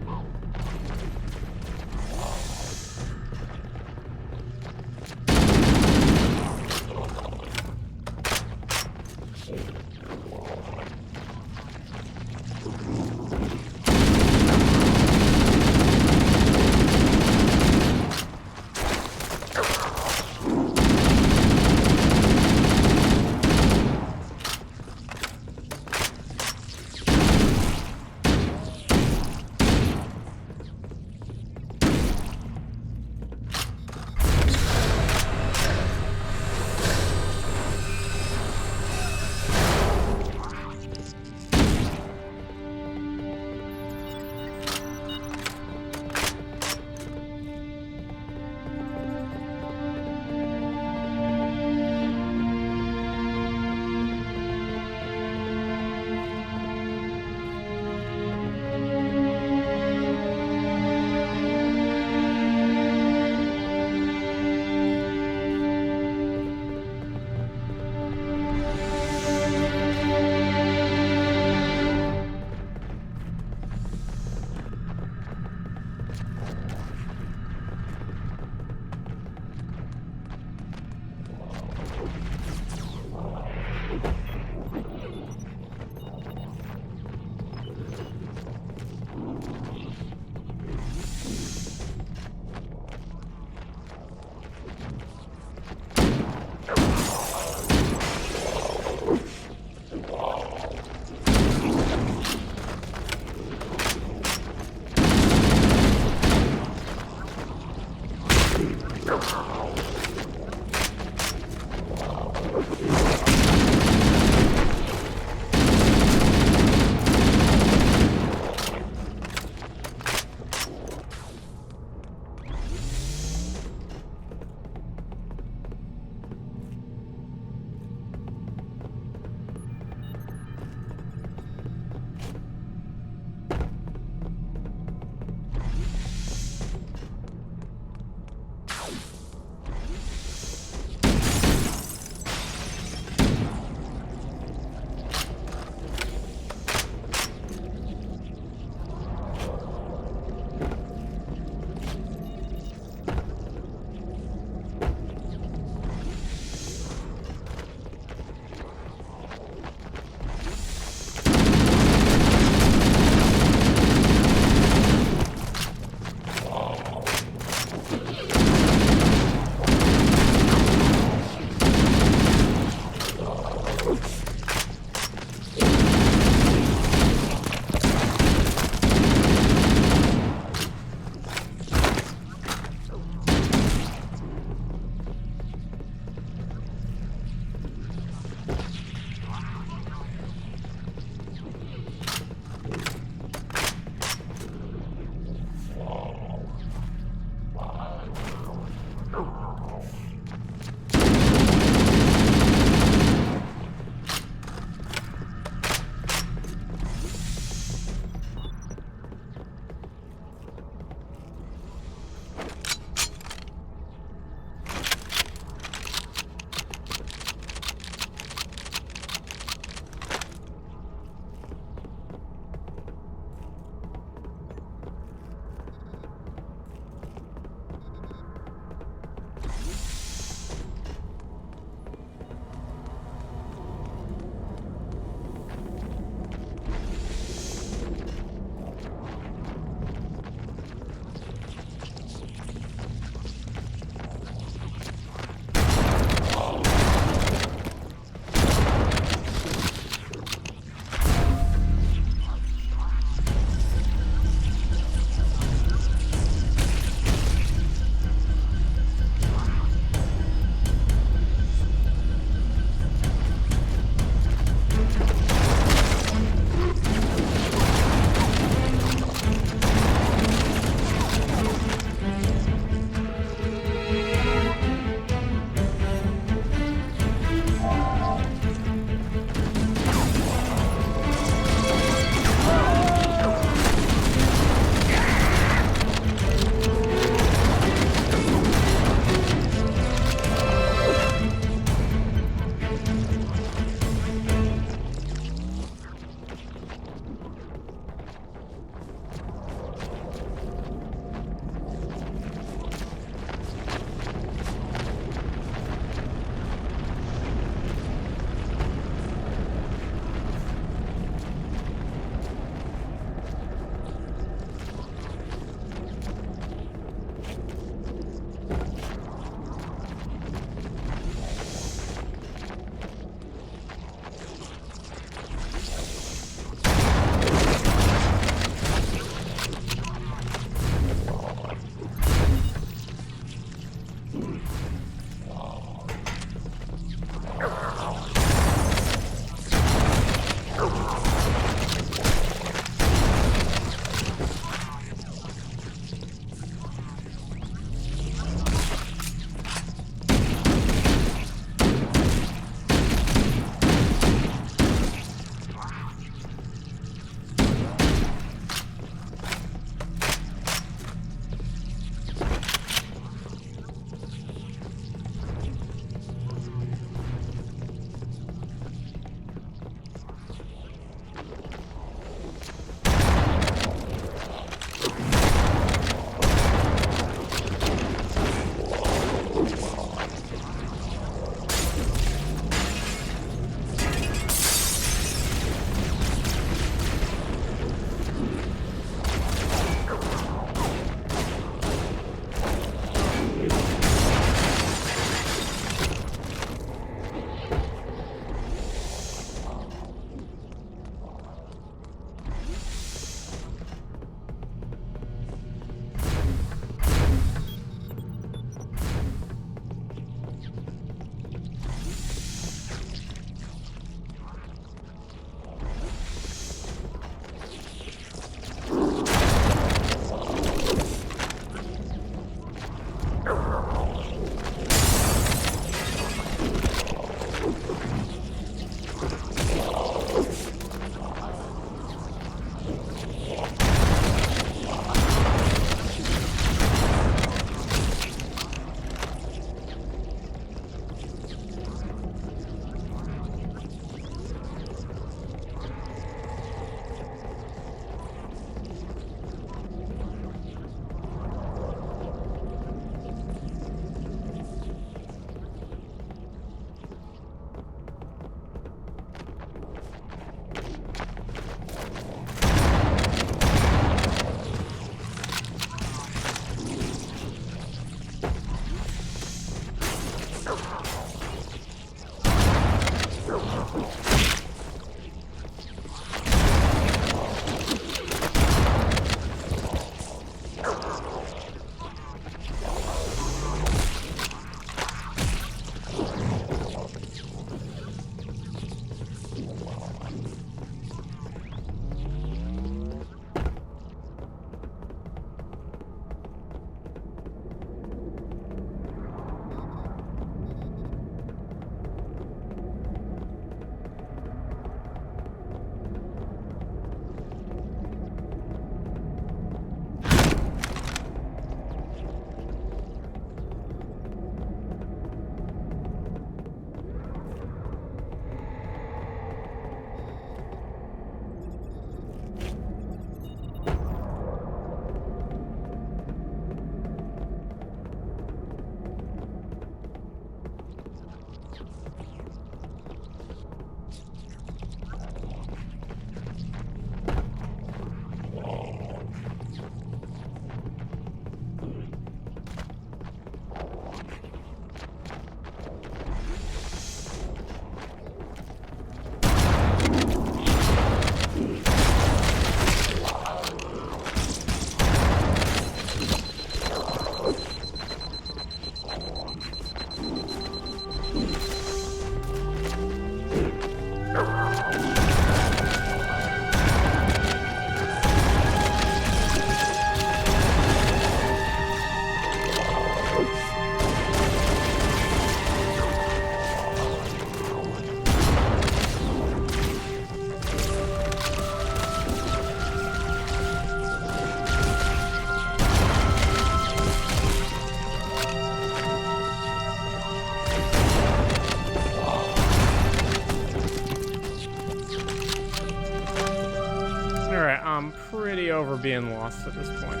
Pretty over being lost at this point.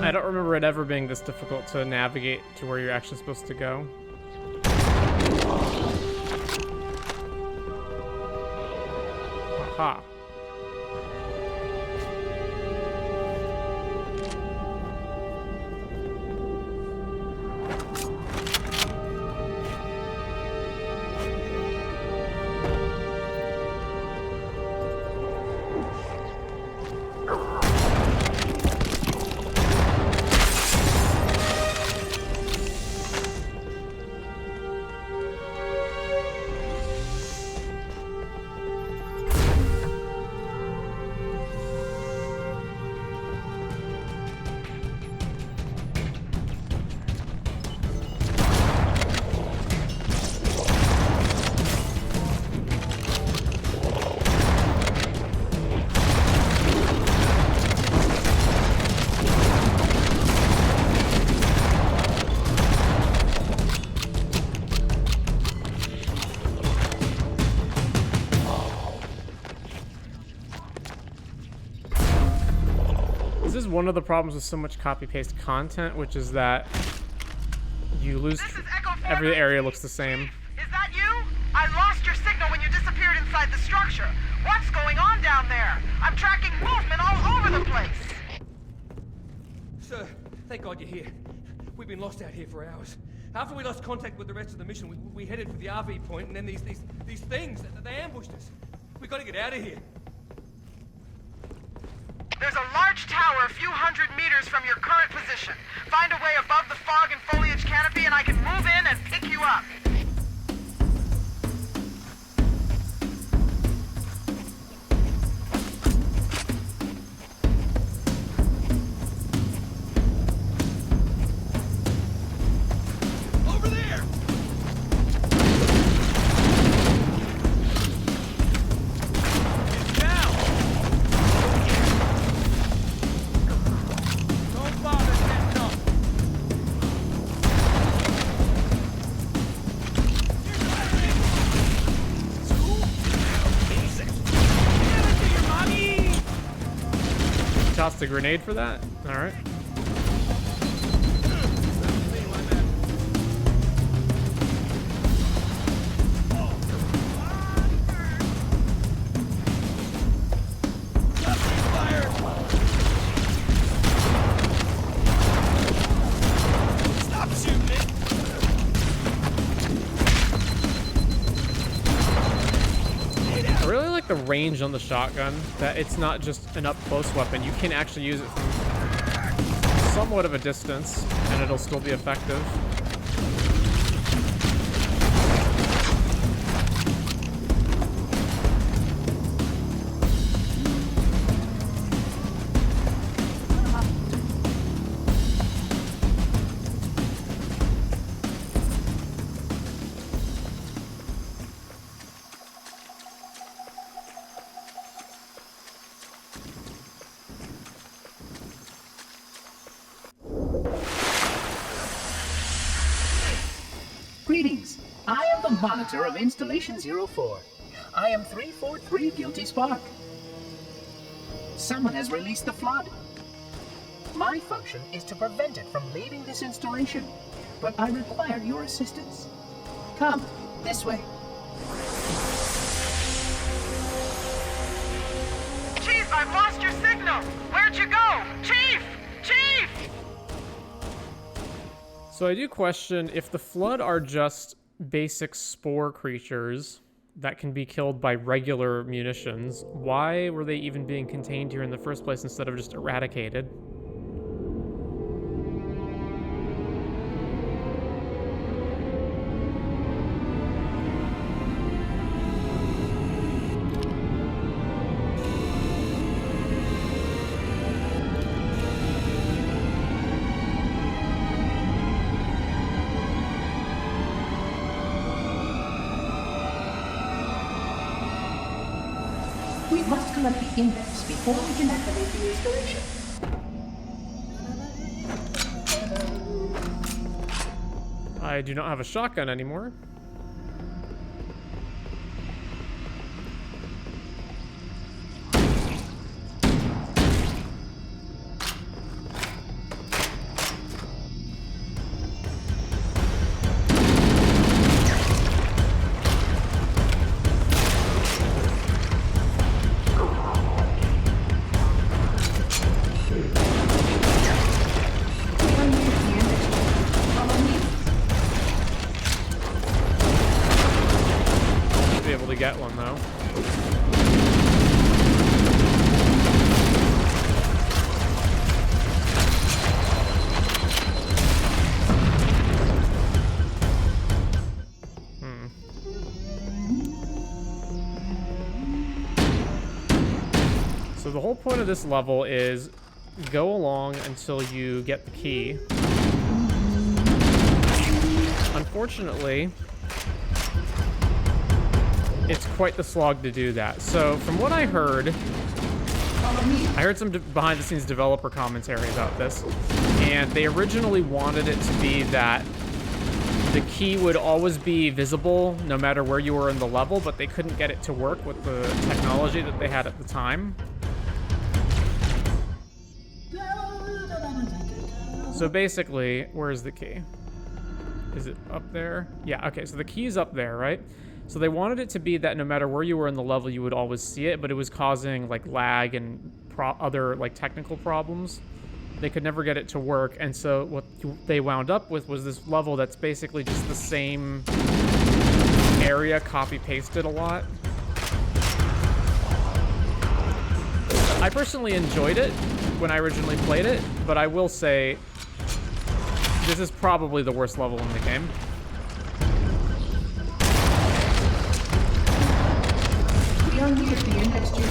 I don't remember it ever being this difficult to navigate to where you're actually supposed to go. Aha. This is one of the problems with so much copy-paste content, which is that you lose every area looks the same. Is that you? I lost your signal when you disappeared inside the structure. What's going on down there? I'm tracking movement all over the place. Sir, thank God you're here. We've been lost out here for hours. After we lost contact with the rest of the mission, we headed for the RV point, and then these things, they ambushed us. We gotta get out of here. There's a large tower a few hundred meters from your current position. Find a way above the fog and foliage canopy and I can move in and pick you up. Tossed a grenade for that? Alright. range on the shotgun that it's not just an up-close weapon. You can actually use it from somewhat of a distance, and it'll still be effective. Greetings. I am the monitor of Installation 04. I am 343 Guilty Spark. Someone has released the flood. My function is to prevent it from leaving this installation, but I require your assistance. Come, this way. Chief, I've lost your signal! Where'd you go? Chief! Chief! So I do question if the Flood are just basic spore creatures that can be killed by regular munitions, why were they even being contained here in the first place instead of just eradicated? We must collect the index before we can activate the installation. I do not have a shotgun anymore. Get one though. So the whole point of this level is go along until you get the key. Unfortunately, it's quite the slog to do that. So from what I heard some behind-the-scenes developer commentary about this, and they originally wanted it to be that the key would always be visible no matter where you were in the level, but they couldn't get it to work with the technology that they had at the time. So basically, where's the key? Is it up there? Yeah, okay, so the key is up there, right? So they wanted it to be that no matter where you were in the level, you would always see it, but it was causing like lag and other like technical problems. They could never get it to work, and so what they wound up with was this level that's basically just the same area copy-pasted a lot. I personally enjoyed it when I originally played it, but I will say this is probably the worst level in the game. We are near the index to the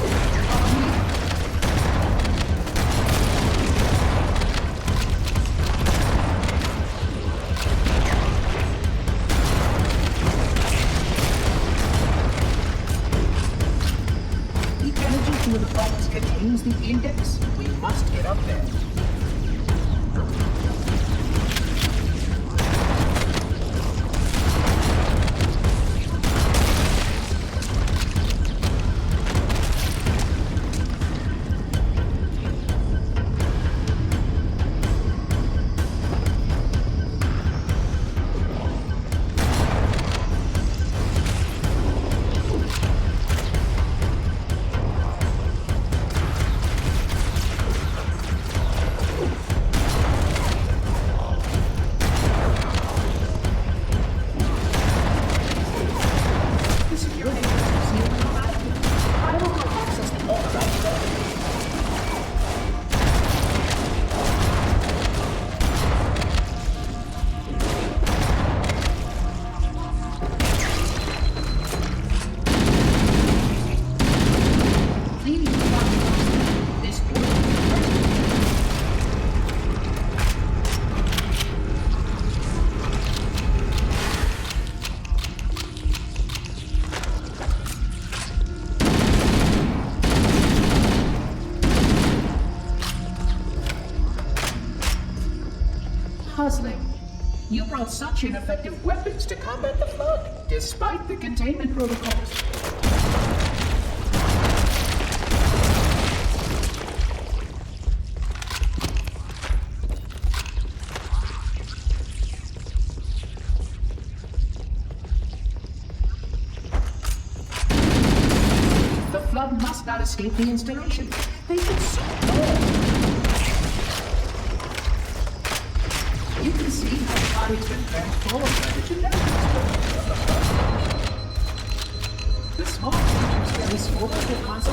energy to the box contains the index. We must get up there. puzzling. You brought such ineffective weapons to combat the flood, despite the containment protocols. The flood must not escape the installation. They should soon know. You can see how the body's been transformed by the genetics. The small creatures carry spores that cause a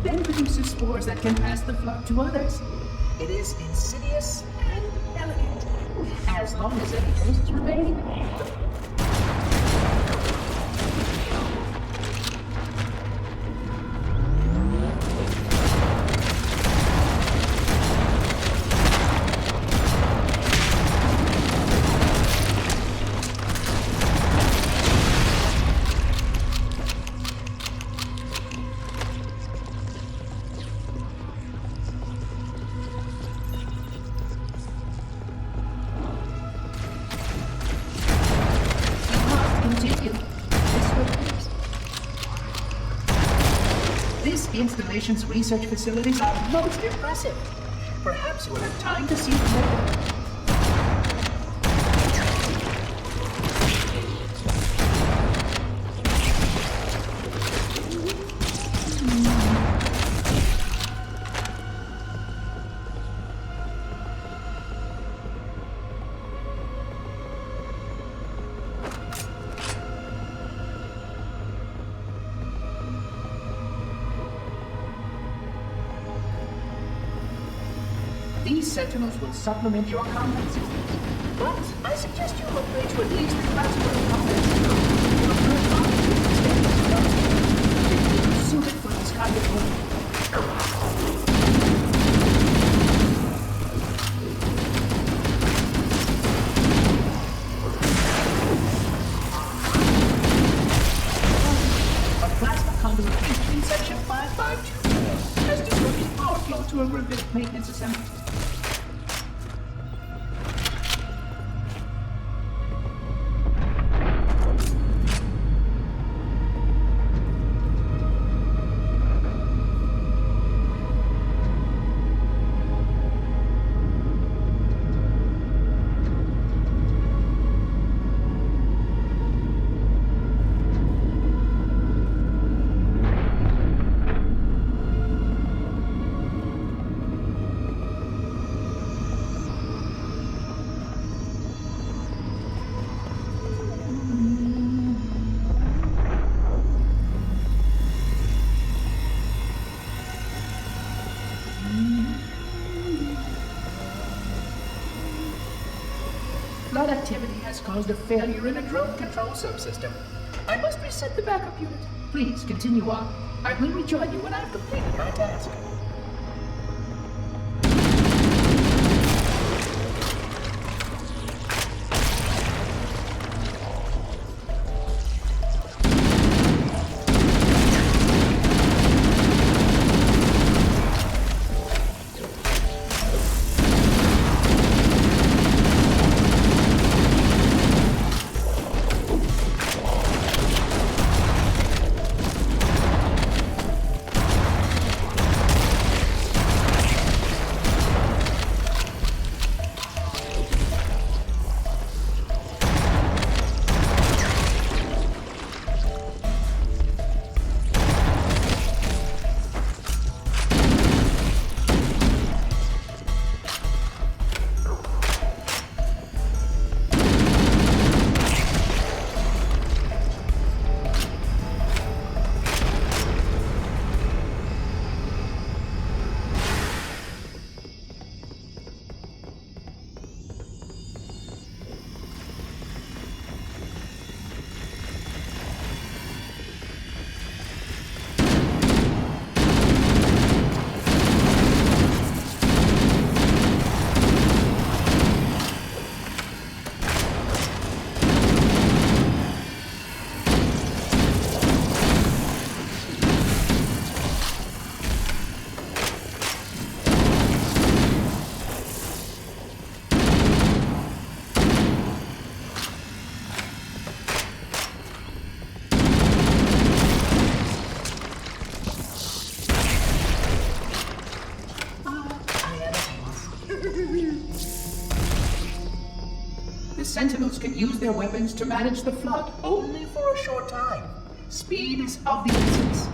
then produces spores that can pass the flood to others. It is insidious and elegant, as long as any traces remain. This installation's research facilities are most impressive. Perhaps you will have time to see them later. These sentinels will supplement your combat systems, but I suggest you upgrade to at least the classical combat system. Your current body is suited for this kind of work. A plasma conduit in section 5524 has disrupted power flow to a revisit maintenance assembly. Flood activity has caused a failure in a drone control subsystem. I must reset the backup unit. Please continue on. I will rejoin you when I've completed my task. The Sentinels can use their weapons to manage the flood only for a short time. Speed is of the essence.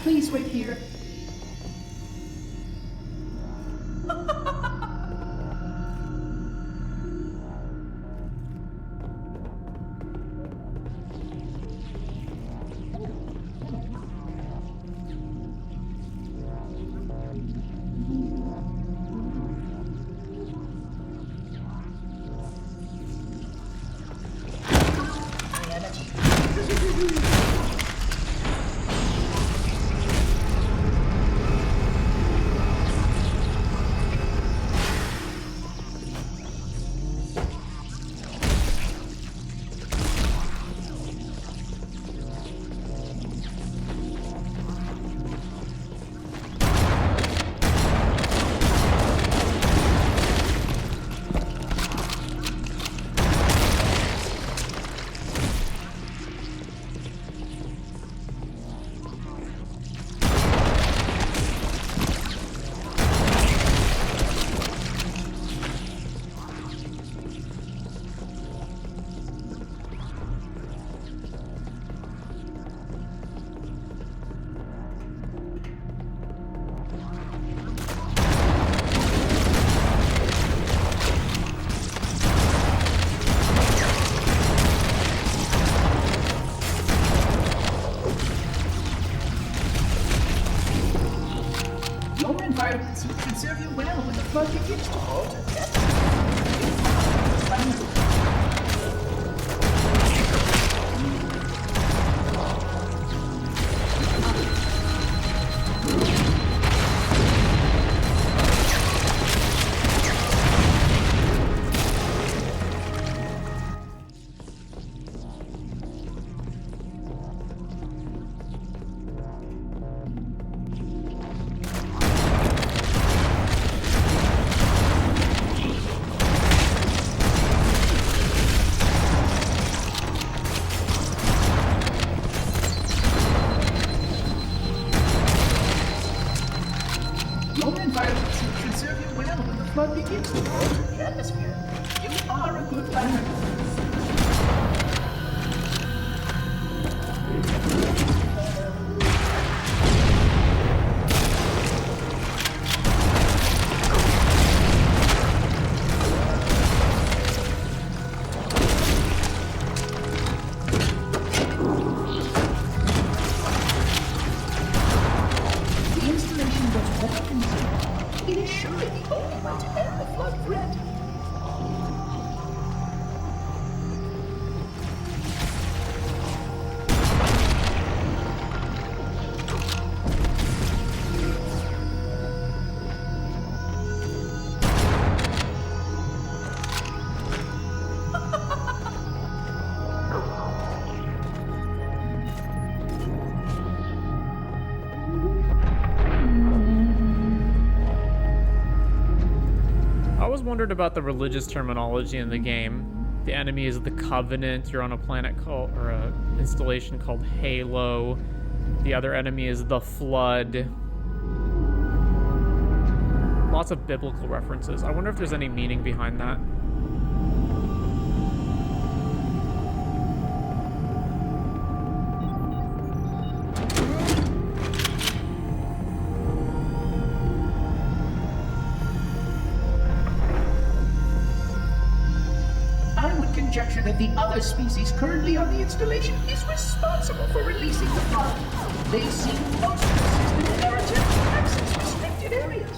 Please wait here. Environments can serve you well when the flood begins to alter the atmosphere. You are a good planner. Wondered about the religious terminology in the game. The enemy is the Covenant. You're on a planet called, or a installation called Halo. The other enemy is the Flood. Lots of biblical references. I wonder if there's any meaning behind that. creature that the other species currently on the installation is responsible for releasing the flood. They seem most persistent in their attempt to access restricted areas.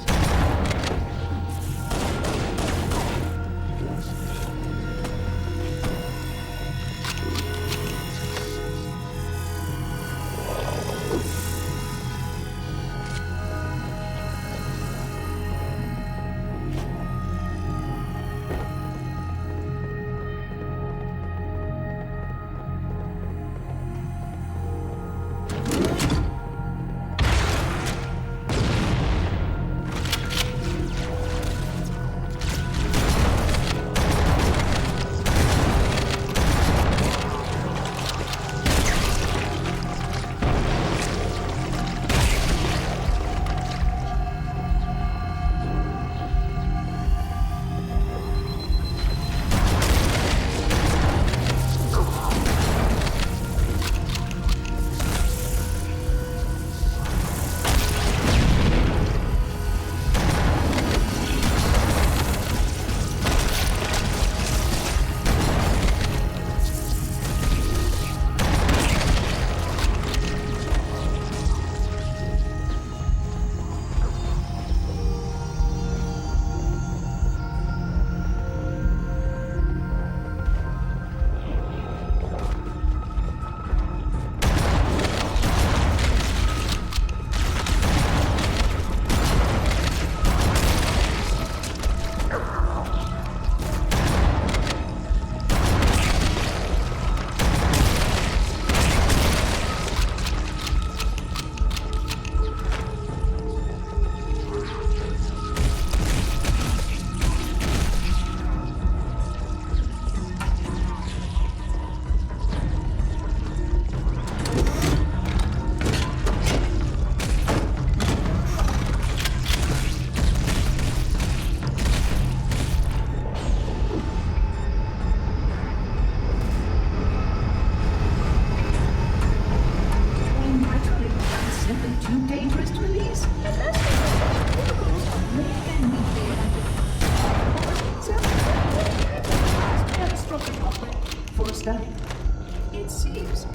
It seems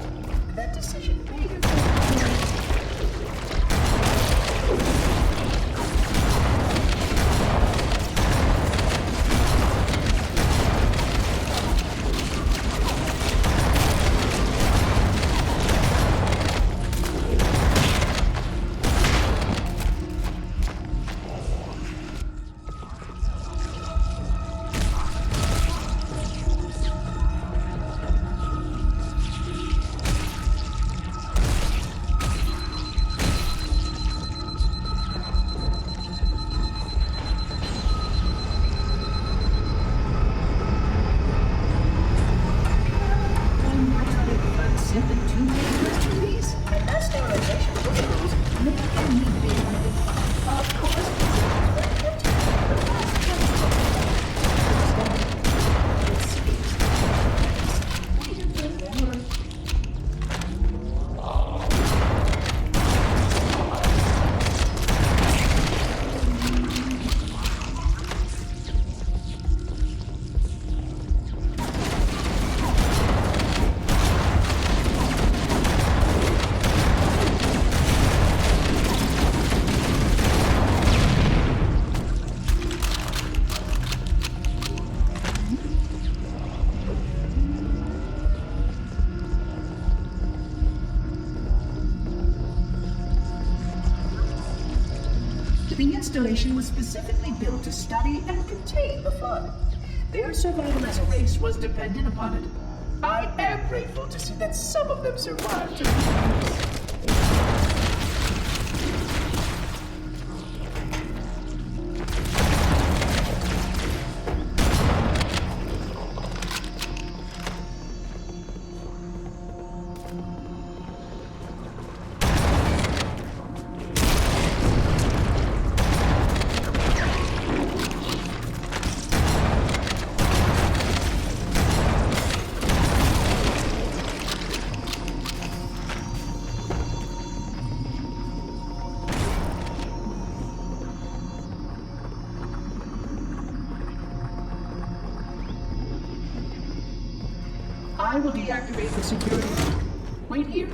that decision made him. The installation was specifically built to study and contain the flood. Their survival as a race was dependent upon it. I am grateful to see that some of them survived to this. I will deactivate the security. Wait here.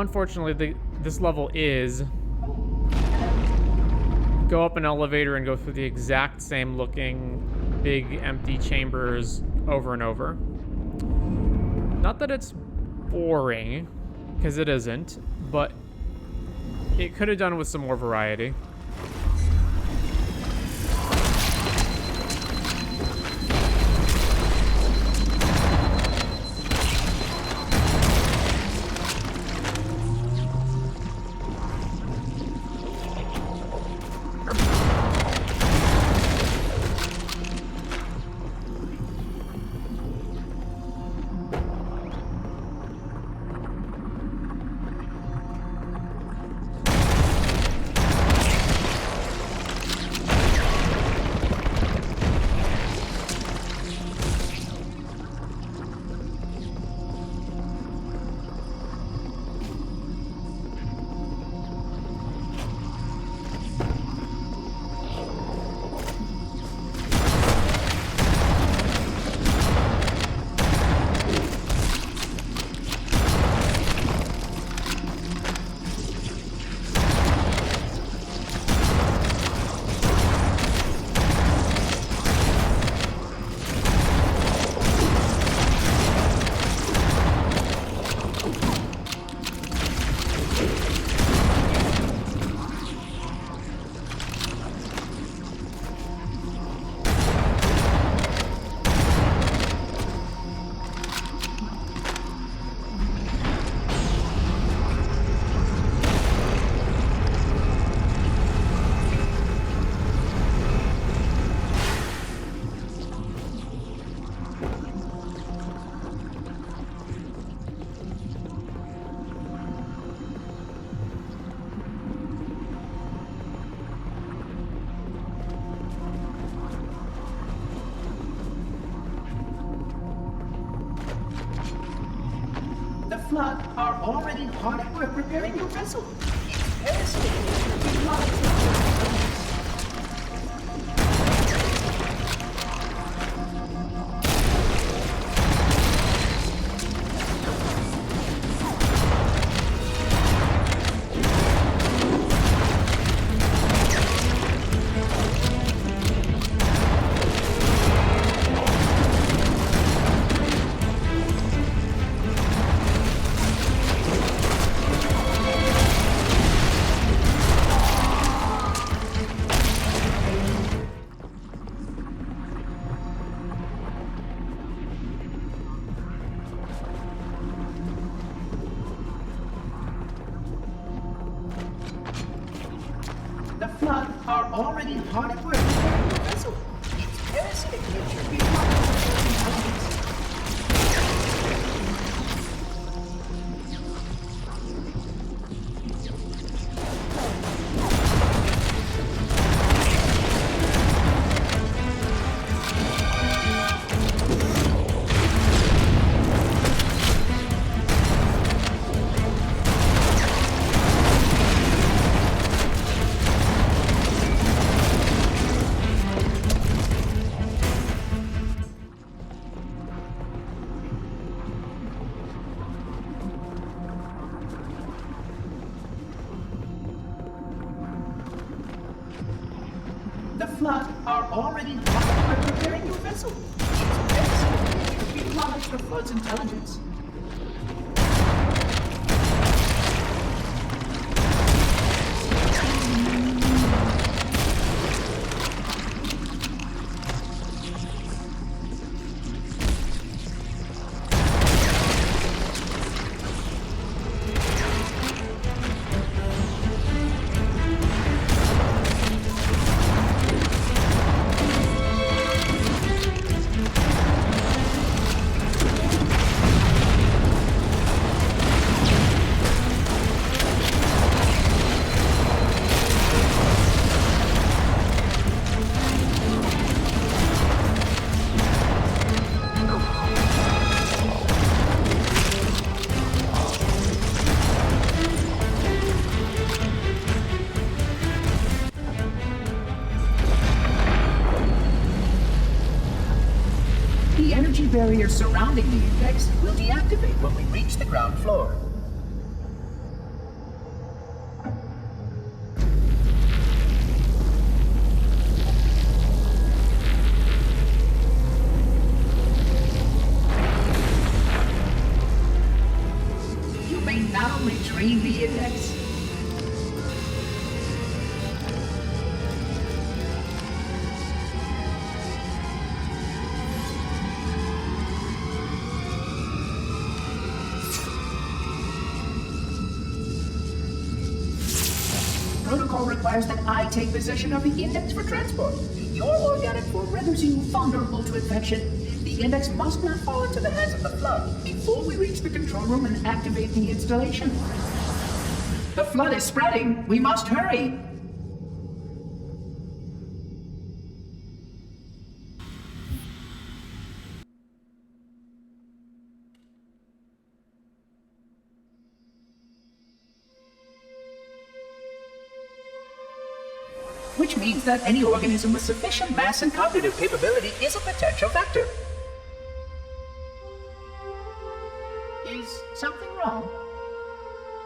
Unfortunately, this level is go up an elevator and go through the exact same looking big empty chambers over and over. Not that it's boring, because it isn't, but it could have done with some more variety. Flood are already hard at work repairing your vessel. It's devastating. already hard at work repairing your vessel. Its parasitic nature requires intelligence. The Flood are already hard at work repairing your vessel. Its parasitic nature requires the Flood's intelligence. The energy barrier surrounding the index will deactivate when we reach the ground floor. You may now retrieve the index. Protocol requires that I take possession of the index for transport. Your organic form renders you vulnerable to infection. The index must not fall into the hands of the Flood before we reach the control room and activate the installation. The Flood is spreading. We must hurry. Which means that any organism with sufficient mass and cognitive capability is a potential vector. Is something wrong?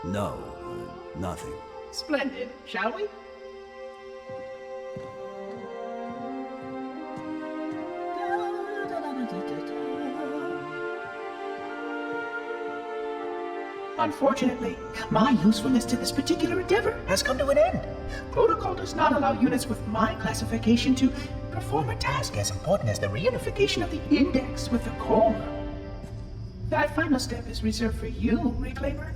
No, nothing. Splendid, shall we? Unfortunately, my usefulness to this particular endeavor has come to an end. Protocol does not allow units with my classification to perform a task as important as the reunification of the index with the core. That final step is reserved for you, Reclaimer.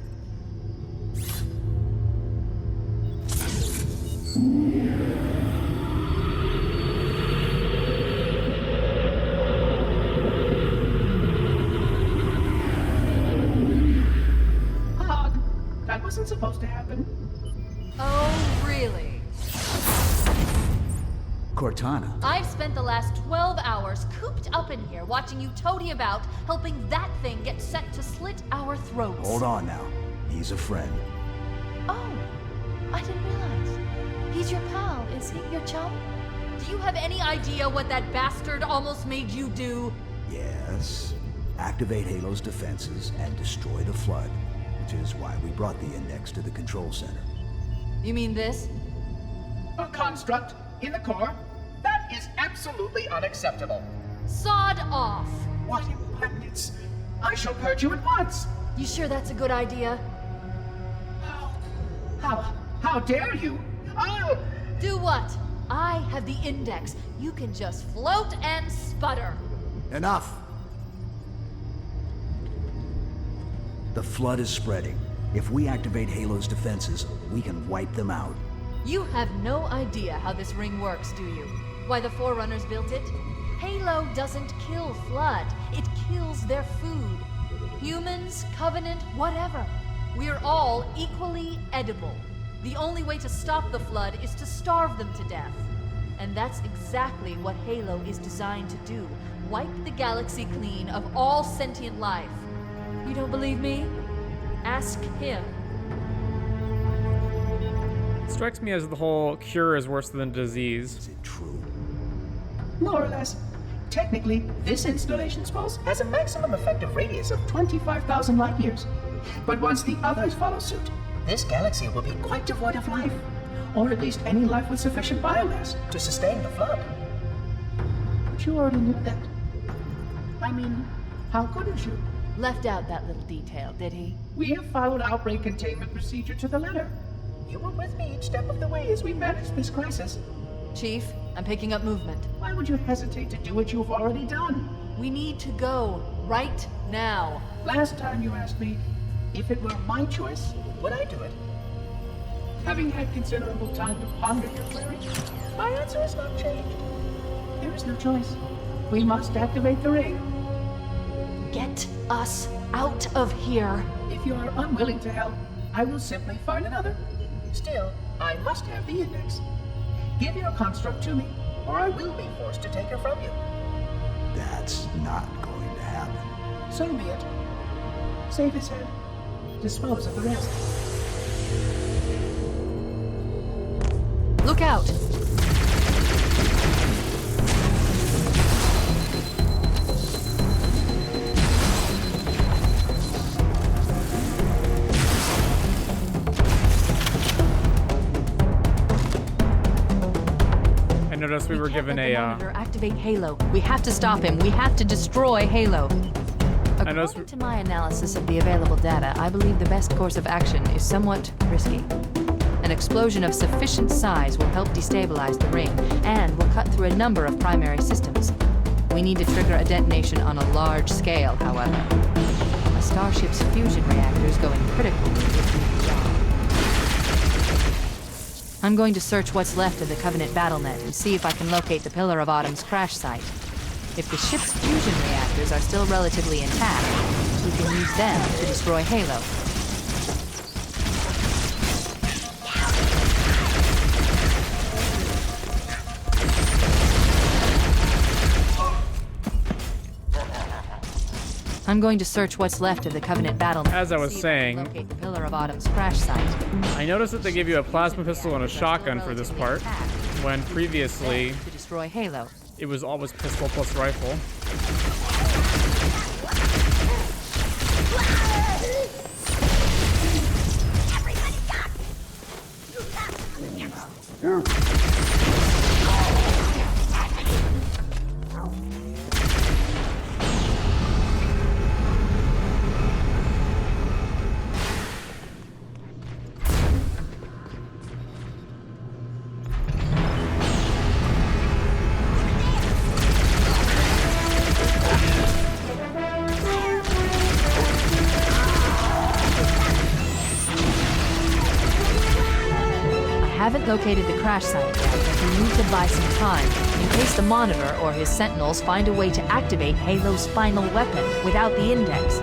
That wasn't supposed to happen. Oh, really? Cortana. I've spent the last 12 hours cooped up in here watching you toady about, helping that thing get set to slit our throats. Hold on now. He's a friend. Oh, I didn't realize. He's your pal, is he? Your chum? Do you have any idea what that bastard almost made you do? Yes. Activate Halo's defenses and destroy the Flood, which is why we brought the index to the control center. You mean this? A construct in the core? That is absolutely unacceptable. Sod off! What impertinence! I shall purge you at once! You sure that's a good idea? How dare you? Oh! Do what? I have the index. You can just float and sputter. Enough! The Flood is spreading. If we activate Halo's defenses, we can wipe them out. You have no idea how this ring works, do you? Why the Forerunners built it? Halo doesn't kill Flood. It kills their food. Humans, Covenant, whatever. We're all equally edible. The only way to stop the Flood is to starve them to death. And that's exactly what Halo is designed to do. Wipe the galaxy clean of all sentient life. You don't believe me? Ask him. It strikes me as the whole cure is worse than disease. Is it true? More or less. Technically, this installation's pulse has a maximum effective radius of 25,000 light years. But once the others follow suit, this galaxy will be quite devoid of life. Or at least any life with sufficient biomass to sustain the Flood. But you already knew that. I mean, how couldn't you? Left out that little detail, did he? We have followed outbreak containment procedure to the letter. You were with me each step of the way as we managed this crisis. Chief, I'm picking up movement. Why would you hesitate to do what you've already done? We need to go right now. Last time you asked me, if it were my choice, would I do it? Having had considerable time to ponder your query, my answer has not changed. There is no choice. We must activate the ring. Get us out of here. If you are unwilling to help, I will simply find another. Still, I must have the index. Give your construct to me, or I will be forced to take her from you. That's not going to happen. So be it. Save his head. Dispose of the rest. Look out! I noticed we were given a activate Halo. We have to stop him. We have to destroy Halo. According to my analysis of the available data, I believe the best course of action is somewhat risky. An explosion of sufficient size will help destabilize the ring, and will cut through a number of primary systems. We need to trigger a detonation on a large scale, however. A starship's fusion reactor is going critical. I'm going to search what's left of the Covenant BattleNet and see if I can locate the Pillar of Autumn's crash site. If the ship's fusion reactors are still relatively intact, we can use them to destroy Halo. I'm going to search what's left of the Covenant BattleNet. As I was saying, locate the Pillar of Autumn's crash site. I noticed that they give you a plasma pistol and a shotgun for this part, when previously to destroy Halo. It was always pistol plus rifle. I haven't located the crash site yet, but we need to buy some time in case the Monitor or his Sentinels find a way to activate Halo's final weapon without the index.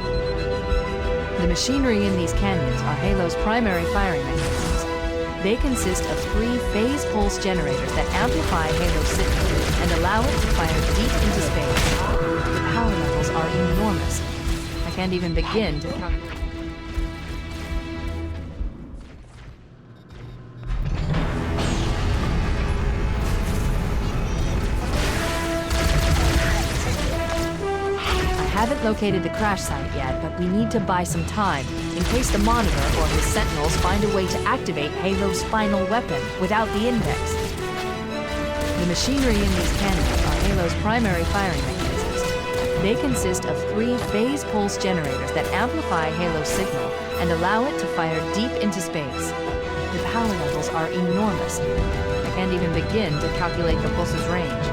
The machinery in these canyons are Halo's primary firing mechanisms. They consist of 3 phase pulse generators that amplify Halo's signal and allow it to fire deep into space. The power levels are enormous. I can't even begin to calculate. I haven't located the crash site yet, but we need to buy some time in case the Monitor or his Sentinels find a way to activate Halo's final weapon without the index. The machinery in these cannons are Halo's primary firing mechanisms. They consist of 3 phase pulse generators that amplify Halo's signal and allow it to fire deep into space. The power levels are enormous. I can't even begin to calculate the pulse's range.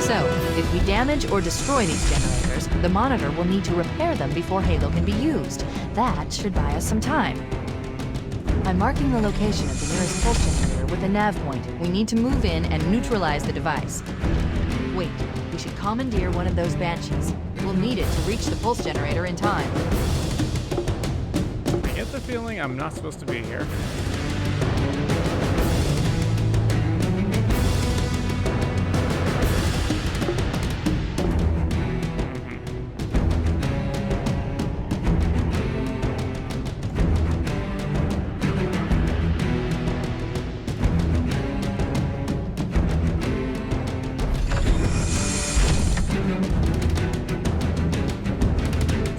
So, if we damage or destroy these generators, the Monitor will need to repair them before Halo can be used. That should buy us some time. I'm marking the location of the nearest pulse generator with a nav point. We need to move in and neutralize the device. Wait, we should commandeer one of those Banshees. We'll need it to reach the pulse generator in time. I get the feeling I'm not supposed to be here.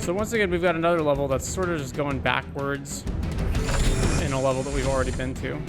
So once again, we've got another level that's sort of just going backwards in a level that we've already been to.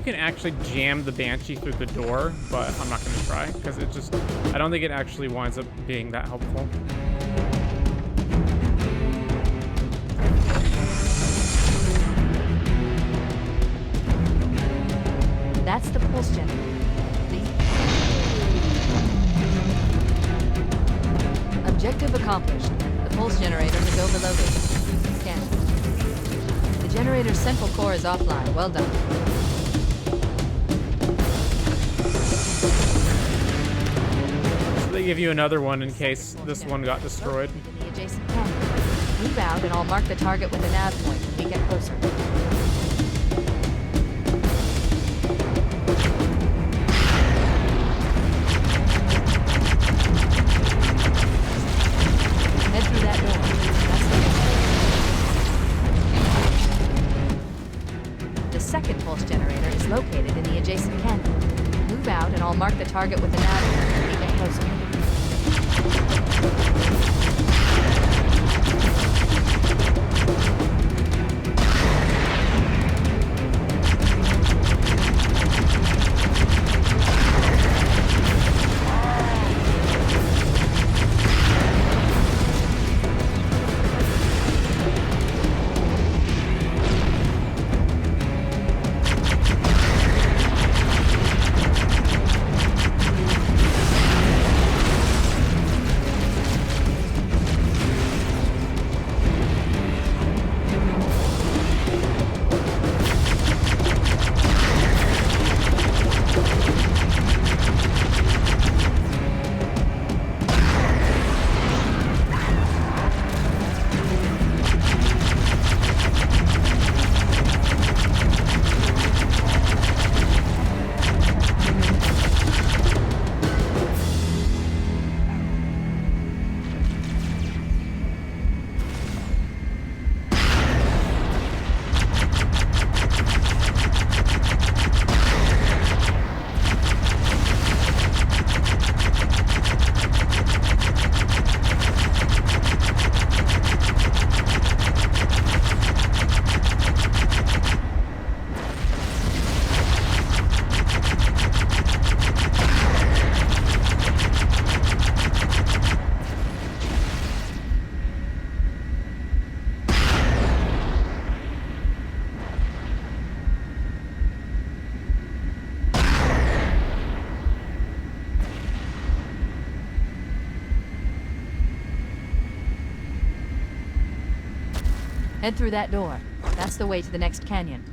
Can actually jam the Banshee through the door, but I'm not going to try because it just, I don't think it actually winds up being that helpful. That's the pulse generator. Objective accomplished. The pulse generator is overloaded. Scanning. The generator's central core is offline. Well done. They give you another one in case this one got destroyed. In the adjacent canyon. Move out and I'll mark the target with a nav point when we get closer. Head through that door. That's the second pulse generator is located in the adjacent canyon. Move out and I'll mark the target with a nav point when we get closer. Head through that door. That's the way to the next canyon.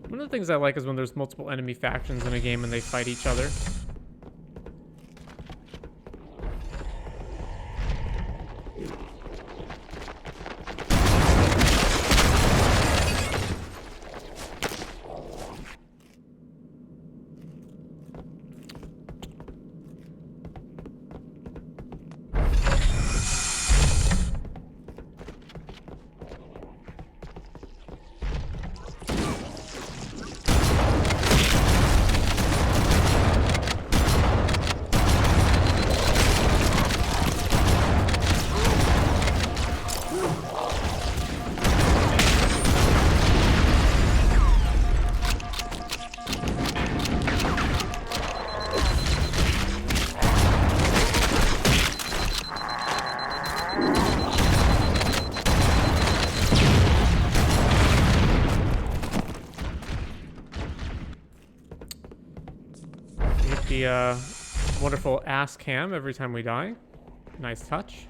One of the things I like is when there's multiple enemy factions in a game and they fight each other. The wonderful ass cam every time we die. Nice touch.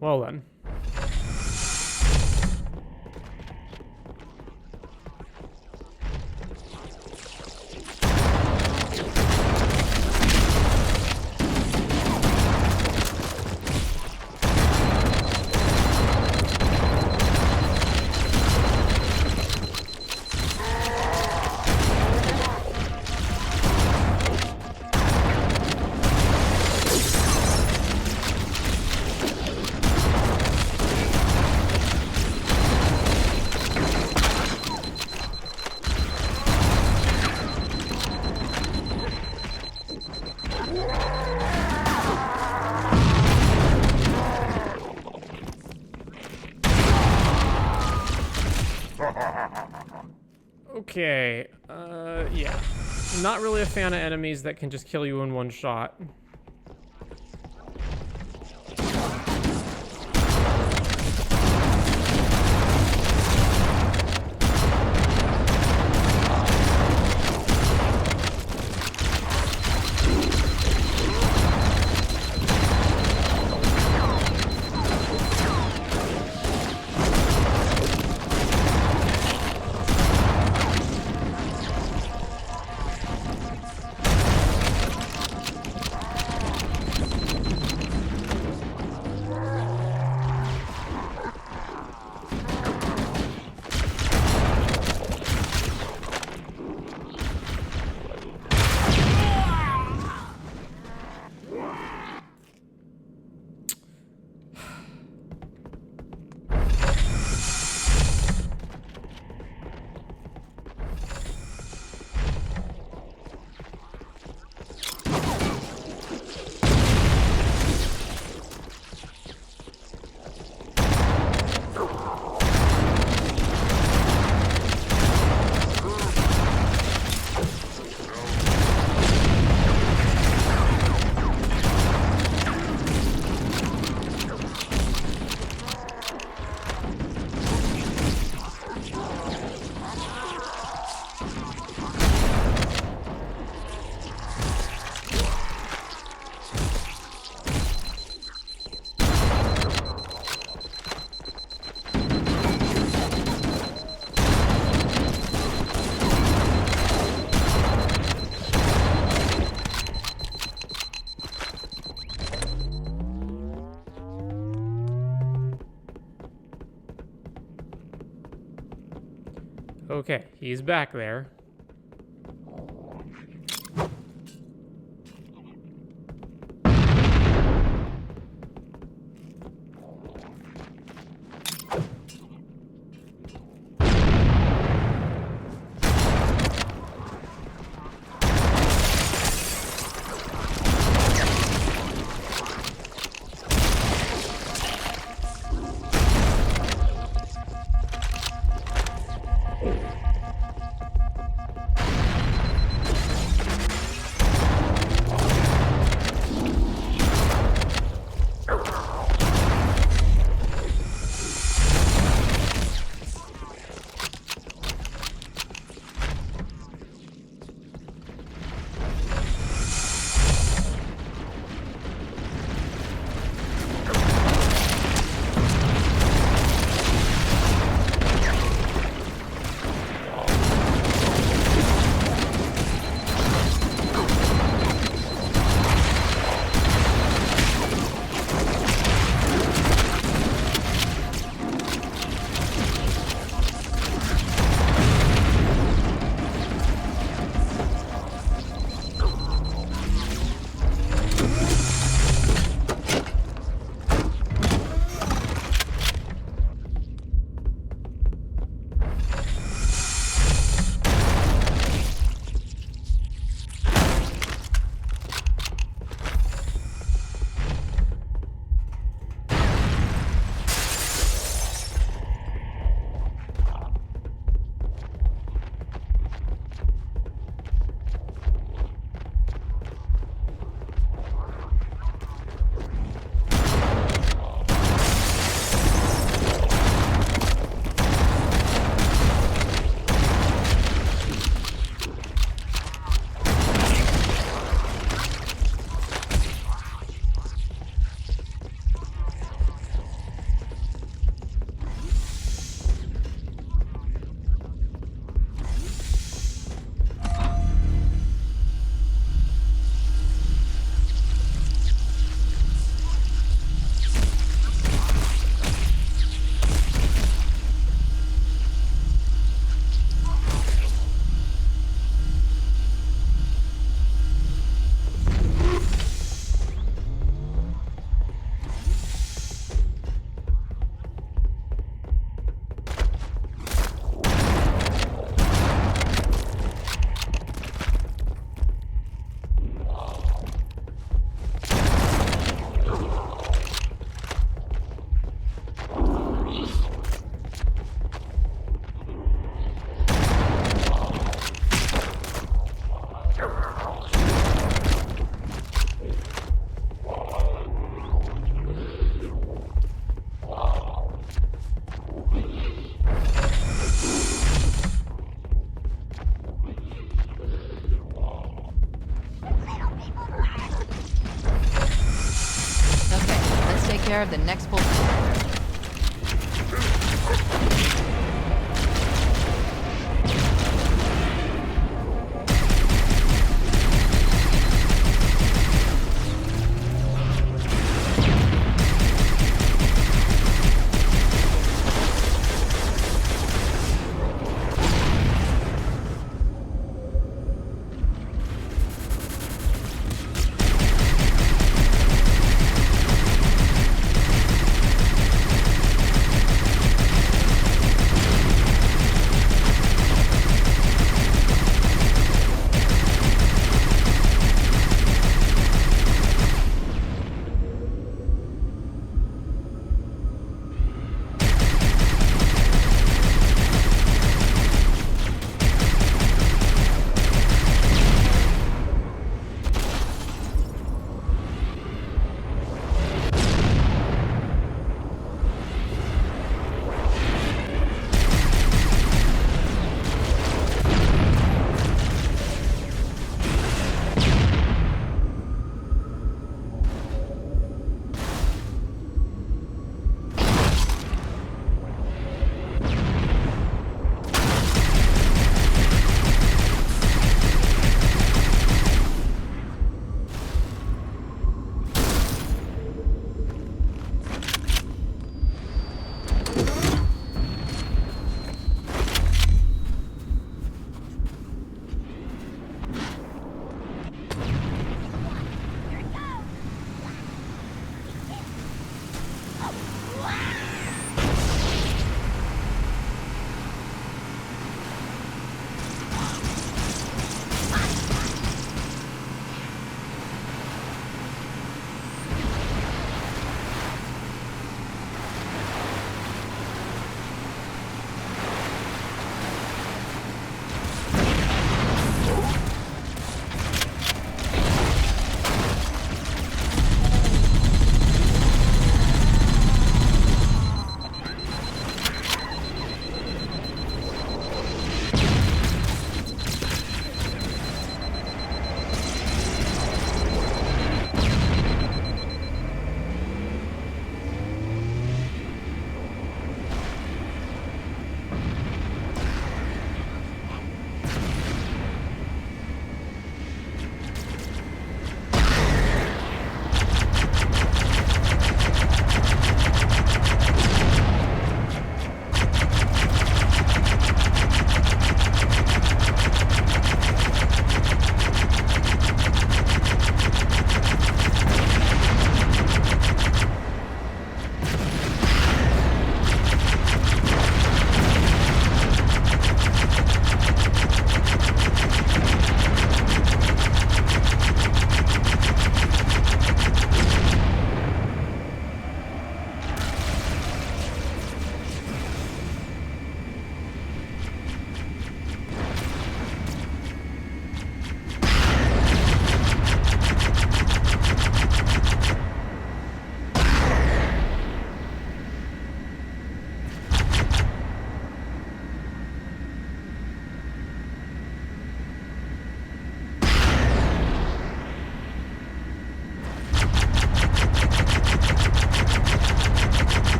Well then. Okay, yeah. Not really a fan of enemies that can just kill you in one shot. Okay, he's back there. care of the next full.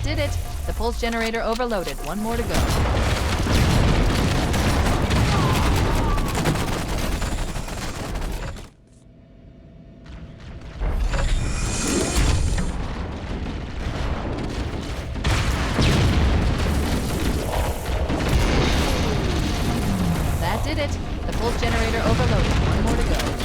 did it. The pulse generator overloaded. One more to go. That did it. The pulse generator overloaded. One more to go.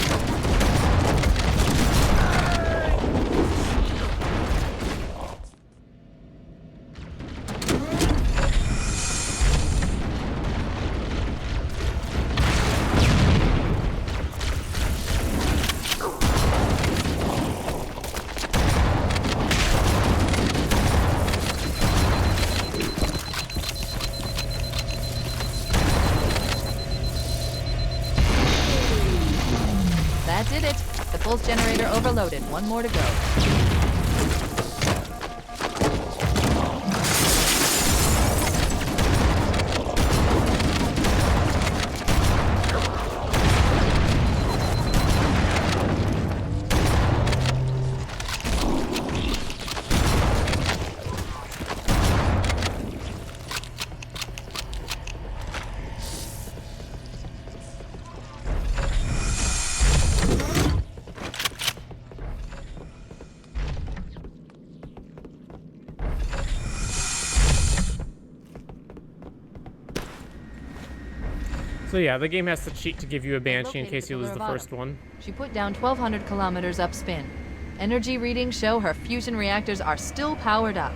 That did it. The pulse generator overloaded. One more to go. So yeah, the game has to cheat to give you a Banshee in case you lose the first one. She put down 1,200 kilometers upspin. Energy readings show her fusion reactors are still powered up.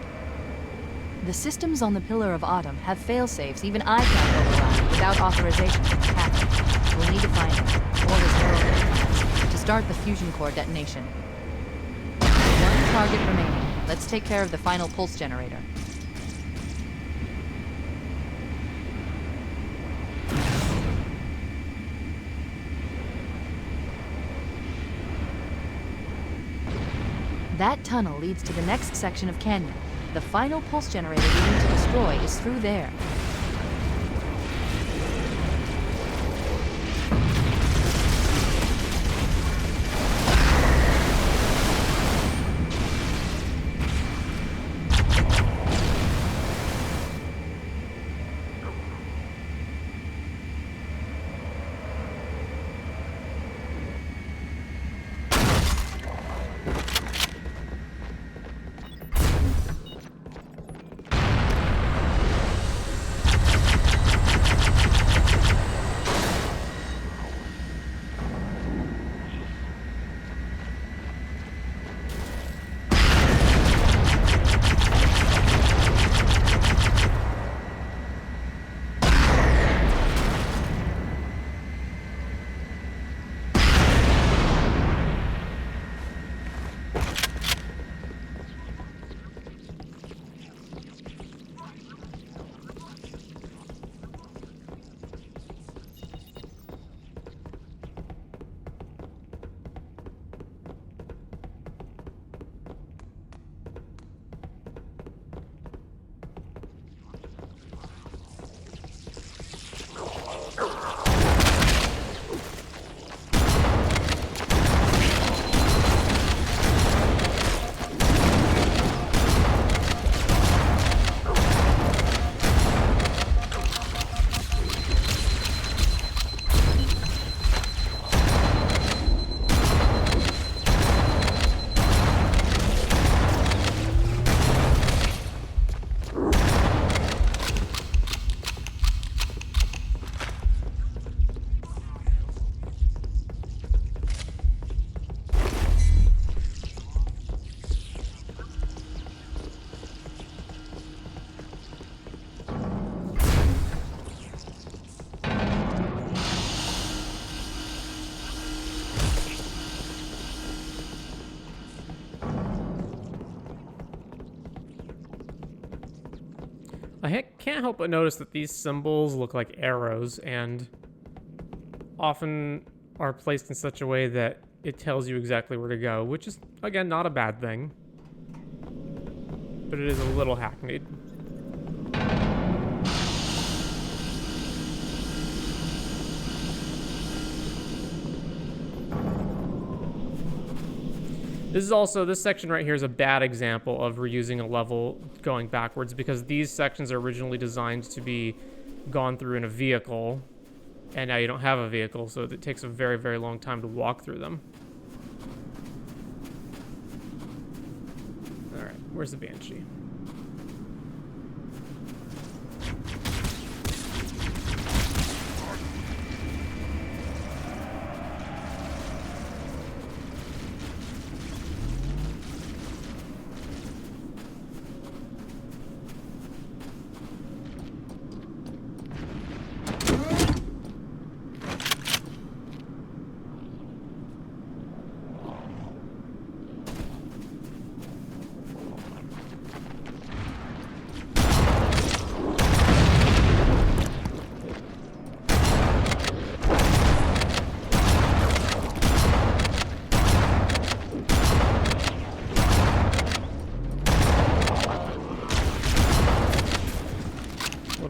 The systems on the Pillar of Autumn have fail-safes even I can't override without authorization from the captain. We'll need to find them, or his herald, to start the fusion core detonation. One target remaining. Let's take care of the final pulse generator. That tunnel leads to the next section of canyon. The final pulse generator we need to destroy is through there. I can't help but notice that these symbols look like arrows and often are placed in such a way that it tells you exactly where to go, which is, again, not a bad thing. But it is a little hackneyed. This section right here is a bad example of reusing a level going backwards, because these sections are originally designed to be gone through in a vehicle, and now you don't have a vehicle, so it takes a very, very long time to walk through them. Alright, where's the Banshee?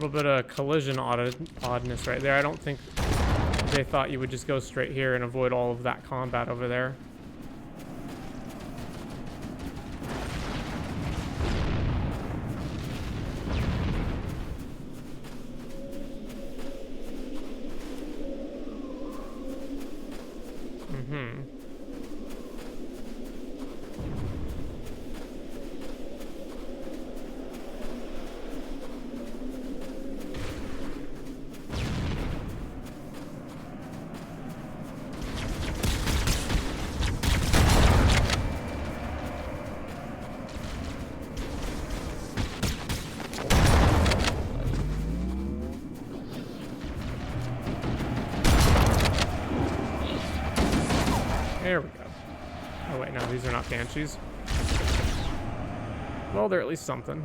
Bit of collision oddness right there. I don't think they thought you would just go straight here and avoid all of that combat over there. There we go. Oh wait, no, these are not banshees. Well, they're at least something.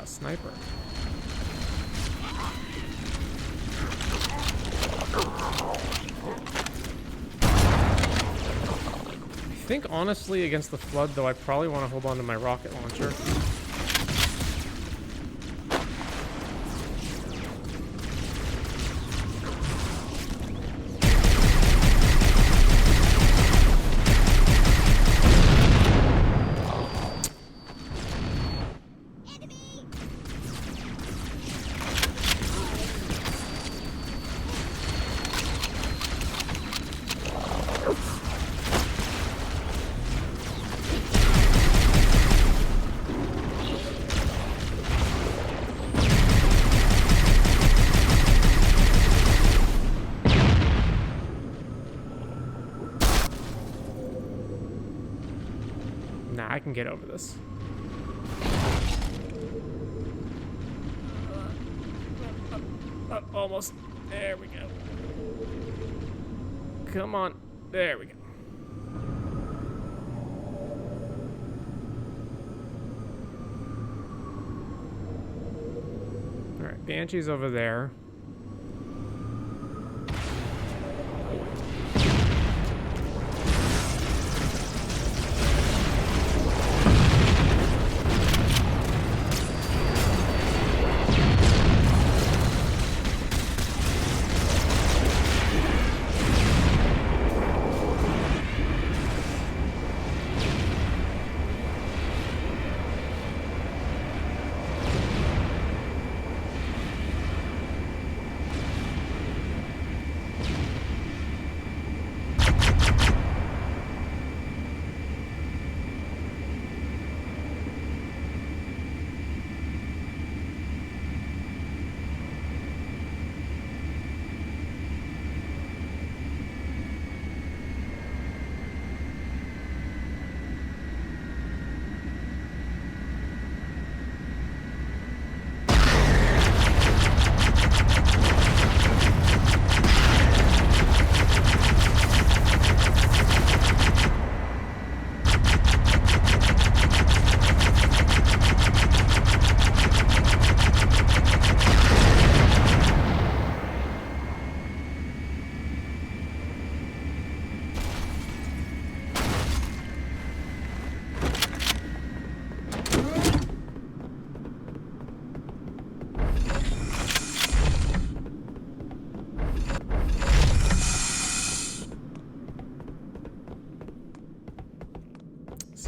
Sniper. I think honestly against the flood though I probably want to hold on to my rocket launcher. I can get over this. Almost. There we go. Come on. There we go. Alright, Banshee's over there.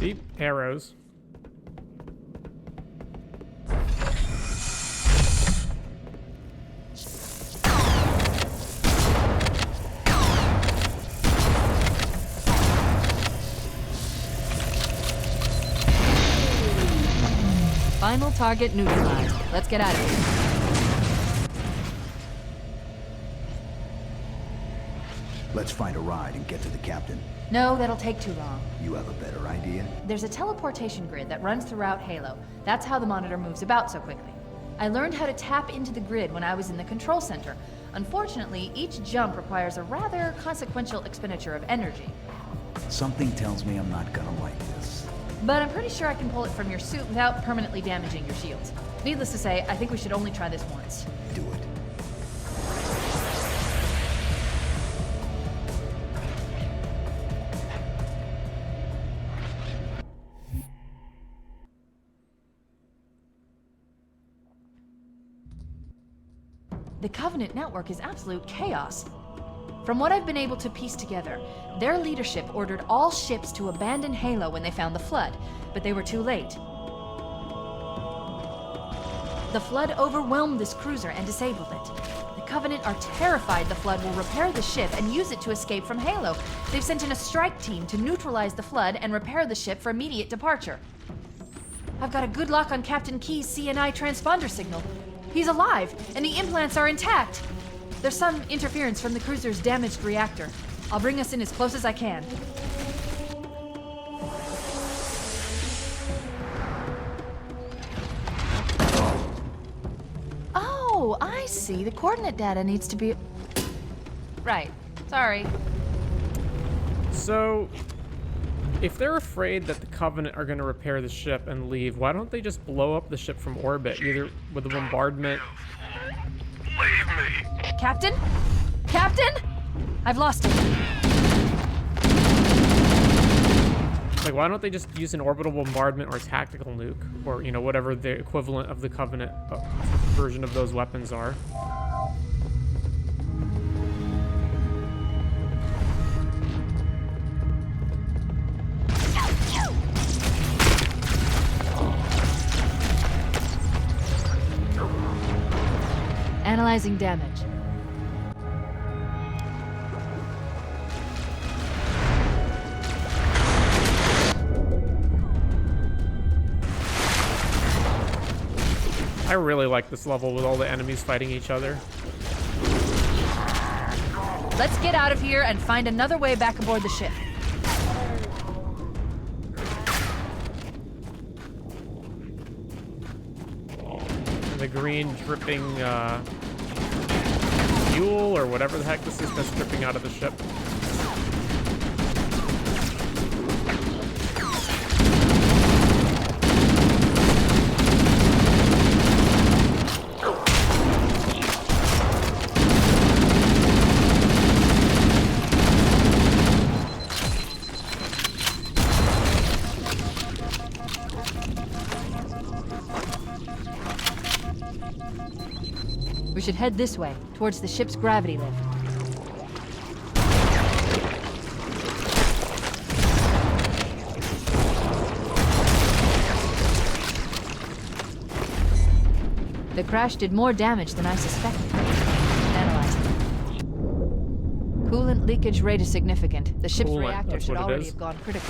See? Arrows. Final target neutralized. Let's get out of here. Let's find a ride and get to the captain. No, that'll take too long. You have a better idea? There's a teleportation grid that runs throughout Halo. That's how the monitor moves about so quickly. I learned how to tap into the grid when I was in the control center. Unfortunately, each jump requires a rather consequential expenditure of energy. Something tells me I'm not gonna like this. But I'm pretty sure I can pull it from your suit without permanently damaging your shields. Needless to say, I think we should only try this once. Do it. The Covenant network is absolute chaos. From what I've been able to piece together, their leadership ordered all ships to abandon Halo when they found the Flood, but they were too late. The Flood overwhelmed this cruiser and disabled it. The Covenant are terrified the Flood will repair the ship and use it to escape from Halo. They've sent in a strike team to neutralize the Flood and repair the ship for immediate departure. I've got a good lock on Captain Key's CNI transponder signal. He's alive, and the implants are intact. There's some interference from the cruiser's damaged reactor. I'll bring us in as close as I can. Oh, I see. The coordinate data needs to be... Right. Sorry. So, if they're afraid that the Covenant are going to repair the ship and leave, why don't they just blow up the ship from orbit, either with a bombardment... Leave me. Captain? Captain? I've lost him. Like, why don't they just use an orbital bombardment or a tactical nuke? Or, you know, whatever the equivalent of the Covenant version of those weapons are. Analyzing damage. I really like this level with all the enemies fighting each other. Let's get out of here and find another way back aboard the ship. The green dripping fuel or whatever the heck this is that's dripping out of the ship. We should head this way, towards the ship's gravity lift. The crash did more damage than I suspected. Analyzing. Coolant leakage rate is significant. The ship's reactor should already have gone critical.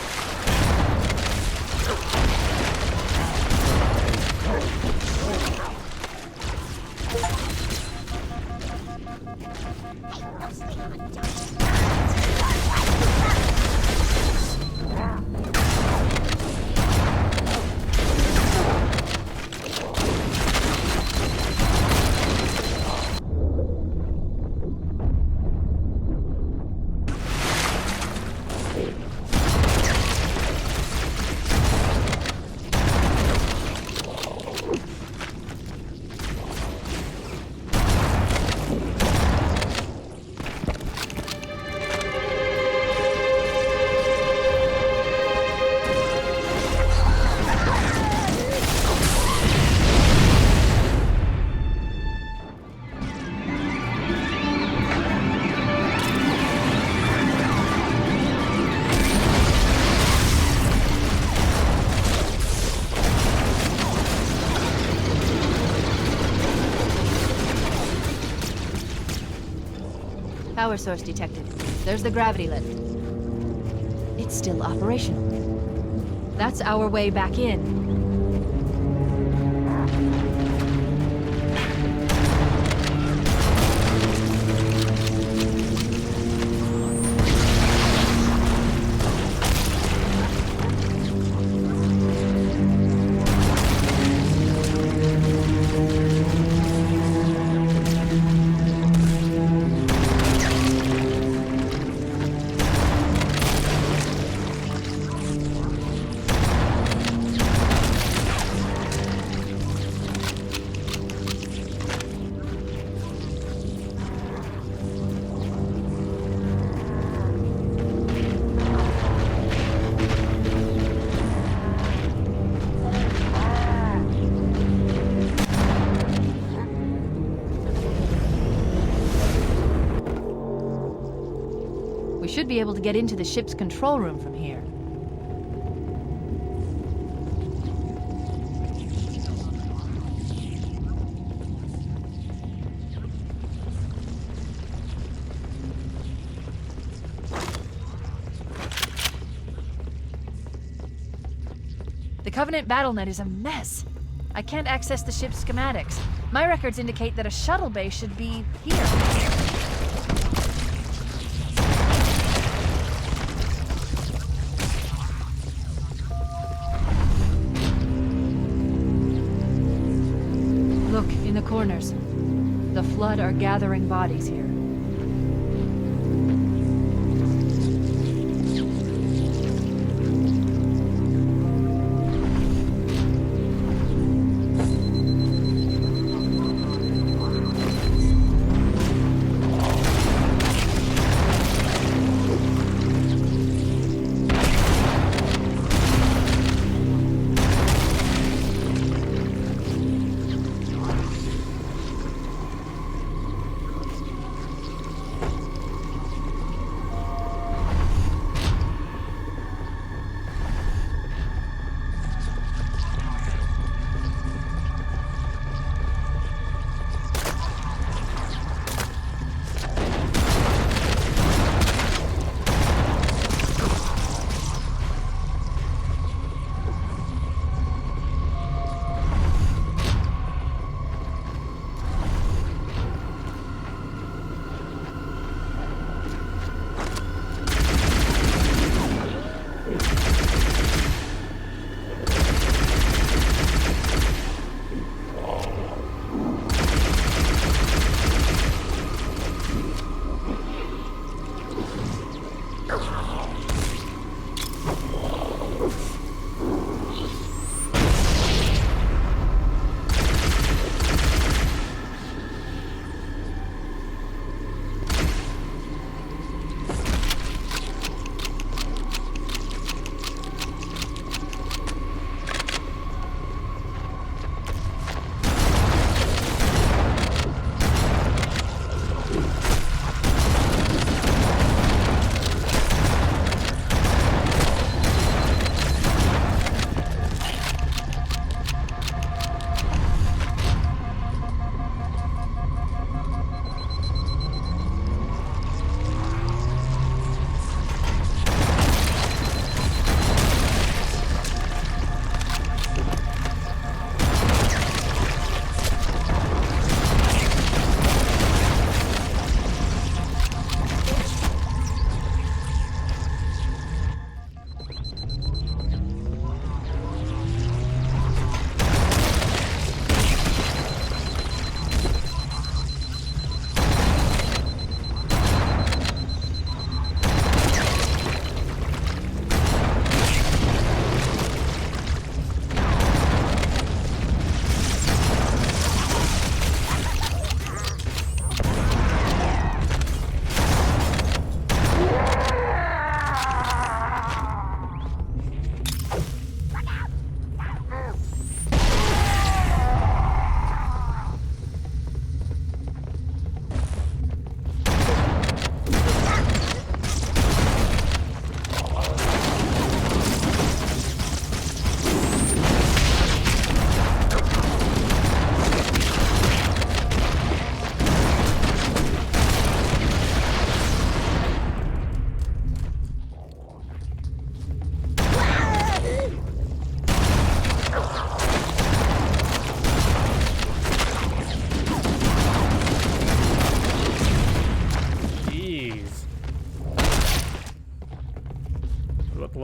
Power source detected. There's the gravity lift. It's still operational. That's our way back in. Should be able to get into the ship's control room from here. The Covenant BattleNet is a mess. I can't access the ship's schematics. My records indicate that a shuttle bay should be here. In the corners. The Flood are gathering bodies here.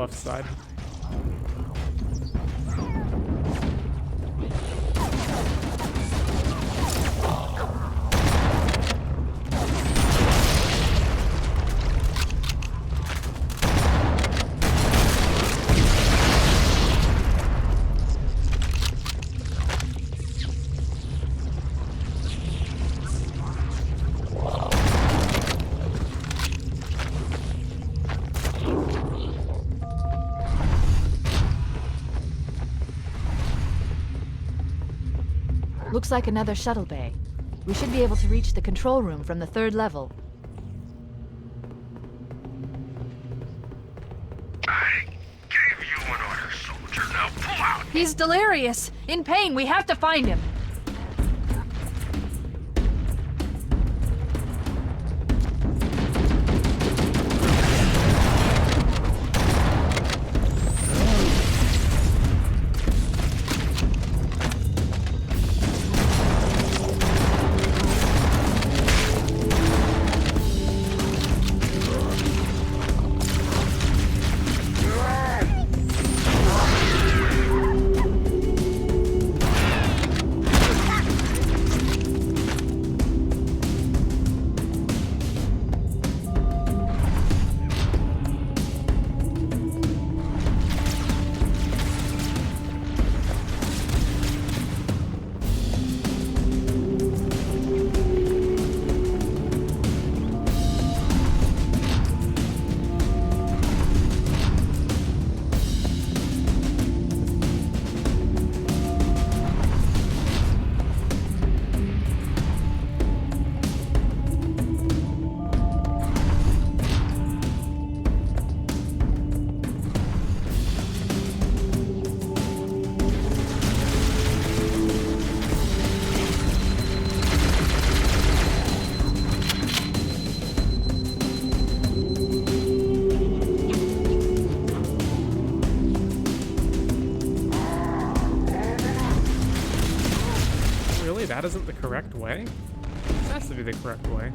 left side. Looks like another shuttle bay. We should be able to reach the control room from the 3rd level. I gave you an order, soldier. Now pull out! He's delirious! In pain! We have to find him! That isn't the correct way? This has to be the correct way.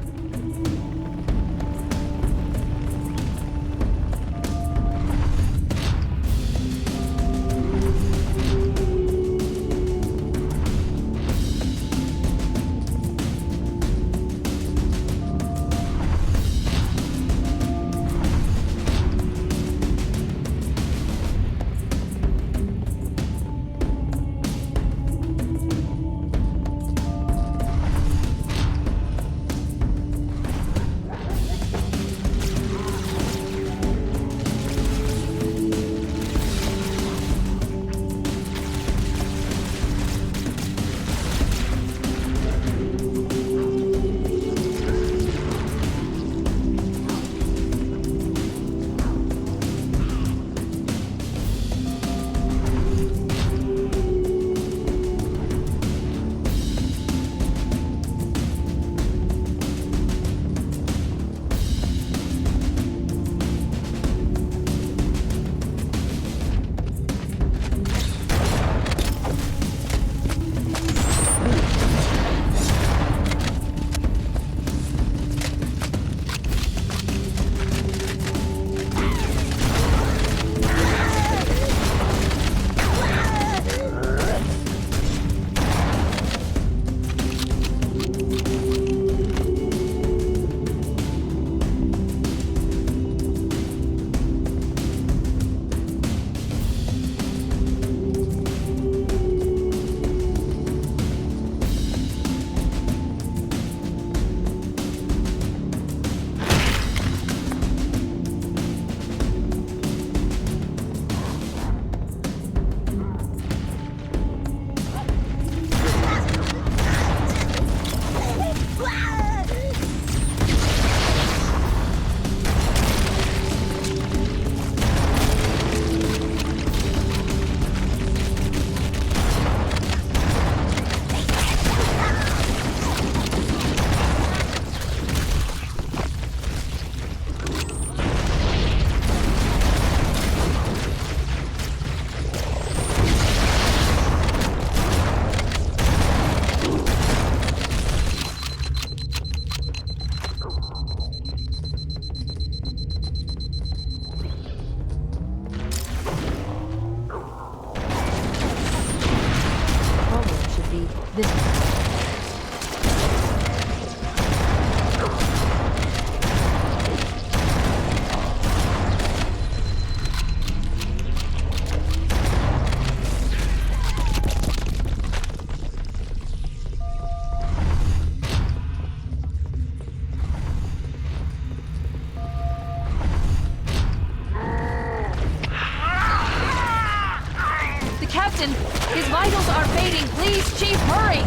Police chief, hurry!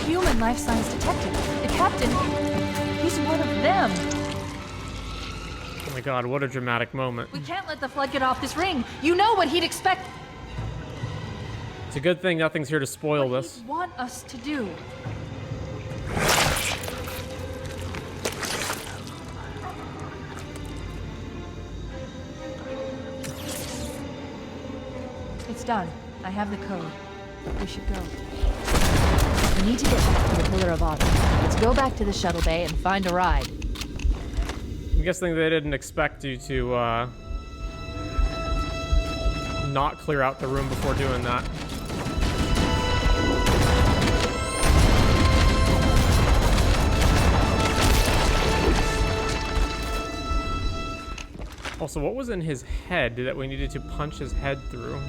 Human life signs detected. The captain, he's one of them. Oh my god, what a dramatic moment. We can't let the flood get off this ring. You know what he'd expect. It's a good thing nothing's here to spoil this. He'd want us to do. It's done. I have the code. We should go. We need to get back to the Pillar of Autumn. Let's go back to the shuttle bay and find a ride. I'm guessing they didn't expect you to, not clear out the room before doing that. Also, what was in his head that we needed to punch his head through?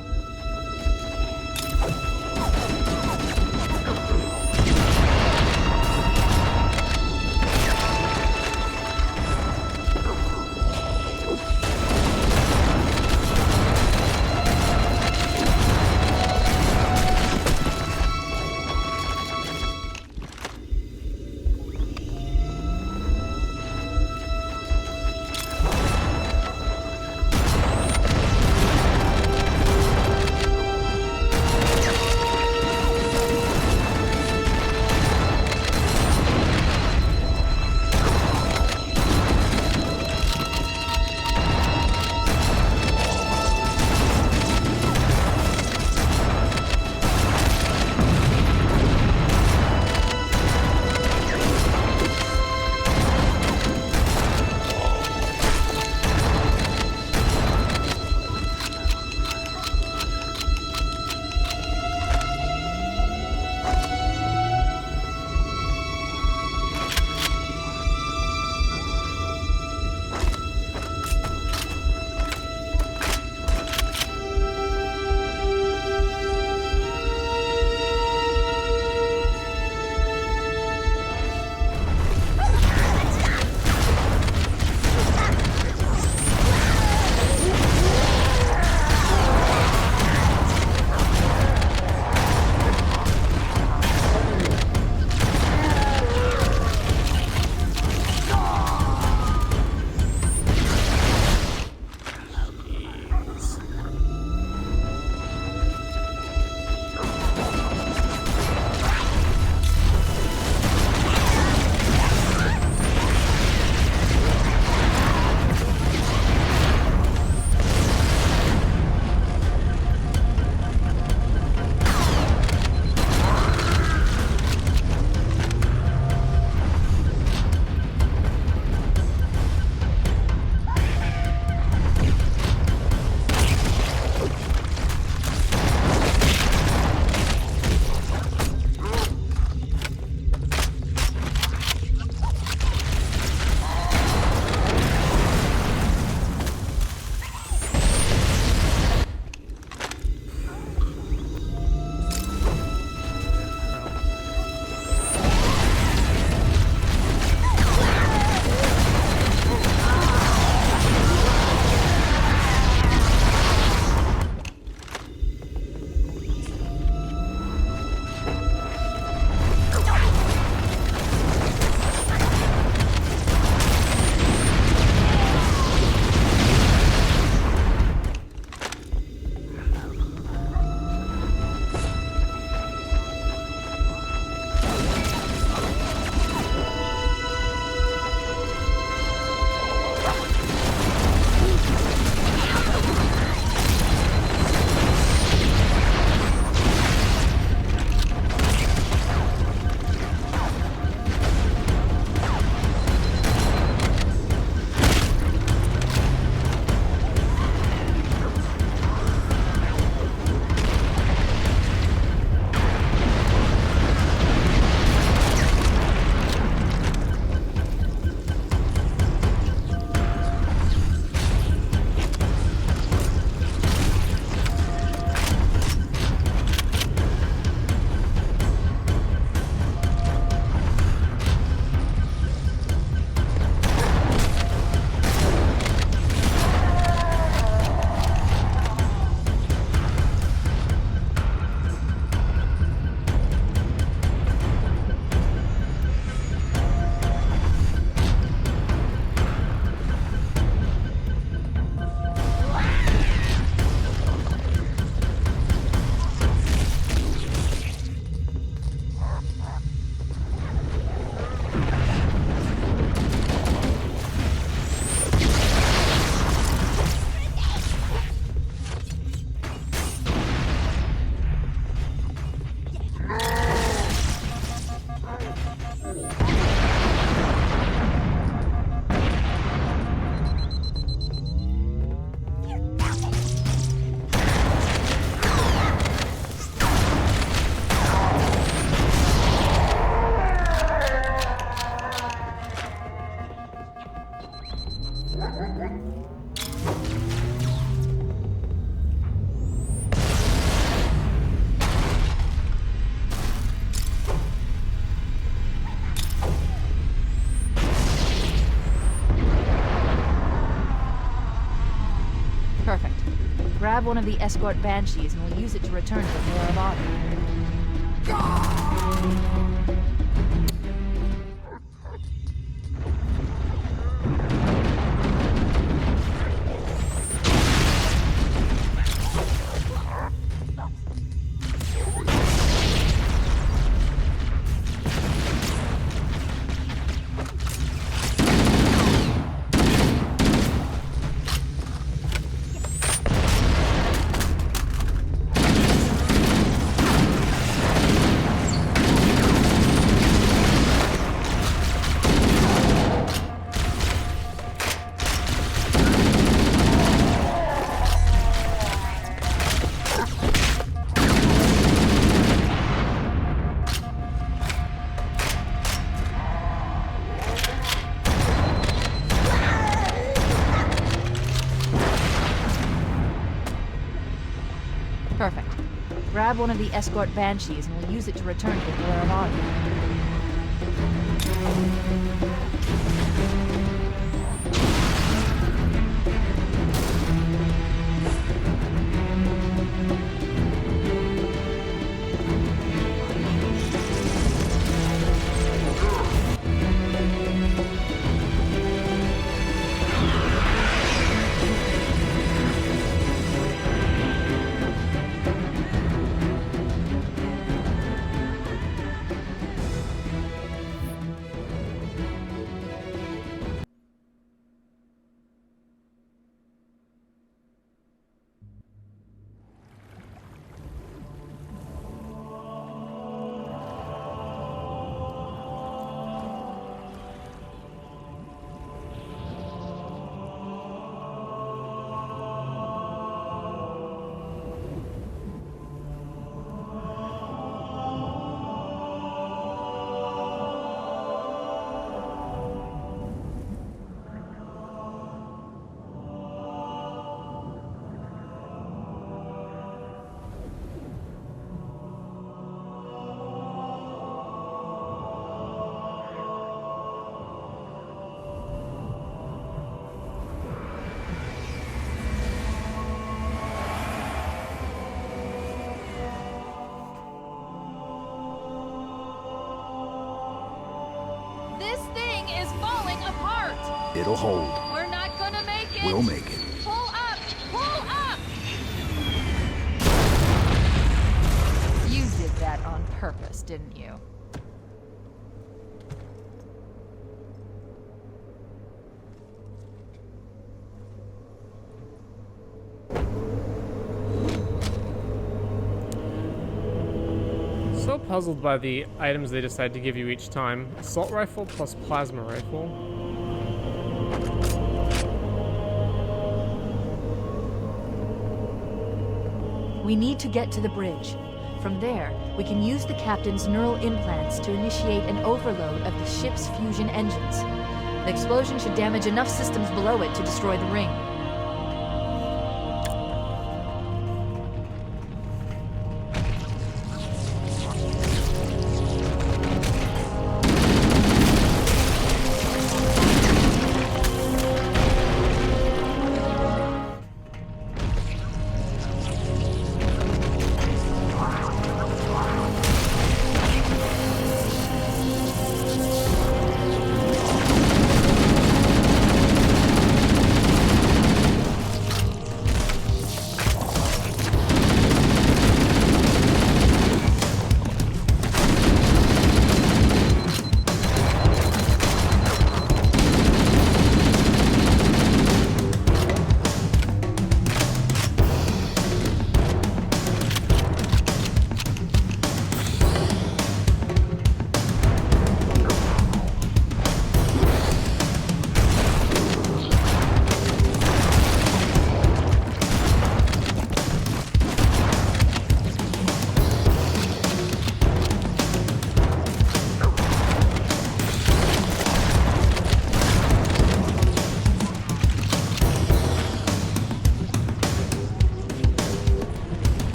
Perfect. Grab one of the escort banshees and we'll use it to return to the Pillar of Honor. Perfect. Grab one of the escort banshees and we'll use it to return to the Pillar of Honor. This thing is falling apart! It'll hold. We're not gonna make it! We'll make it. Pull up! Pull up! You did that on purpose, didn't you? So puzzled by the items they decide to give you each time. Assault rifle plus plasma rifle. We need to get to the bridge. From there, we can use the captain's neural implants to initiate an overload of the ship's fusion engines. The explosion should damage enough systems below it to destroy the ring.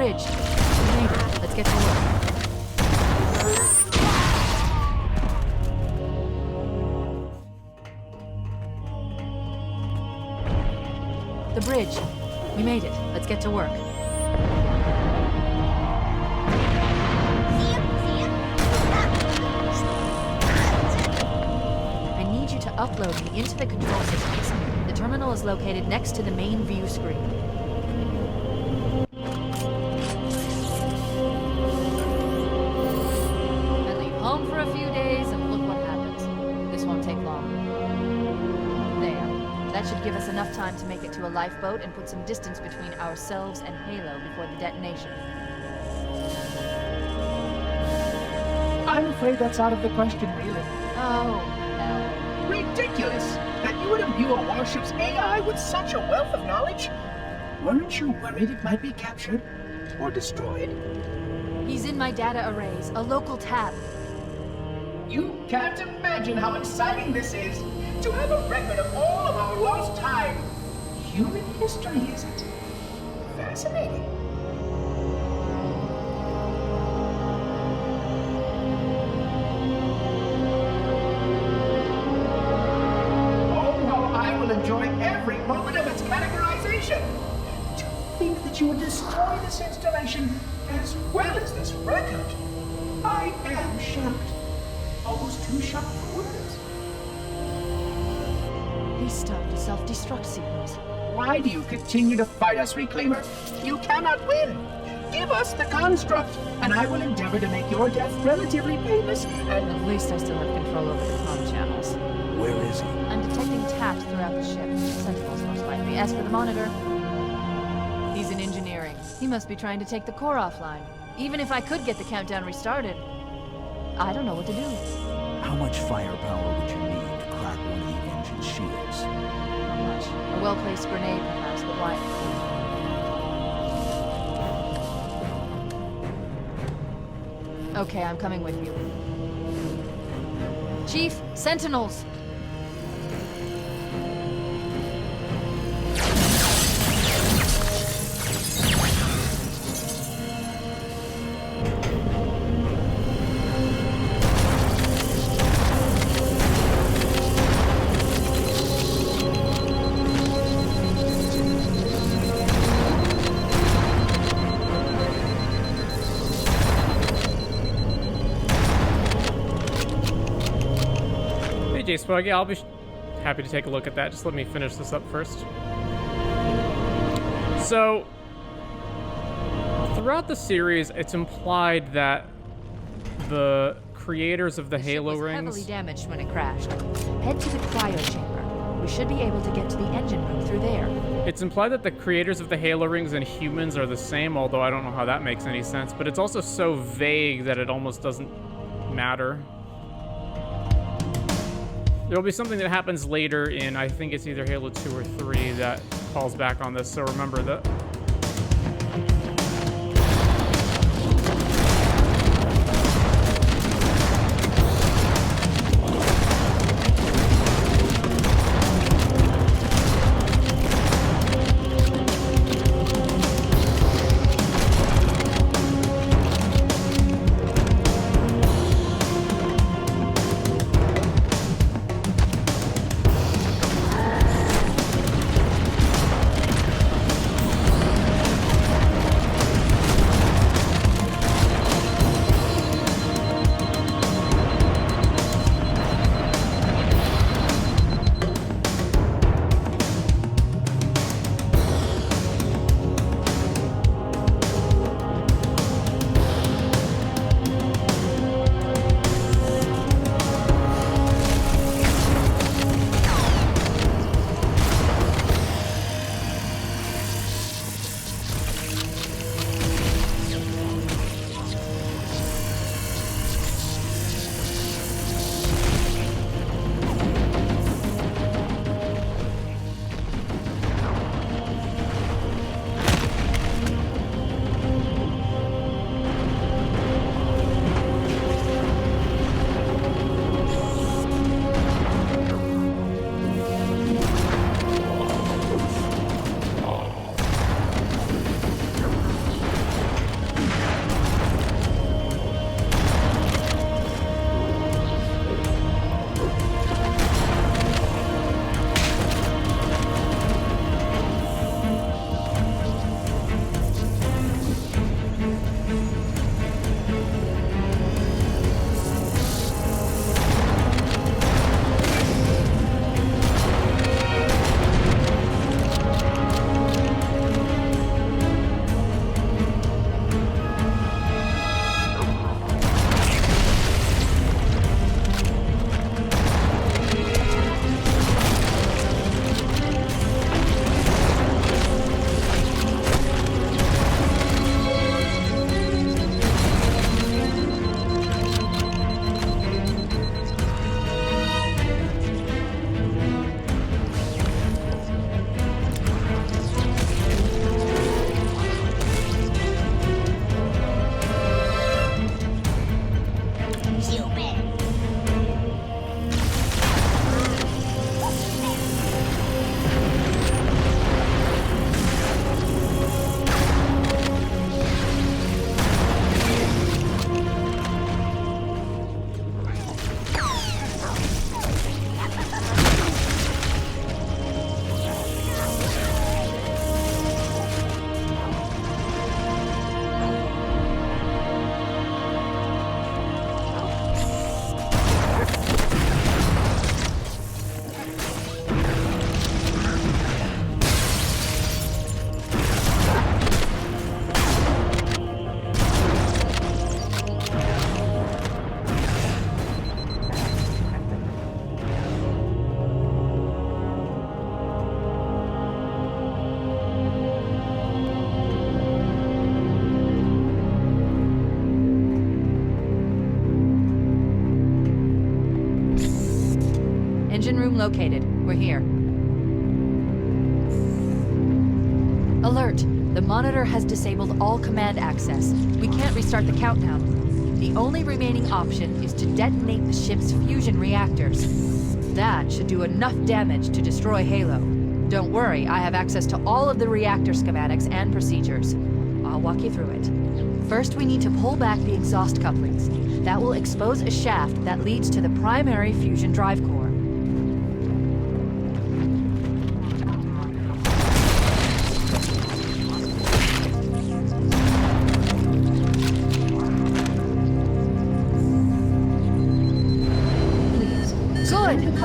bridge. We made it. Let's get to work. The bridge. We made it. Let's get to work. I need you to upload me into the control systems. The terminal is located next to the main view screen. I leave home for a few days and look what happens. This won't take long. There. That should give us enough time to make it to a lifeboat and put some distance between ourselves and Halo before the detonation. I'm afraid that's out of the question, really. Oh, hell. Ridiculous! That you would imbue a warship's AI with such a wealth of knowledge? Weren't you worried it might be captured? Or destroyed? He's in my data arrays, a local tab. You can't imagine how exciting this is! To have a record of all of our lost time! Human history, is it? Fascinating. Enjoy every moment of its categorization. To think that you would destroy this installation as well as this record. I am shocked. Almost too shocked for words. He stopped a self-destruct sequence. Why do you continue to fight us, Reclaimer? You cannot win. Give us the construct, and I will endeavor to make your death relatively painless, and at least I still have control over the comm channels. Where is he? I'm detecting taps throughout the ship. Sentinels, most likely. As for the monitor, he's in engineering. He must be trying to take the core offline. Even if I could get the countdown restarted, I don't know what to do. How much firepower would you need to crack one of the engine shields? Not much. A well-placed grenade, perhaps, but why? Okay, I'm coming with you. Chief, Sentinels! Hey, Spuggy, I'll be happy to take a look at that. Just let me finish this up first. So, throughout the series, it's implied that the creators of the Halo rings... heavily damaged when it crashed. Head to the cryo chamber. We should be able to get to the engine room through there. It's implied that the creators of the Halo rings and humans are the same, although I don't know how that makes any sense. But it's also so vague that it almost doesn't matter. There'll be something that happens later in, I think it's either Halo 2 or 3 that falls back on this, so remember that. Engine room located. We're here. Alert! The monitor has disabled all command access. We can't restart the countdown. The only remaining option is to detonate the ship's fusion reactors. That should do enough damage to destroy Halo. Don't worry, I have access to all of the reactor schematics and procedures. I'll walk you through it. First, we need to pull back the exhaust couplings. That will expose a shaft that leads to the primary fusion drive core.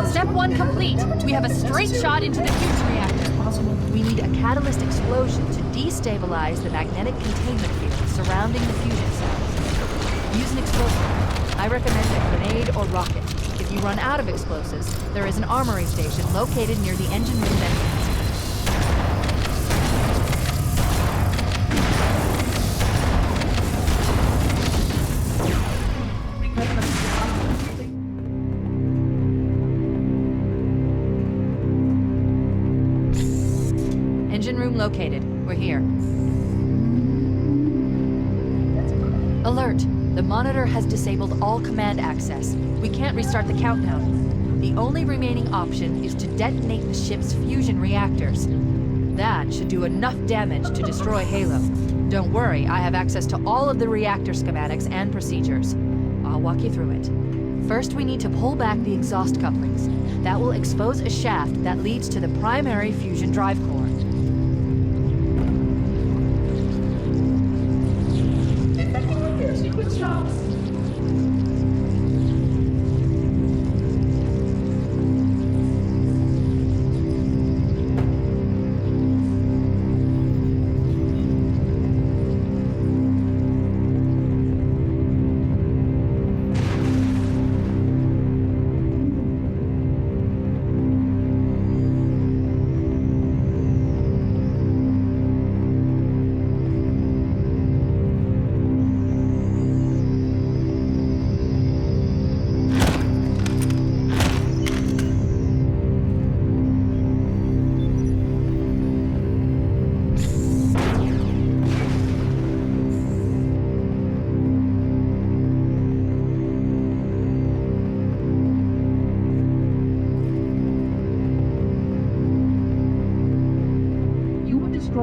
Step 1 complete. We have a straight shot into the fusion reactor. We need a catalyst explosion to destabilize the magnetic containment field surrounding the fusion cells. Use an explosive. I recommend a grenade or rocket. If you run out of explosives, there is an armory station located near the engine room entrance. Engine room located. We're here. Alert! The monitor has disabled all command access. We can't restart the countdown. The only remaining option is to detonate the ship's fusion reactors. That should do enough damage to destroy Halo. Don't worry, I have access to all of the reactor schematics and procedures. I'll walk you through it. First, we need to pull back the exhaust couplings. That will expose a shaft that leads to the primary fusion drive core.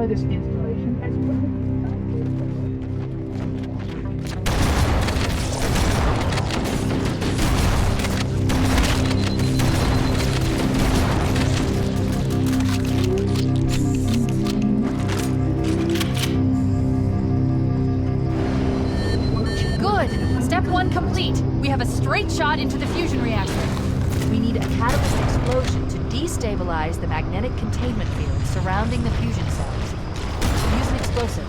This installation as Good! Step 1 complete. We have a straight shot into the fusion reactor. We need a catalyst explosion to destabilize the magnetic containment field surrounding the fusion cells. Use an explosive.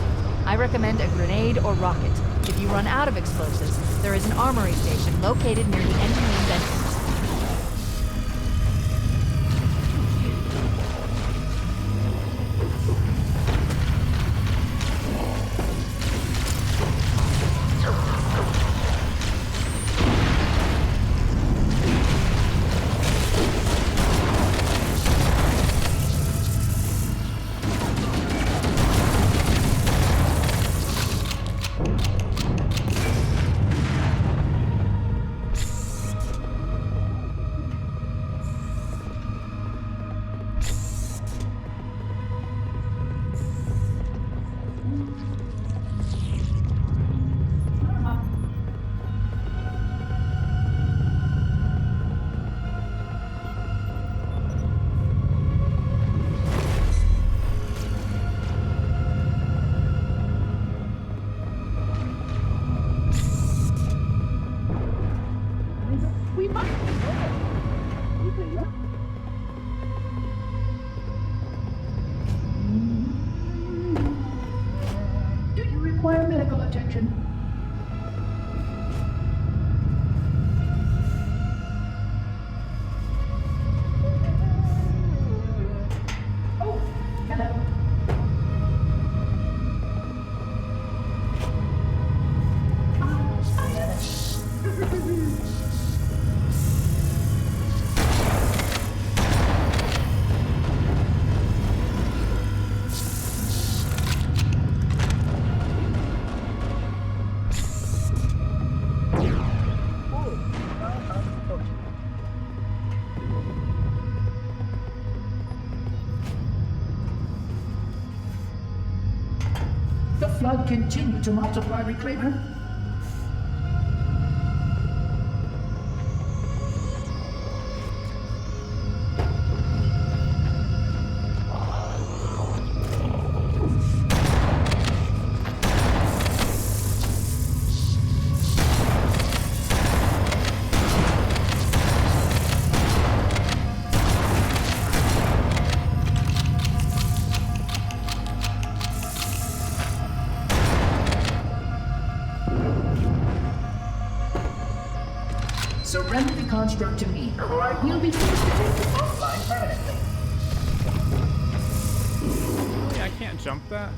I recommend a grenade or rocket. If you run out of explosives, there is an armory station located near the engine room entrance. require medical attention. Oh, hello. flood continue to multiply, Reclaimer? Surrender the construct to me, or I will be forced to take it offline permanently. Yeah, I can't jump that.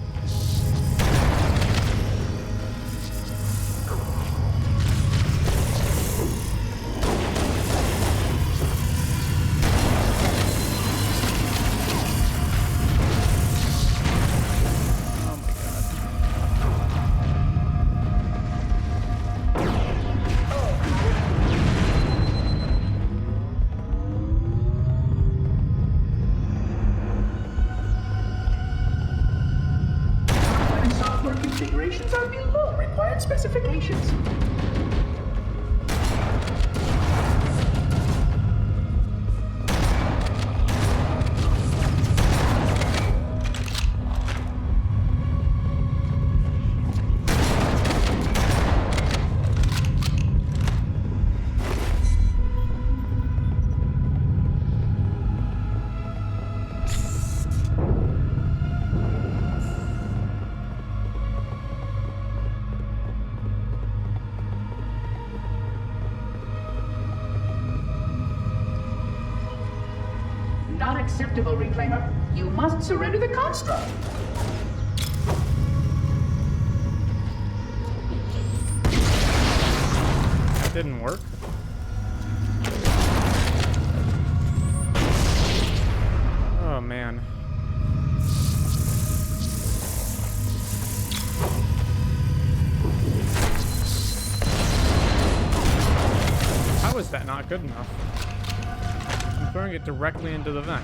Configurations are below required specifications. Not acceptable, Reclaimer. You must surrender the construct. That didn't work. Oh man. How is that not good enough? I'm throwing it directly into the vent.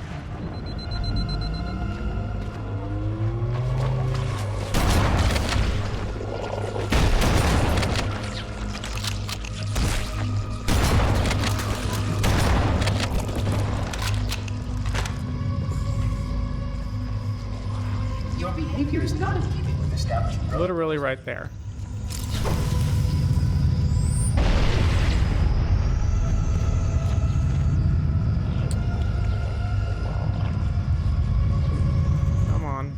Your behavior is not in keeping with established rules. Literally right there. Come on.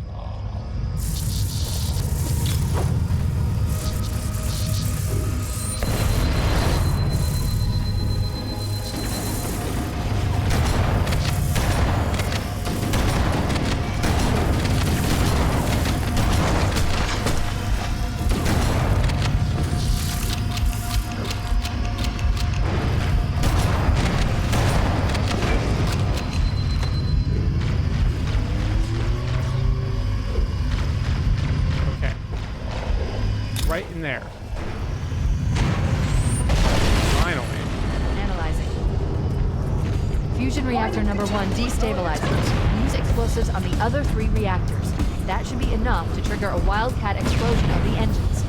Right in there. Finally. Analyzing. Fusion reactor number 1 destabilizing. Use explosives on the other 3 reactors. That should be enough to trigger a wildcat explosion of the engines.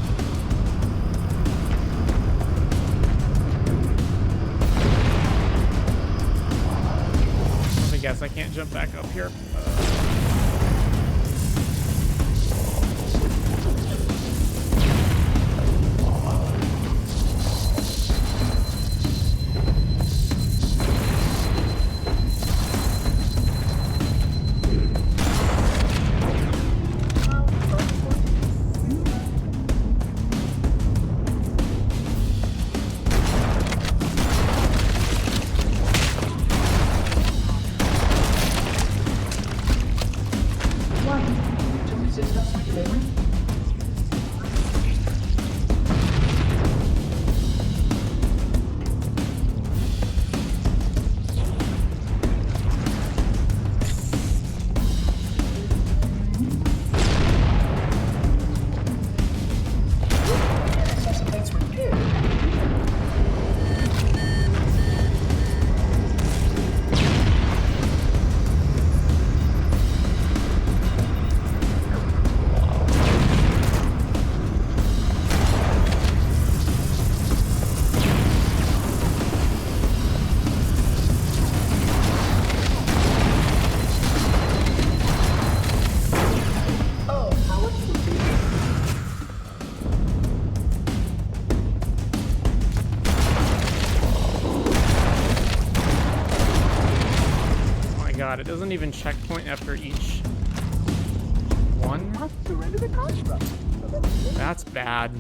Let me guess, I can't jump back up here. god, it doesn't even checkpoint after each one? That's bad.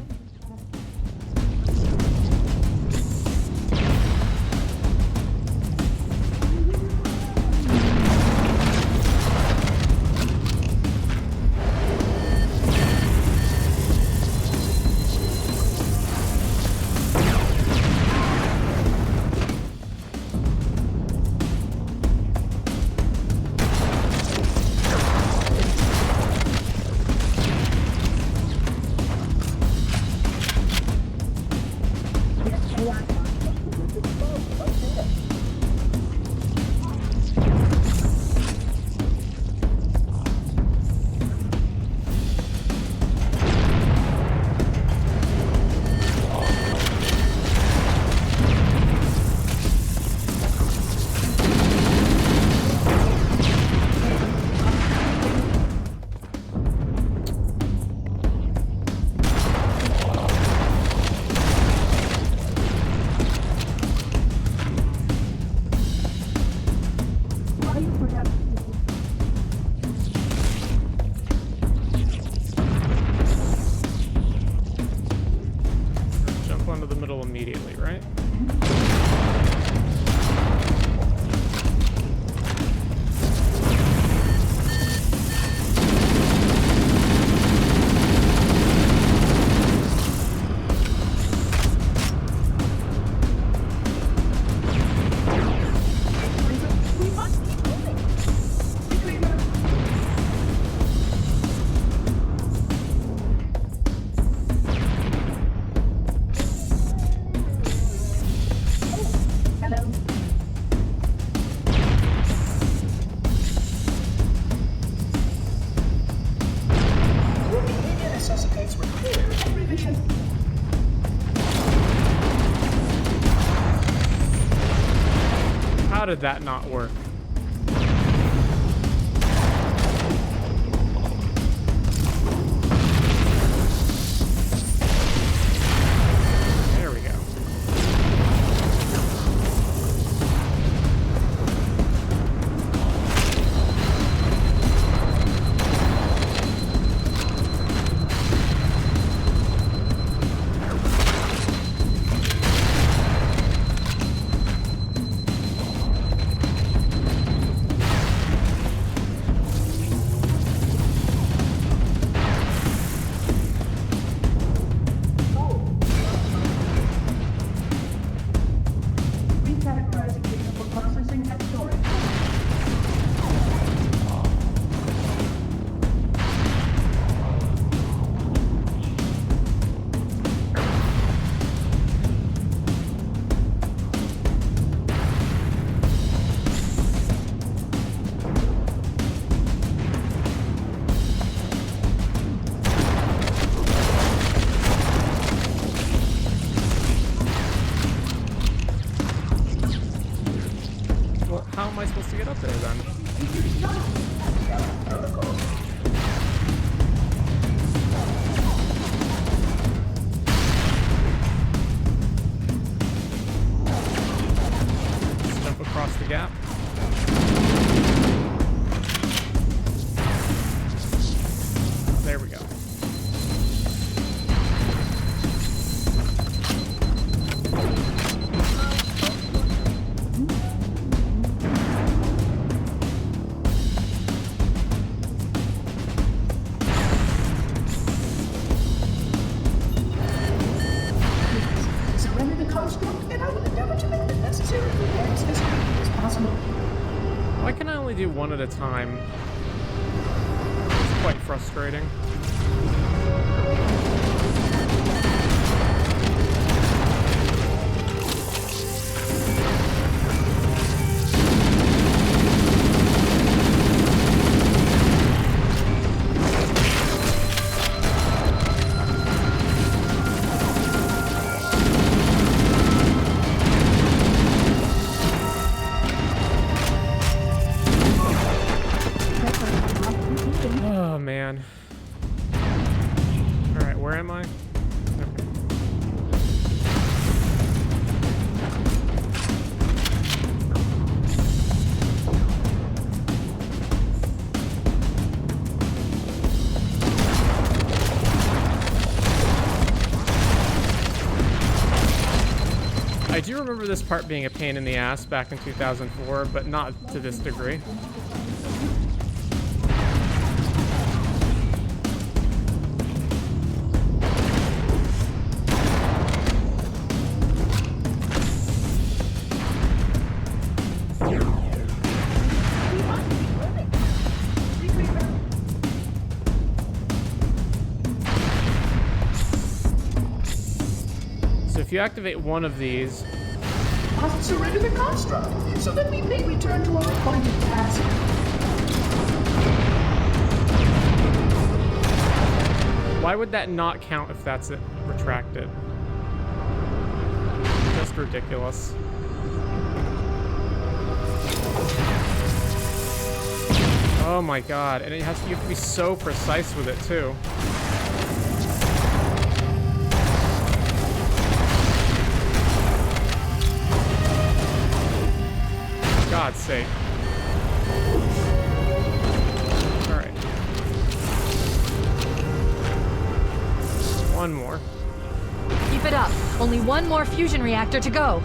How did that not work? There we go. How am I supposed to get up there then? Step across the gap. There we go. Why can I only do one at a time? It's quite frustrating. Oh man. Alright, where am I? Okay. remember this part being a pain in the ass back in 2004, but not to this degree. If you activate one of these, must surrender the construct so that we may return to our appointed task. Why would that not count if that's it retracted? Just ridiculous. Oh my god, and you have to be so precise with it too. God's sake. Alright. One more. Keep it up. Only one more fusion reactor to go.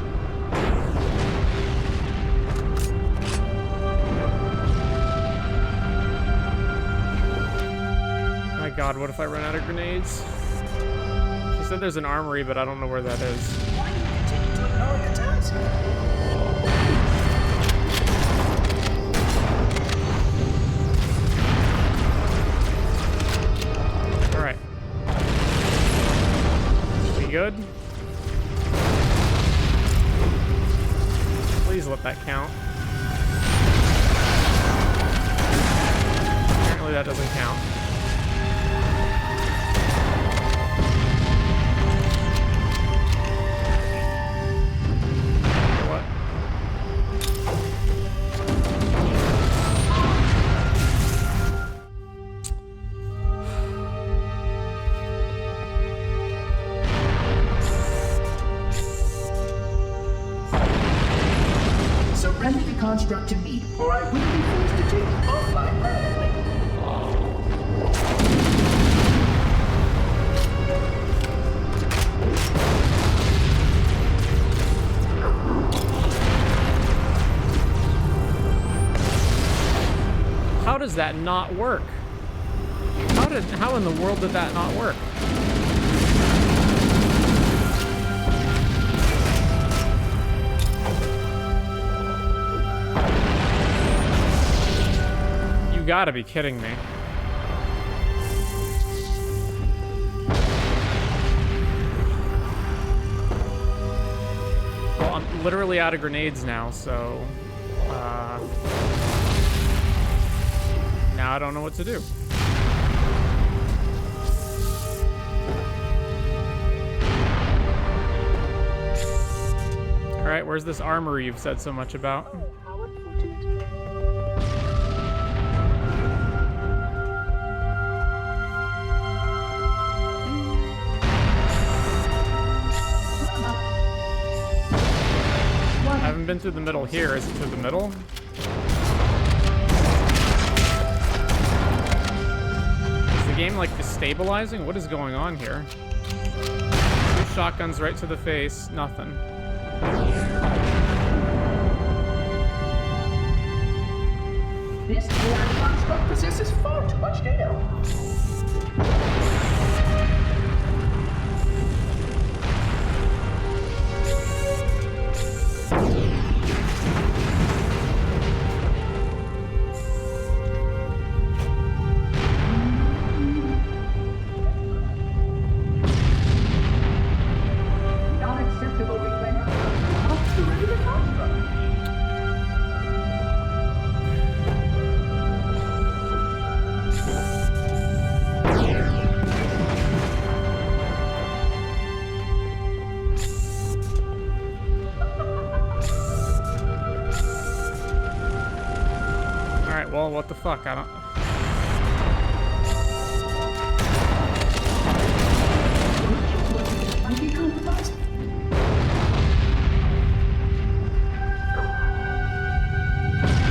My god, what if I run out of grenades? She said there's an armory, but I don't know where that is. Why do you continue to ignore your task? Good. Please let that count. Apparently that doesn't count. What? Surrender the construct to me, or I will be forced to take it offline permanently. How does that not work? How in the world did that not work? You gotta be kidding me. Well, I'm literally out of grenades now, so... now I don't know what to do. Alright, where's this armory you've said so much about? I haven't been through the middle here. Is it through the middle? Is the game like destabilizing? What is going on here? 2 shotguns right to the face. Nothing. This AI construct possesses far too much data. Well, what the fuck? I don't...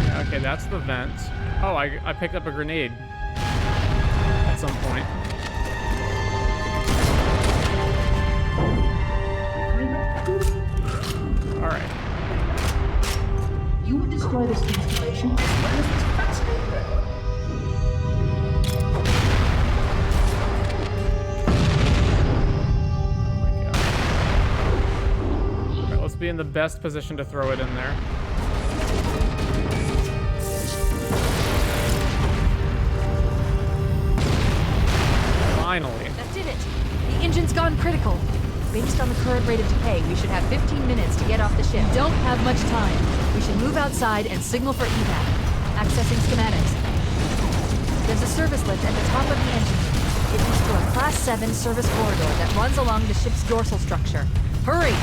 Yeah, okay, that's the vent. Oh, I picked up a grenade at some point. Alright. destroy this installation as well as this fascinating record. Alright, let's be in the best position to throw it in there. Finally. That did it. The engine's gone critical. Based on the current rate of decay, we should have 15 minutes to get off the ship. We don't have much time. We should move outside and signal for evac. Accessing schematics. There's a service lift at the top of the engine. It leads to a Class 7 service corridor that runs along the ship's dorsal structure. Hurry!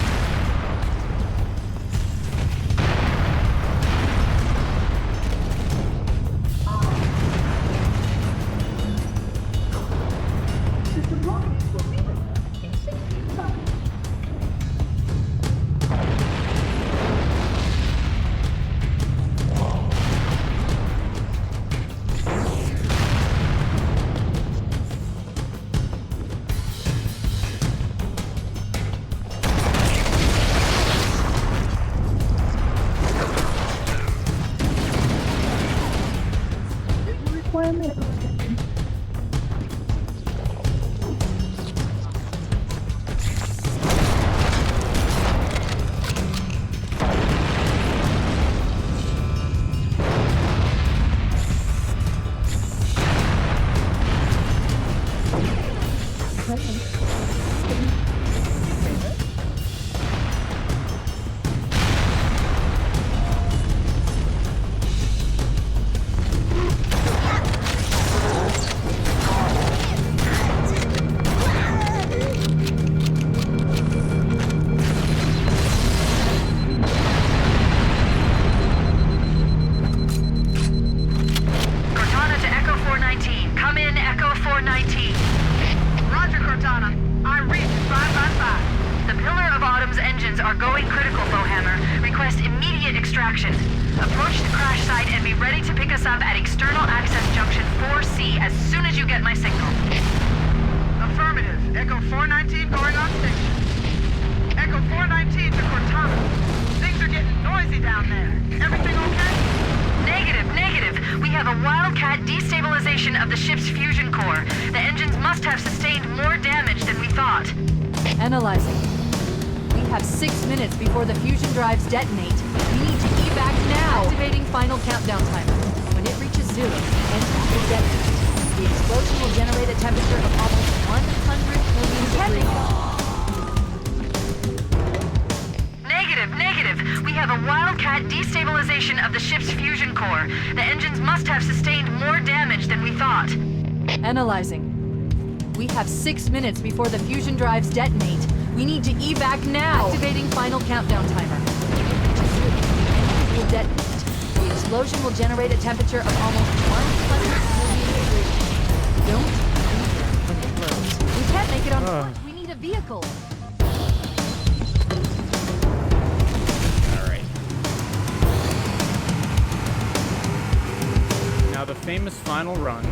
Analyzing. We have 6 minutes before the fusion drives detonate. We need to evac now! Activating final countdown timer. When it reaches 0, the engine will detonate. The explosion will generate a temperature of almost 100 million degrees. Negative. We have a wildcat destabilization of the ship's fusion core. The engines must have sustained more damage than we thought. Analyzing. We have 6 minutes before the fusion drives detonate. We need to evac now! Activating final countdown timer. Will detonate. The explosion will generate a temperature of almost 100 million degrees. Don't breathe when it blows. We can't make it on foot. We need a vehicle. Alright. Now the famous final run.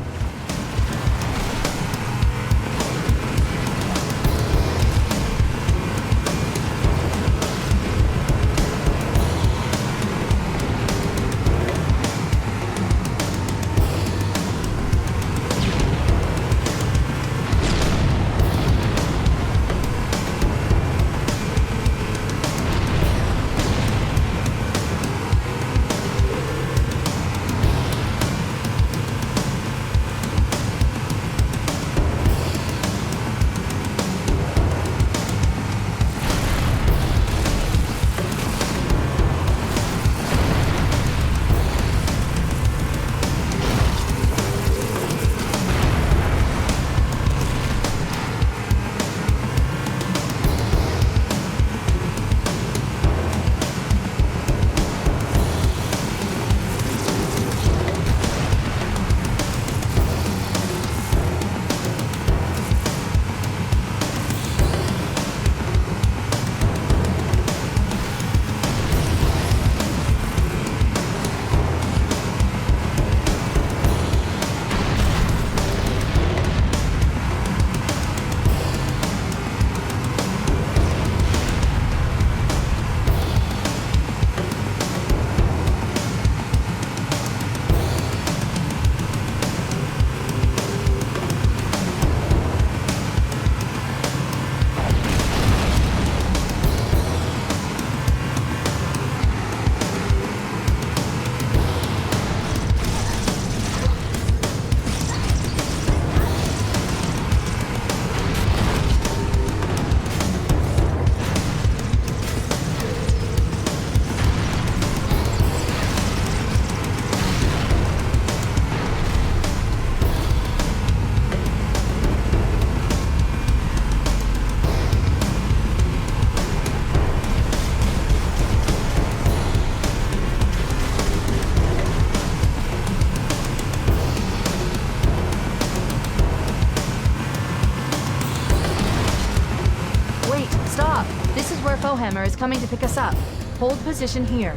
Hammer is coming to pick us up. Hold position here.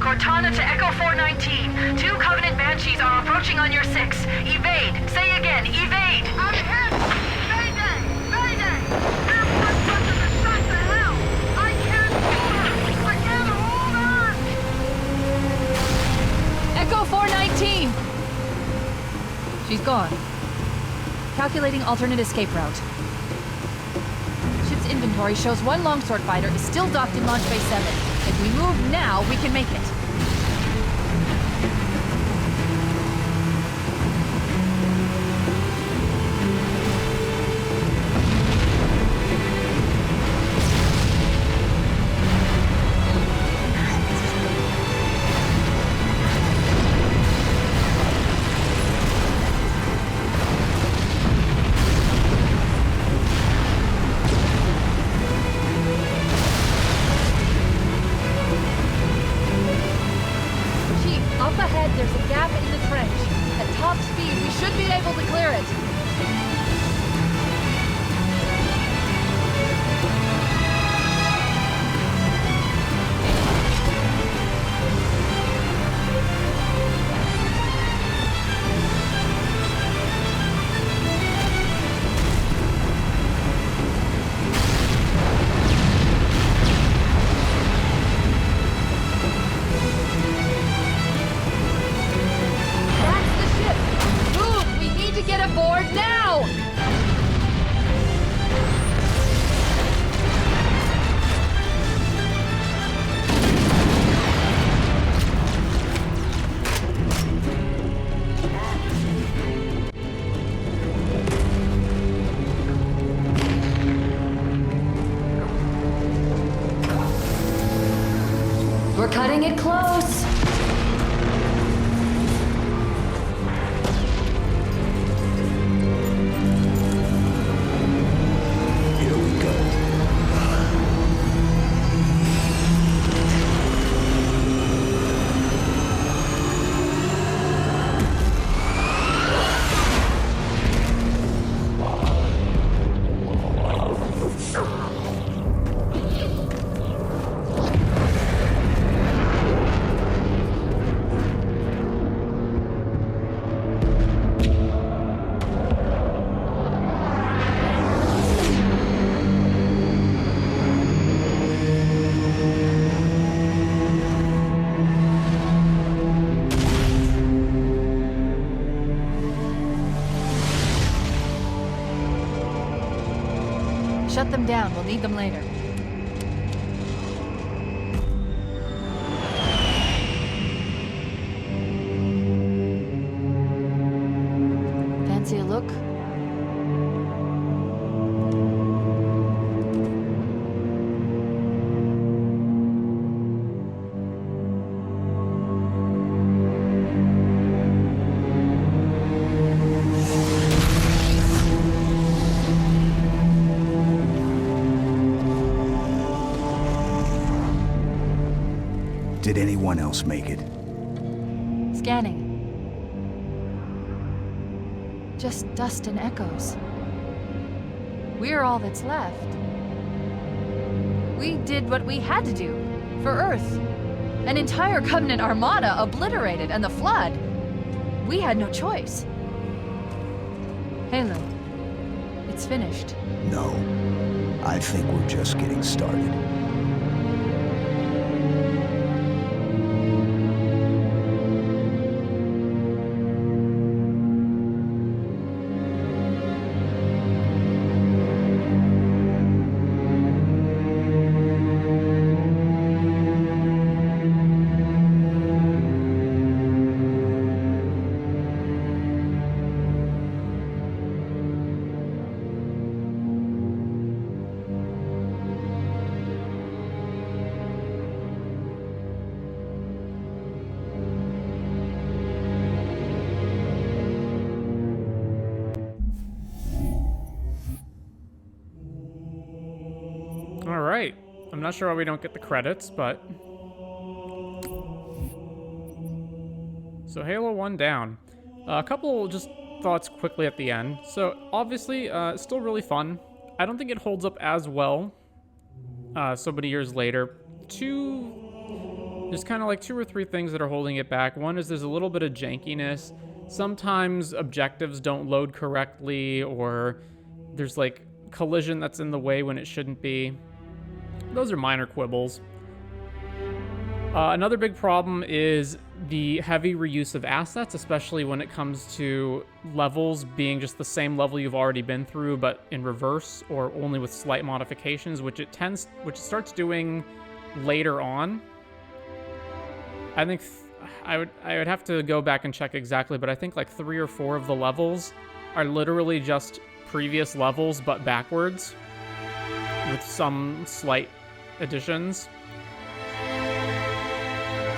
Cortana to Echo 419. 2 Covenant Banshees are approaching on your 6. Evade. Say again, evade. I'm hit! Mayday! Mayday! Airport buses are shot to hell! I can't hold her! I can't hold her! Echo 419! She's gone. Calculating alternate escape route. Ship's inventory shows 1 longsword fighter is still docked in Launch Bay 7. If we move now, we can make it. We're cutting it close. Here we go. Shut them down. We'll need them later. Fancy a look? Did anyone else make it? Scanning. Just dust and echoes. We're all that's left. We did what we had to do for Earth. An entire Covenant armada obliterated, and the Flood. We had no choice. Halo, it's finished. No. I think we're just getting started. Alright. I'm not sure why we don't get the credits, but... So Halo 1 down. A couple just thoughts quickly at the end. So obviously, still really fun. I don't think it holds up as well so many years later. There's kind of like 2 or 3 things that are holding it back. One is there's a little bit of jankiness. Sometimes objectives don't load correctly, or there's like collision that's in the way when it shouldn't be. Those are minor quibbles. Another big problem is the heavy reuse of assets, especially when it comes to levels being just the same level you've already been through, but in reverse or only with slight modifications, which it starts doing later on. I think I would have to go back and check exactly, but I think like 3 or 4 of the levels are literally just previous levels, but backwards, with some slight additions.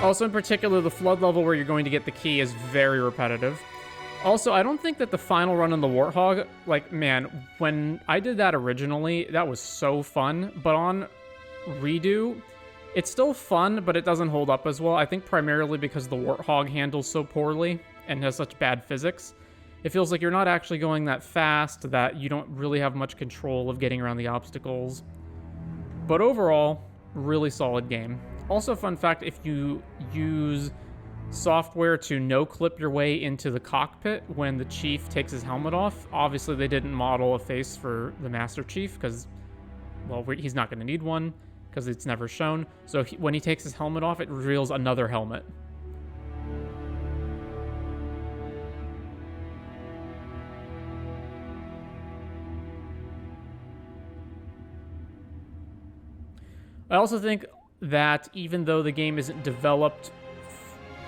Also, in particular, the flood level where you're going to get the key is very repetitive. Also, I don't think that the final run on the Warthog, like, man, when I did that originally, that was so fun, but on redo, it's still fun, but it doesn't hold up as well. I think primarily because the Warthog handles so poorly and has such bad physics. It feels like you're not actually going that fast, that you don't really have much control of getting around the obstacles. But overall, really solid game. Also, fun fact, if you use software to no-clip your way into the cockpit when the Chief takes his helmet off, obviously they didn't model a face for the Master Chief because, well, he's not going to need one because it's never shown. So when he takes his helmet off, it reveals another helmet. I also think that even though the game isn't developed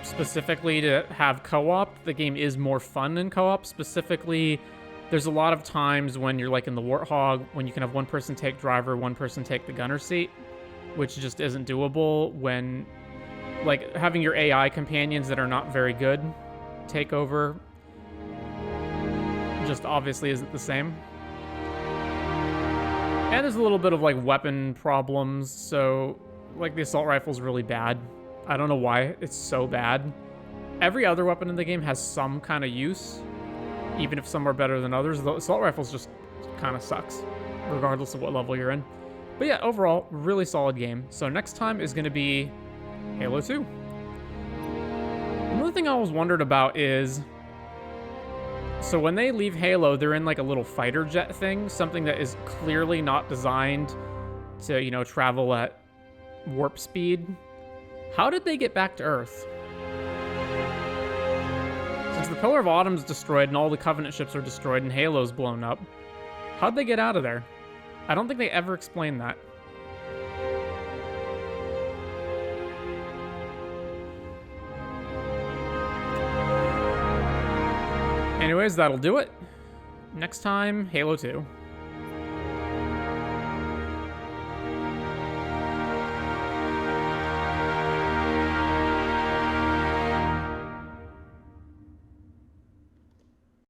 specifically to have co-op, the game is more fun in co-op. Specifically, there's a lot of times when you're like in the Warthog, when you can have one person take driver, one person take the gunner seat, which just isn't doable when, like, having your AI companions that are not very good take over just obviously isn't the same. And there's a little bit of like weapon problems, so like the assault rifle's really bad. I don't know why it's so bad. Every other weapon in the game has some kind of use, even if some are better than others. The assault rifle's just kind of sucks, regardless of what level you're in. But yeah, overall, really solid game. So next time is going to be Halo 2. Another thing I always wondered about is, so when they leave Halo, they're in like a little fighter jet thing, something that is clearly not designed to, you know, travel at warp speed. How did they get back to Earth? Since the Pillar of Autumn's destroyed and all the Covenant ships are destroyed and Halo's blown up, how'd they get out of there? I don't think they ever explained that. Anyways, that'll do it. Next time, Halo 2.